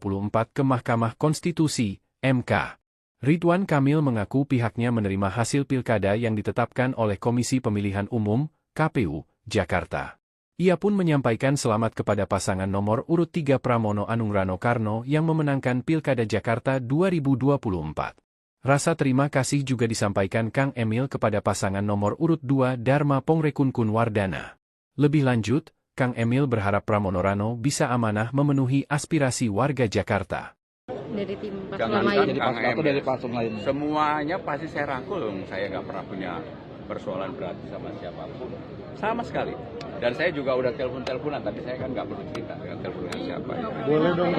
ke Mahkamah Konstitusi, MK. Ridwan Kamil mengaku pihaknya menerima hasil pilkada yang ditetapkan oleh Komisi Pemilihan Umum, KPU, Jakarta. Ia pun menyampaikan selamat kepada pasangan nomor urut 3 Pramono Anung Rano Karno yang memenangkan Pilkada Jakarta 2024. Rasa terima kasih juga disampaikan Kang Emil kepada pasangan nomor urut 2 Dharma Pongrekun Wardana. Lebih lanjut, Kang Emil berharap Pramono Rano bisa amanah memenuhi aspirasi warga Jakarta. Dari tim Jangan paslon lain. dari Kang Emil. dari paslon lain. Semuanya pasti saya rangkul. Saya nggak pernah punya persoalan berarti sama siapapun. Sama sekali. Dan saya juga udah telepon-teleponan, tapi saya kan nggak perlu cerita dengan telepon dengan siapa. Boleh dong.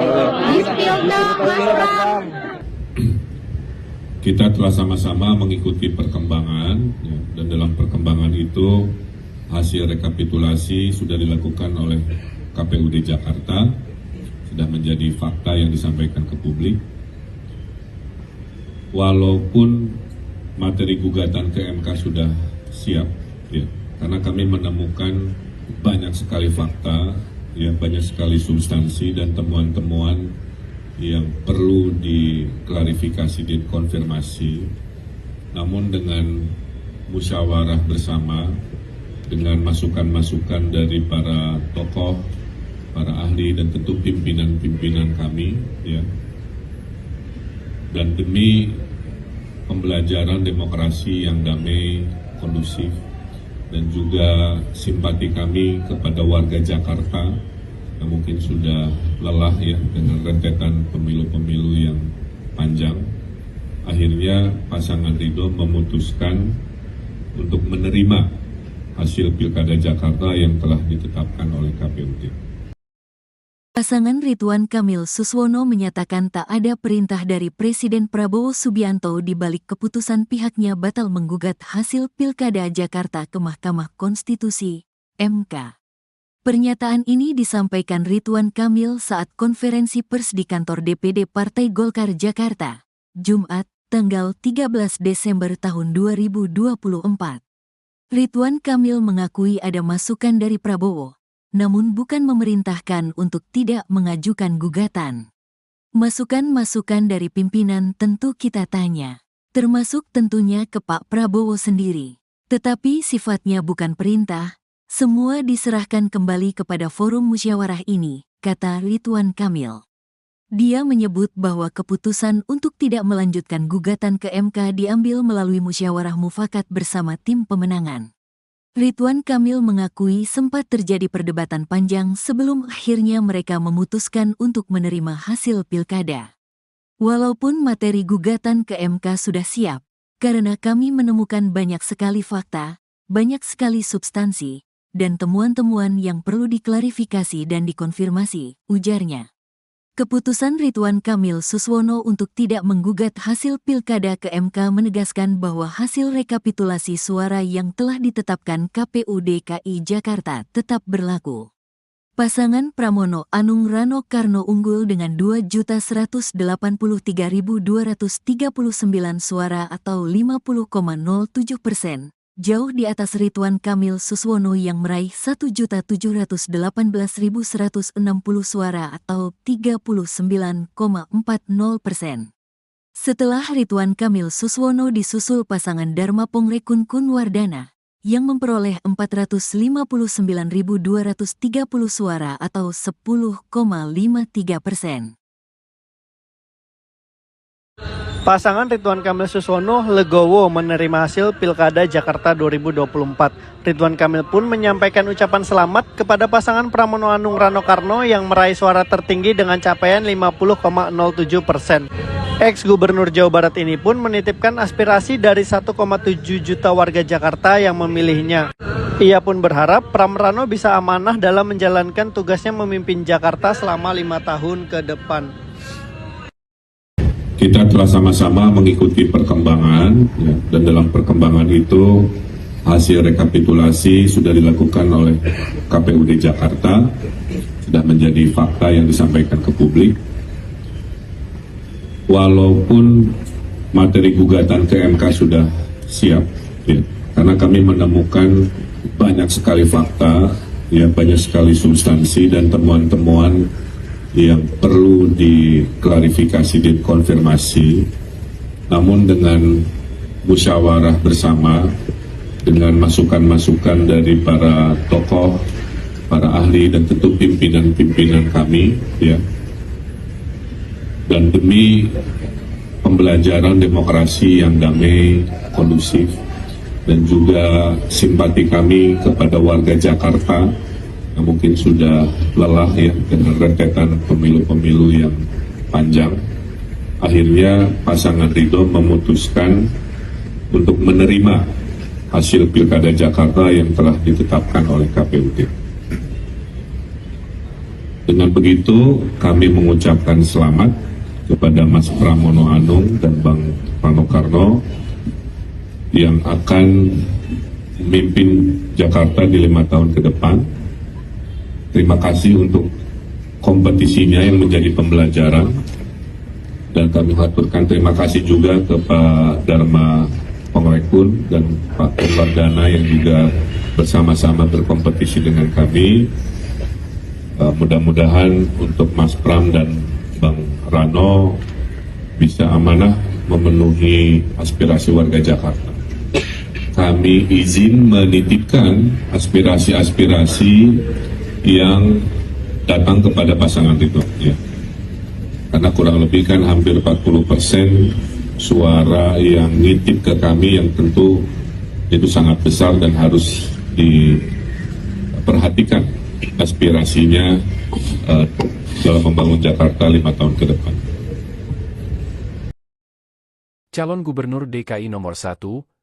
Kita telah sama-sama mengikuti perkembangan, ya, dan dalam perkembangan itu hasil rekapitulasi sudah dilakukan oleh KPUD Jakarta, sudah menjadi fakta yang disampaikan ke publik. Walaupun materi gugatan ke MK sudah siap, ya, karena kami menemukan banyak sekali fakta, ya, banyak sekali substansi dan temuan-temuan yang perlu diklarifikasi dan konfirmasi. Namun dengan musyawarah bersama, dengan masukan-masukan dari para tokoh, para ahli dan tentu pimpinan-pimpinan kami, ya, dan demi pembelajaran demokrasi yang damai, kondusif, dan juga simpati kami kepada warga Jakarta yang mungkin sudah lelah, ya, dengan rentetan pemilu-pemilu yang panjang. Akhirnya pasangan Ridho memutuskan untuk menerima hasil Pilkada Jakarta yang telah ditetapkan oleh KPUD. Pasangan Ridwan Kamil Suswono menyatakan tak ada perintah dari Presiden Prabowo Subianto di balik keputusan pihaknya batal menggugat hasil Pilkada Jakarta ke Mahkamah Konstitusi, MK. Pernyataan ini disampaikan Ridwan Kamil saat konferensi pers di kantor DPD Partai Golkar Jakarta, Jumat, tanggal 13 Desember tahun 2024. Ridwan Kamil mengakui ada masukan dari Prabowo, namun bukan memerintahkan untuk tidak mengajukan gugatan. Masukan-masukan dari pimpinan tentu kita tanya, termasuk tentunya ke Pak Prabowo sendiri. Tetapi sifatnya bukan perintah, semua diserahkan kembali kepada forum musyawarah ini, kata Ridwan Kamil. Dia menyebut bahwa keputusan untuk tidak melanjutkan gugatan ke MK diambil melalui musyawarah mufakat bersama tim pemenangan. Ridwan Kamil mengakui sempat terjadi perdebatan panjang sebelum akhirnya mereka memutuskan untuk menerima hasil pilkada. Walaupun materi gugatan ke MK sudah siap, karena kami menemukan banyak sekali fakta, banyak sekali substansi, dan temuan-temuan yang perlu diklarifikasi dan dikonfirmasi, ujarnya. Keputusan Ridwan Kamil Suswono untuk tidak menggugat hasil pilkada ke MK menegaskan bahwa hasil rekapitulasi suara yang telah ditetapkan KPU DKI Jakarta tetap berlaku. Pasangan Pramono Anung Rano Karno unggul dengan 2.183.239 suara atau 50,07%. Jauh di atas Ridwan Kamil Suswono yang meraih 1.718.160 suara atau 39,40%. Setelah Ridwan Kamil Suswono disusul pasangan Dharma Pongrekun Wardana, yang memperoleh 459.230 suara atau 10,53%. Pasangan Ridwan Kamil Suswono legowo menerima hasil Pilkada Jakarta 2024. Ridwan Kamil pun menyampaikan ucapan selamat kepada pasangan Pramono Anung Rano Karno yang meraih suara tertinggi dengan capaian 50,07%. Ex-Gubernur Jawa Barat ini pun menitipkan aspirasi dari 1,7 juta warga Jakarta yang memilihnya. Ia pun berharap Pram Rano bisa amanah dalam menjalankan tugasnya memimpin Jakarta selama 5 tahun ke depan. Kita telah sama-sama mengikuti perkembangan, ya, dan dalam perkembangan itu hasil rekapitulasi sudah dilakukan oleh KPUD Jakarta, sudah menjadi fakta yang disampaikan ke publik. Walaupun materi gugatan ke MK sudah siap, ya, karena kami menemukan banyak sekali fakta, ya, banyak sekali substansi dan temuan-temuan yang perlu diklarifikasi dan konfirmasi. Namun dengan musyawarah bersama, dengan masukan-masukan dari para tokoh, para ahli dan tentu pimpinan-pimpinan kami, ya, dan demi pembelajaran demokrasi yang damai, kondusif, dan juga simpati kami kepada warga Jakarta yang mungkin sudah lelah ya dengan rentetan pemilu-pemilu yang panjang. Akhirnya pasangan Ridho memutuskan untuk menerima hasil Pilkada Jakarta yang telah ditetapkan oleh KPUD. Dengan begitu, kami mengucapkan selamat kepada Mas Pramono Anung dan Bang Rano yang akan memimpin Jakarta di 5 tahun ke depan. Terima kasih untuk kompetisinya yang menjadi pembelajaran, dan kami haturkan terima kasih juga ke Pak Dharma Pongrekun dan Pak Wardana yang juga bersama-sama berkompetisi dengan kami. Mudah-mudahan untuk Mas Pram dan Bang Rano bisa amanah memenuhi aspirasi warga Jakarta. Kami izin menitipkan aspirasi-aspirasi yang datang kepada pasangan Ridho ya. Karena kurang lebih kan hampir 40% suara yang nitip ke kami yang tentu itu sangat besar dan harus diperhatikan aspirasinya dalam membangun Jakarta 5 tahun ke depan. Calon Gubernur DKI nomor 1,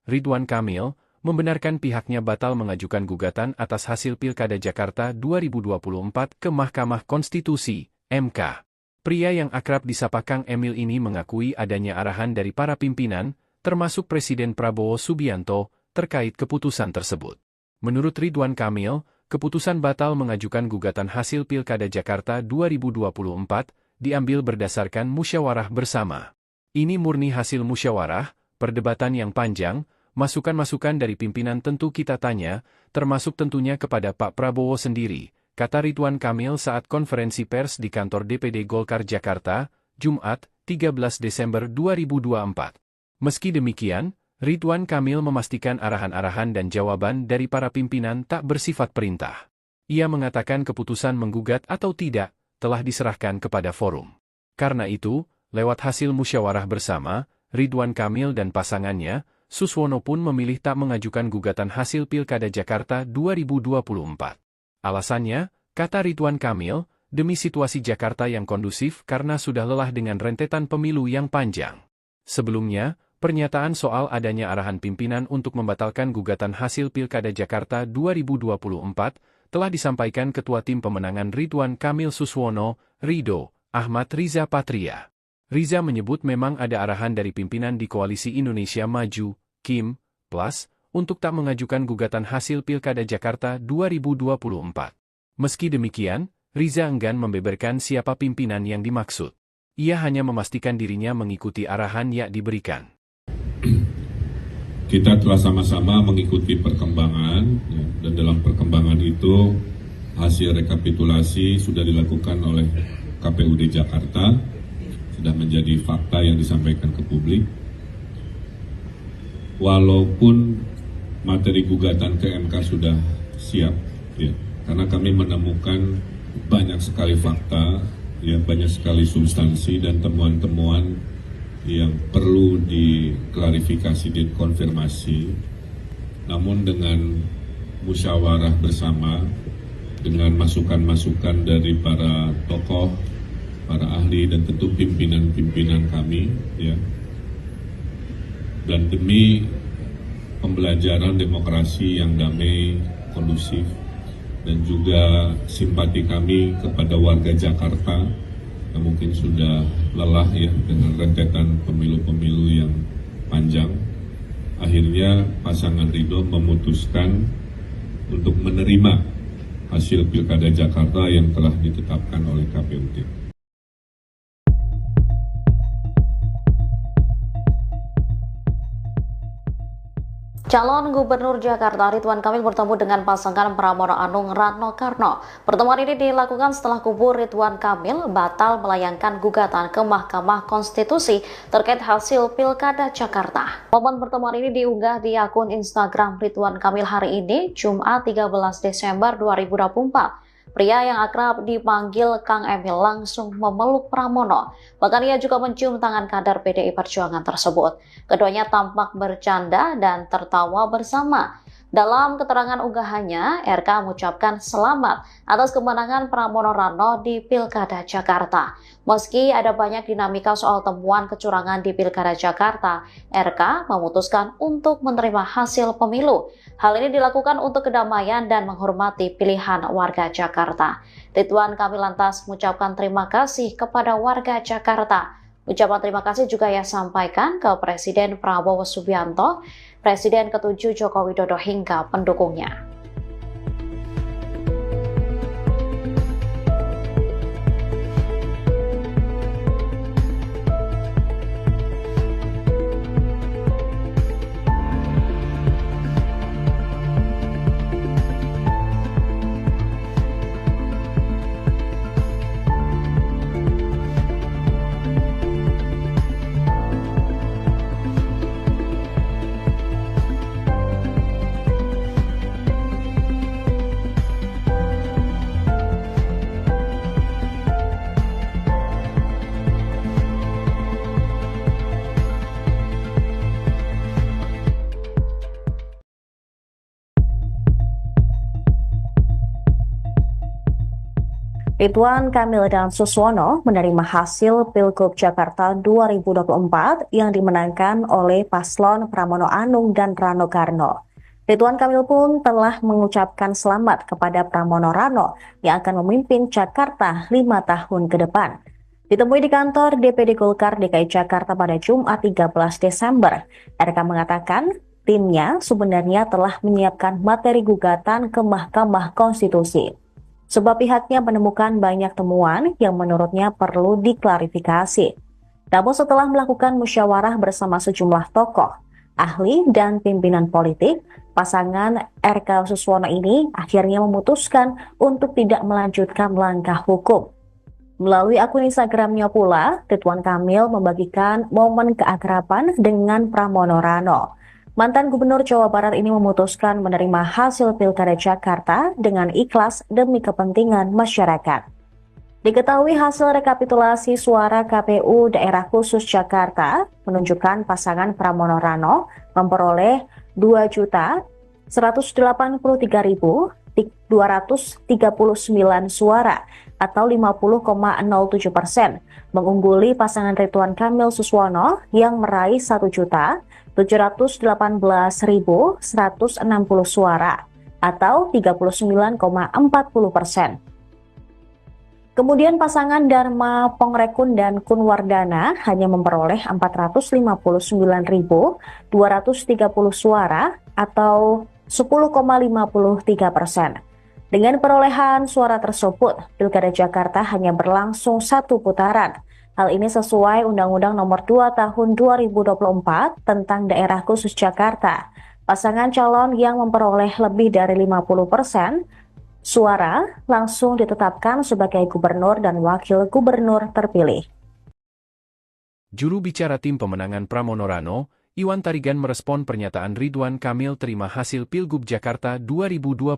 Ridwan Kamil, membenarkan pihaknya batal mengajukan gugatan atas hasil Pilkada Jakarta 2024 ke Mahkamah Konstitusi, MK. Pria yang akrab disapa Kang Emil ini mengakui adanya arahan dari para pimpinan, termasuk Presiden Prabowo Subianto, terkait keputusan tersebut. Menurut Ridwan Kamil, keputusan batal mengajukan gugatan hasil Pilkada Jakarta 2024 diambil berdasarkan musyawarah bersama. Ini murni hasil musyawarah, perdebatan yang panjang, masukan-masukan dari pimpinan tentu kita tanya, termasuk tentunya kepada Pak Prabowo sendiri, kata Ridwan Kamil saat konferensi pers di kantor DPD Golkar Jakarta, Jumat, 13 Desember 2024. Meski demikian, Ridwan Kamil memastikan arahan-arahan dan jawaban dari para pimpinan tak bersifat perintah. Ia mengatakan keputusan menggugat atau tidak telah diserahkan kepada forum. Karena itu, lewat hasil musyawarah bersama, Ridwan Kamil dan pasangannya, Suswono pun memilih tak mengajukan gugatan hasil Pilkada Jakarta 2024. Alasannya, kata Ridwan Kamil, demi situasi Jakarta yang kondusif karena sudah lelah dengan rentetan pemilu yang panjang. Sebelumnya, pernyataan soal adanya arahan pimpinan untuk membatalkan gugatan hasil Pilkada Jakarta 2024 telah disampaikan Ketua Tim Pemenangan Ridwan Kamil Suswono, Ridho, Ahmad Riza Patria. Riza menyebut memang ada arahan dari pimpinan di Koalisi Indonesia Maju, KIM, Plus, untuk tak mengajukan gugatan hasil Pilkada Jakarta 2024. Meski demikian, Riza enggan membeberkan siapa pimpinan yang dimaksud. Ia hanya memastikan dirinya mengikuti arahan yang diberikan. Kita telah sama-sama mengikuti perkembangan, ya, dan dalam perkembangan itu hasil rekapitulasi sudah dilakukan oleh KPUD Jakarta, sudah menjadi fakta yang disampaikan ke publik. Walaupun materi gugatan ke MK sudah siap, ya, karena kami menemukan banyak sekali fakta, ya, banyak sekali substansi dan temuan-temuan yang perlu diklarifikasi dan konfirmasi. Namun dengan musyawarah bersama, dengan masukan-masukan dari para tokoh, para ahli dan tentu pimpinan-pimpinan kami, ya, dan demi pembelajaran demokrasi yang damai, kondusif, dan juga simpati kami kepada warga Jakarta yang mungkin sudah lelah ya dengan rentetan pemilu-pemilu yang panjang. Akhirnya pasangan Ridho memutuskan untuk menerima hasil Pilkada Jakarta yang telah ditetapkan oleh KPUD. Calon Gubernur Jakarta Ridwan Kamil bertemu dengan pasangan Pramono Anung Rano Karno. Pertemuan ini dilakukan setelah kubu Ridwan Kamil batal melayangkan gugatan ke Mahkamah Konstitusi terkait hasil Pilkada Jakarta. Momen pertemuan ini diunggah di akun Instagram Ridwan Kamil hari ini, Jumat 13 Desember 2024. Pria yang akrab dipanggil Kang Emil langsung memeluk Pramono. Bahkan ia juga mencium tangan kader PDI Perjuangan tersebut. Keduanya tampak bercanda dan tertawa bersama. Dalam keterangan unggahannya, RK mengucapkan selamat atas kemenangan Pramono Rano di Pilkada Jakarta. Meski ada banyak dinamika soal temuan kecurangan di Pilkada Jakarta, RK memutuskan untuk menerima hasil pemilu. Hal ini dilakukan untuk kedamaian dan menghormati pilihan warga Jakarta. Ridwan Kamil lantas mengucapkan terima kasih kepada warga Jakarta. Ucapan terima kasih juga ia sampaikan ke Presiden Prabowo Subianto, Presiden ke-7 Joko Widodo hingga pendukungnya. Ridwan Kamil dan Suswono menerima hasil Pilgub Jakarta 2024 yang dimenangkan oleh paslon Pramono Anung dan Rano Karno. Ridwan Kamil pun telah mengucapkan selamat kepada Pramono Rano yang akan memimpin Jakarta 5 tahun ke depan. Ditemui di kantor DPD Golkar DKI Jakarta pada Jumat 13 Desember, RK mengatakan timnya sebenarnya telah menyiapkan materi gugatan ke Mahkamah Konstitusi. Sebab pihaknya menemukan banyak temuan yang menurutnya perlu diklarifikasi. Namun setelah melakukan musyawarah bersama sejumlah tokoh, ahli, dan pimpinan politik, pasangan RK Suswono ini akhirnya memutuskan untuk tidak melanjutkan langkah hukum. Melalui akun Instagramnya pula, Ridwan Kamil membagikan momen keakraban dengan Pramono Rano. Mantan Gubernur Jawa Barat ini memutuskan menerima hasil Pilkada Jakarta dengan ikhlas demi kepentingan masyarakat. Diketahui hasil rekapitulasi suara KPU Daerah Khusus Jakarta menunjukkan pasangan Pramono Rano memperoleh 2.183.239 suara atau 50,07%, mengungguli pasangan Ridwan Kamil Suswono yang meraih 1.718.160 suara atau 39,40%. Kemudian pasangan Dharma Pongrekun dan Kunwardana hanya memperoleh 459.230 suara atau 10,53%. Dengan perolehan suara tersebut, Pilkada Jakarta hanya berlangsung 1 putaran. Hal ini sesuai Undang-Undang Nomor 2 Tahun 2024 tentang Daerah Khusus Jakarta. Pasangan calon yang memperoleh lebih dari 50% suara langsung ditetapkan sebagai gubernur dan wakil gubernur terpilih. Juru bicara tim pemenangan Pramono Rano, Iwan Tarigan merespon pernyataan Ridwan Kamil terima hasil Pilgub Jakarta 2024.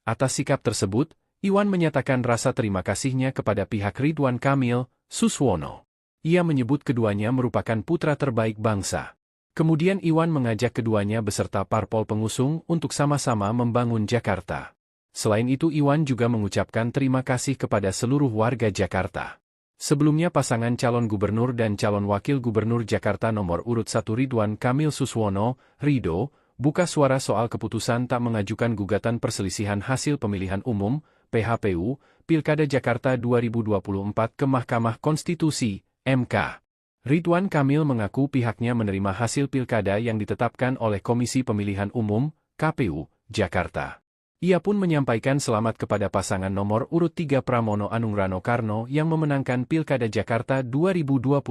Atas sikap tersebut, Iwan menyatakan rasa terima kasihnya kepada pihak Ridwan Kamil, Suswono. Ia menyebut keduanya merupakan putra terbaik bangsa. Kemudian Iwan mengajak keduanya beserta parpol pengusung untuk sama-sama membangun Jakarta. Selain itu Iwan juga mengucapkan terima kasih kepada seluruh warga Jakarta. Sebelumnya pasangan calon gubernur dan calon wakil gubernur Jakarta nomor urut 1 Ridwan Kamil Suswono, Rido, buka suara soal keputusan tak mengajukan gugatan perselisihan hasil pemilihan umum, PHPU, Pilkada Jakarta 2024 ke Mahkamah Konstitusi, MK. Ridwan Kamil mengaku pihaknya menerima hasil pilkada yang ditetapkan oleh Komisi Pemilihan Umum, KPU, Jakarta. Ia pun menyampaikan selamat kepada pasangan nomor urut 3 Pramono Anung Rano Karno yang memenangkan Pilkada Jakarta 2024.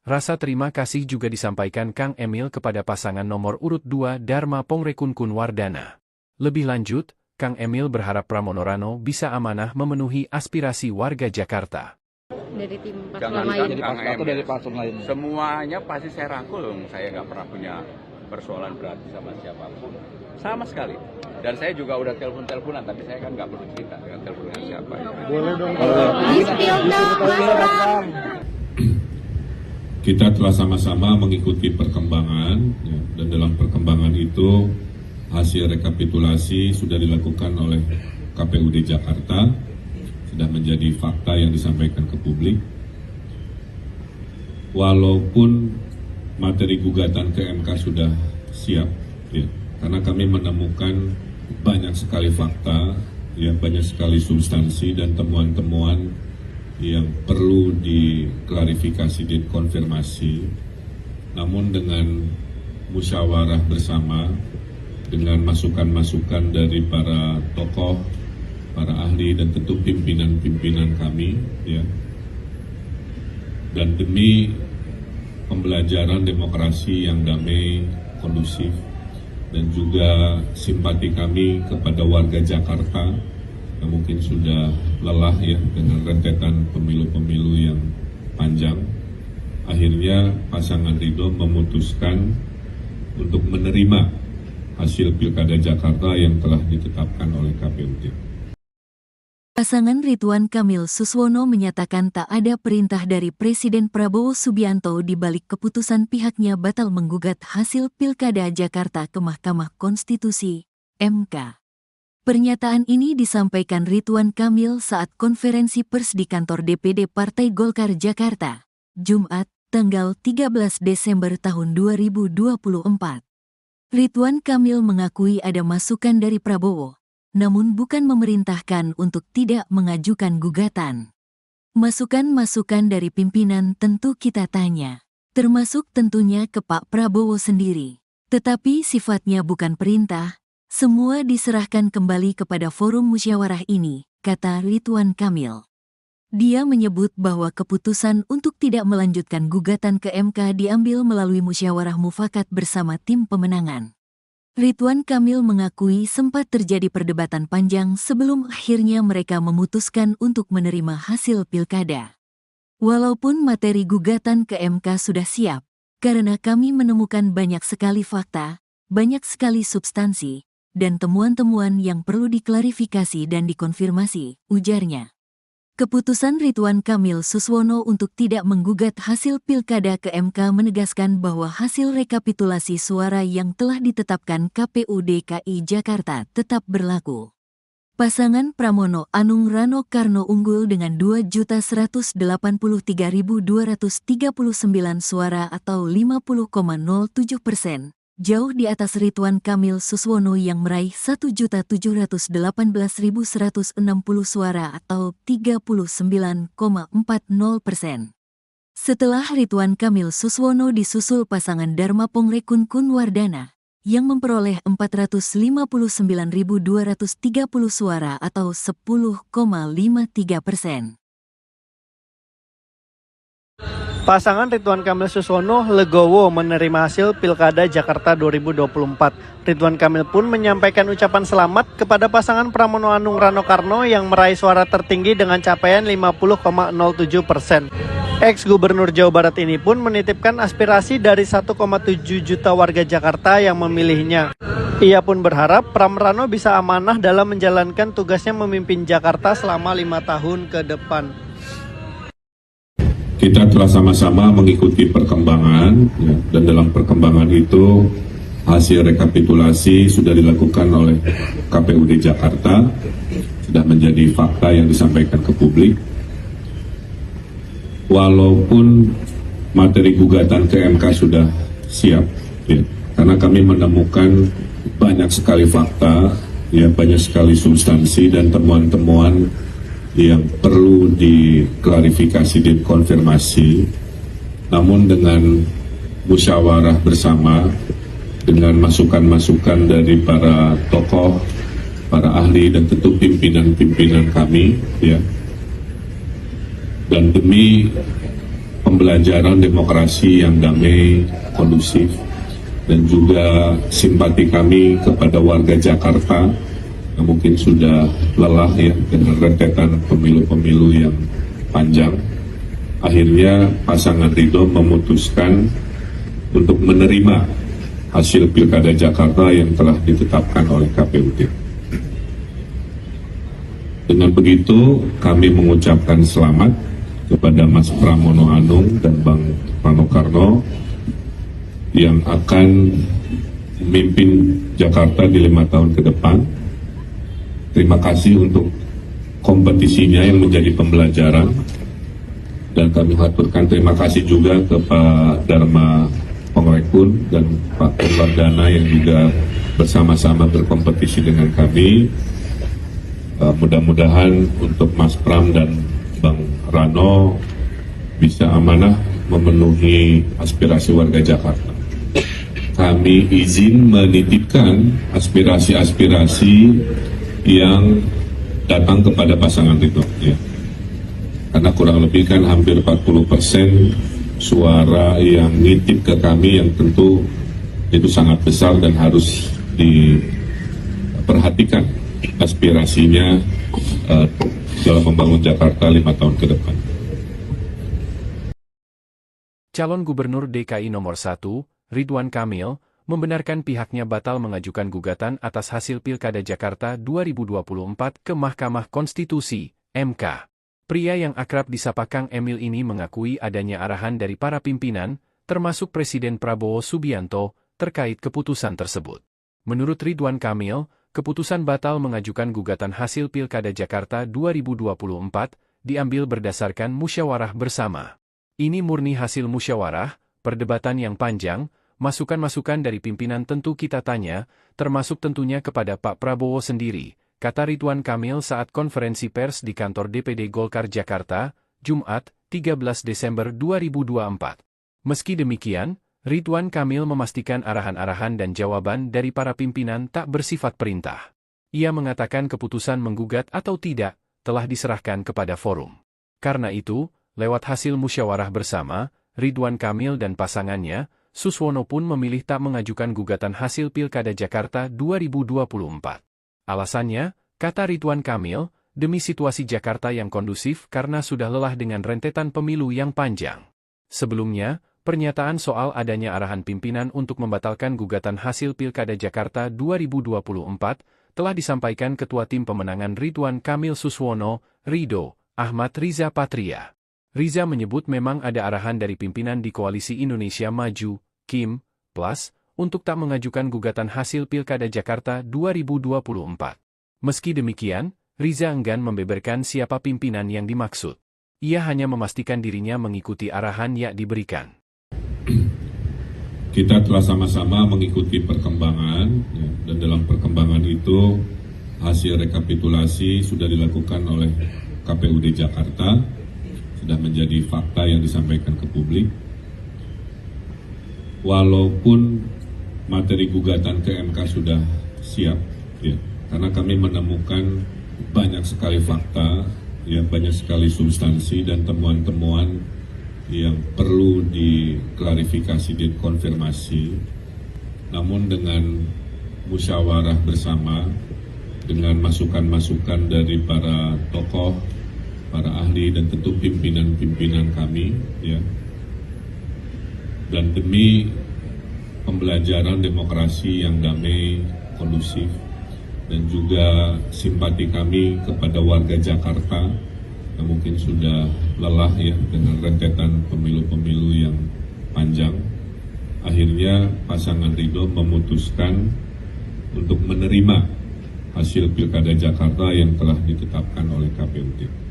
Rasa terima kasih juga disampaikan Kang Emil kepada pasangan nomor urut 2 Dharma Pongrekun Kunwardana. Lebih lanjut, Kang Emil berharap Pramono Rano bisa amanah memenuhi aspirasi warga Jakarta. Dari tim Jangan paslon lain. dari paslon lain. Semuanya pasti saya rangkul, saya nggak pernah punya persoalan berarti sama siapapun. Sama sekali. Dan saya juga udah telepon-teleponan, tapi saya kan nggak perlu cerita dengan teleponnya siapa. Boleh dong. Kita telah sama-sama mengikuti perkembangan, ya, dan dalam perkembangan itu hasil rekapitulasi sudah dilakukan oleh KPUD Jakarta, sudah menjadi fakta yang disampaikan ke publik. Walaupun materi gugatan ke MK sudah siap, ya, karena kami menemukan banyak sekali fakta, ya, banyak sekali substansi dan temuan-temuan yang perlu diklarifikasi dan konfirmasi. Namun dengan musyawarah bersama, dengan masukan-masukan dari para tokoh, para ahli dan tentu pimpinan-pimpinan kami, ya, dan demi pembelajaran demokrasi yang damai, kondusif, dan juga simpati kami kepada warga Jakarta yang mungkin sudah lelah, ya, dengan rentetan pemilu-pemilu yang panjang. Akhirnya pasangan Ridho memutuskan untuk menerima hasil Pilkada Jakarta yang telah ditetapkan oleh KPUD. Pasangan Ridwan Kamil Suswono menyatakan tak ada perintah dari Presiden Prabowo Subianto di balik keputusan pihaknya batal menggugat hasil Pilkada Jakarta ke Mahkamah Konstitusi, MK. Pernyataan ini disampaikan Ridwan Kamil saat konferensi pers di kantor DPD Partai Golkar Jakarta, Jumat, tanggal 13 Desember tahun 2024. Ridwan Kamil mengakui ada masukan dari Prabowo, namun bukan memerintahkan untuk tidak mengajukan gugatan. Masukan-masukan dari pimpinan tentu kita tanya, termasuk tentunya ke Pak Prabowo sendiri. Tetapi sifatnya bukan perintah, semua diserahkan kembali kepada forum musyawarah ini, kata Ridwan Kamil. Dia menyebut bahwa keputusan untuk tidak melanjutkan gugatan ke MK diambil melalui musyawarah mufakat bersama tim pemenangan. Ridwan Kamil mengakui sempat terjadi perdebatan panjang sebelum akhirnya mereka memutuskan untuk menerima hasil pilkada. Walaupun materi gugatan ke MK sudah siap, karena kami menemukan banyak sekali fakta, banyak sekali substansi, dan temuan-temuan yang perlu diklarifikasi dan dikonfirmasi, ujarnya. Keputusan Ridwan Kamil Suswono untuk tidak menggugat hasil pilkada ke MK menegaskan bahwa hasil rekapitulasi suara yang telah ditetapkan KPU DKI Jakarta tetap berlaku. Pasangan Pramono Anung Rano Karno unggul dengan 2.183.239 suara atau 50,07%. Jauh di atas Ridwan Kamil Suswono yang meraih 1.718.160 suara atau 39,40%. Setelah Ridwan Kamil Suswono disusul pasangan Dharma Pongrekun Kunwardana yang memperoleh 459.230 suara atau 10,53%. Pasangan Ridwan Kamil Suswono legowo menerima hasil Pilkada Jakarta 2024. Ridwan Kamil pun menyampaikan ucapan selamat kepada pasangan Pramono Anung Rano Karno yang meraih suara tertinggi dengan capaian 50,07%. Ex-Gubernur Jawa Barat ini pun menitipkan aspirasi dari 1,7 juta warga Jakarta yang memilihnya. Ia pun berharap Pram Rano bisa amanah dalam menjalankan tugasnya memimpin Jakarta selama 5 tahun ke depan. Kita telah sama-sama mengikuti perkembangan, ya, dan dalam perkembangan itu hasil rekapitulasi sudah dilakukan oleh KPUD Jakarta, sudah menjadi fakta yang disampaikan ke publik. Walaupun materi gugatan ke MK sudah siap, ya, karena kami menemukan banyak sekali fakta, ya, banyak sekali substansi dan temuan-temuan yang perlu diklarifikasi dan konfirmasi. Namun dengan musyawarah bersama, dengan masukan-masukan dari para tokoh, para ahli dan tentu pimpinan-pimpinan kami, ya, dan demi pembelajaran demokrasi yang damai, kondusif, dan juga simpati kami kepada warga Jakarta yang mungkin sudah lelah, ya, dengan rentetan pemilu-pemilu yang panjang. Akhirnya pasangan Ridho memutuskan untuk menerima hasil Pilkada Jakarta yang telah ditetapkan oleh KPUD. Dengan begitu, kami mengucapkan selamat kepada Mas Pramono Anung dan Bang Panokarno yang akan memimpin Jakarta di 5 tahun ke depan. Terima kasih untuk kompetisinya yang menjadi pembelajaran, dan kami haturkan terima kasih juga ke Pak Dharma Pongrekun dan Pak Purwardana yang juga bersama-sama berkompetisi dengan kami. Mudah-mudahan untuk Mas Pram dan Bang Rano bisa amanah memenuhi aspirasi warga Jakarta. Kami izin menitipkan aspirasi-aspirasi yang datang kepada pasangan Ridwan, ya. Karena kurang lebih kan hampir 40% suara yang nitip ke kami, yang tentu itu sangat besar dan harus diperhatikan aspirasinya dalam membangun Jakarta 5 tahun ke depan. Calon Gubernur DKI nomor 1, Ridwan Kamil, membenarkan pihaknya batal mengajukan gugatan atas hasil Pilkada Jakarta 2024 ke Mahkamah Konstitusi, MK. Pria yang akrab disapa Kang Emil ini mengakui adanya arahan dari para pimpinan, termasuk Presiden Prabowo Subianto, terkait keputusan tersebut. Menurut Ridwan Kamil, keputusan batal mengajukan gugatan hasil Pilkada Jakarta 2024 diambil berdasarkan musyawarah bersama. Ini murni hasil musyawarah, perdebatan yang panjang, masukan-masukan dari pimpinan tentu kita tanya, termasuk tentunya kepada Pak Prabowo sendiri, kata Ridwan Kamil saat konferensi pers di kantor DPD Golkar Jakarta, Jumat, 13 Desember 2024. Meski demikian, Ridwan Kamil memastikan arahan-arahan dan jawaban dari para pimpinan tak bersifat perintah. Ia mengatakan keputusan menggugat atau tidak, telah diserahkan kepada forum. Karena itu, lewat hasil musyawarah bersama, Ridwan Kamil dan pasangannya, Suswono pun memilih tak mengajukan gugatan hasil Pilkada Jakarta 2024. Alasannya, kata Ridwan Kamil, demi situasi Jakarta yang kondusif karena sudah lelah dengan rentetan pemilu yang panjang. Sebelumnya, pernyataan soal adanya arahan pimpinan untuk membatalkan gugatan hasil Pilkada Jakarta 2024 telah disampaikan Ketua Tim Pemenangan Ridwan Kamil Suswono, Rido, Ahmad Riza Patria. Riza menyebut memang ada arahan dari pimpinan di Koalisi Indonesia Maju, Kim, Plus, untuk tak mengajukan gugatan hasil Pilkada Jakarta 2024. Meski demikian, Riza enggan membeberkan siapa pimpinan yang dimaksud. Ia hanya memastikan dirinya mengikuti arahan yang diberikan. Kita telah sama-sama mengikuti perkembangan, ya, dan dalam perkembangan itu hasil rekapitulasi sudah dilakukan oleh KPUD Jakarta, sudah menjadi fakta yang disampaikan ke publik. Walaupun materi gugatan ke MK sudah siap, ya, karena kami menemukan banyak sekali fakta, ya, banyak sekali substansi dan temuan-temuan yang perlu diklarifikasi dan konfirmasi. Namun dengan musyawarah bersama, dengan masukan-masukan dari para tokoh, para ahli dan tentu pimpinan-pimpinan kami, ya, dan demi pembelajaran demokrasi yang damai, kondusif, dan juga simpati kami kepada warga Jakarta yang mungkin sudah lelah, ya, dengan rentetan pemilu-pemilu yang panjang. Akhirnya pasangan Ridho memutuskan untuk menerima hasil Pilkada Jakarta yang telah ditetapkan oleh KPUD.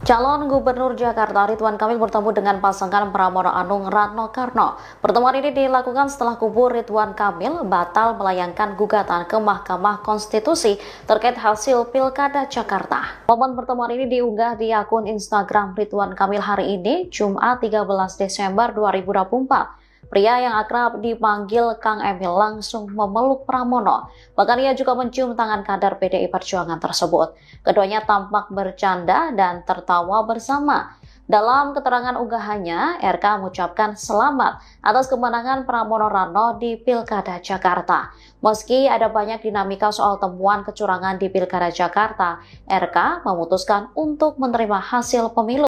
Calon Gubernur Jakarta Ridwan Kamil bertemu dengan pasangan Pramono Anung Rano Karno. Pertemuan ini dilakukan setelah kubu Ridwan Kamil batal melayangkan gugatan ke Mahkamah Konstitusi terkait hasil Pilkada Jakarta. Momen pertemuan ini diunggah di akun Instagram Ridwan Kamil hari ini, Jumat 13 Desember 2024. Pria yang akrab dipanggil Kang Emil langsung memeluk Pramono. Bahkan ia juga mencium tangan kader PDI Perjuangan tersebut. Keduanya tampak bercanda dan tertawa bersama. Dalam keterangan unggahannya, RK mengucapkan selamat atas kemenangan Pramono Rano di Pilkada Jakarta. Meski ada banyak dinamika soal temuan kecurangan di Pilkada Jakarta, RK memutuskan untuk menerima hasil pemilu.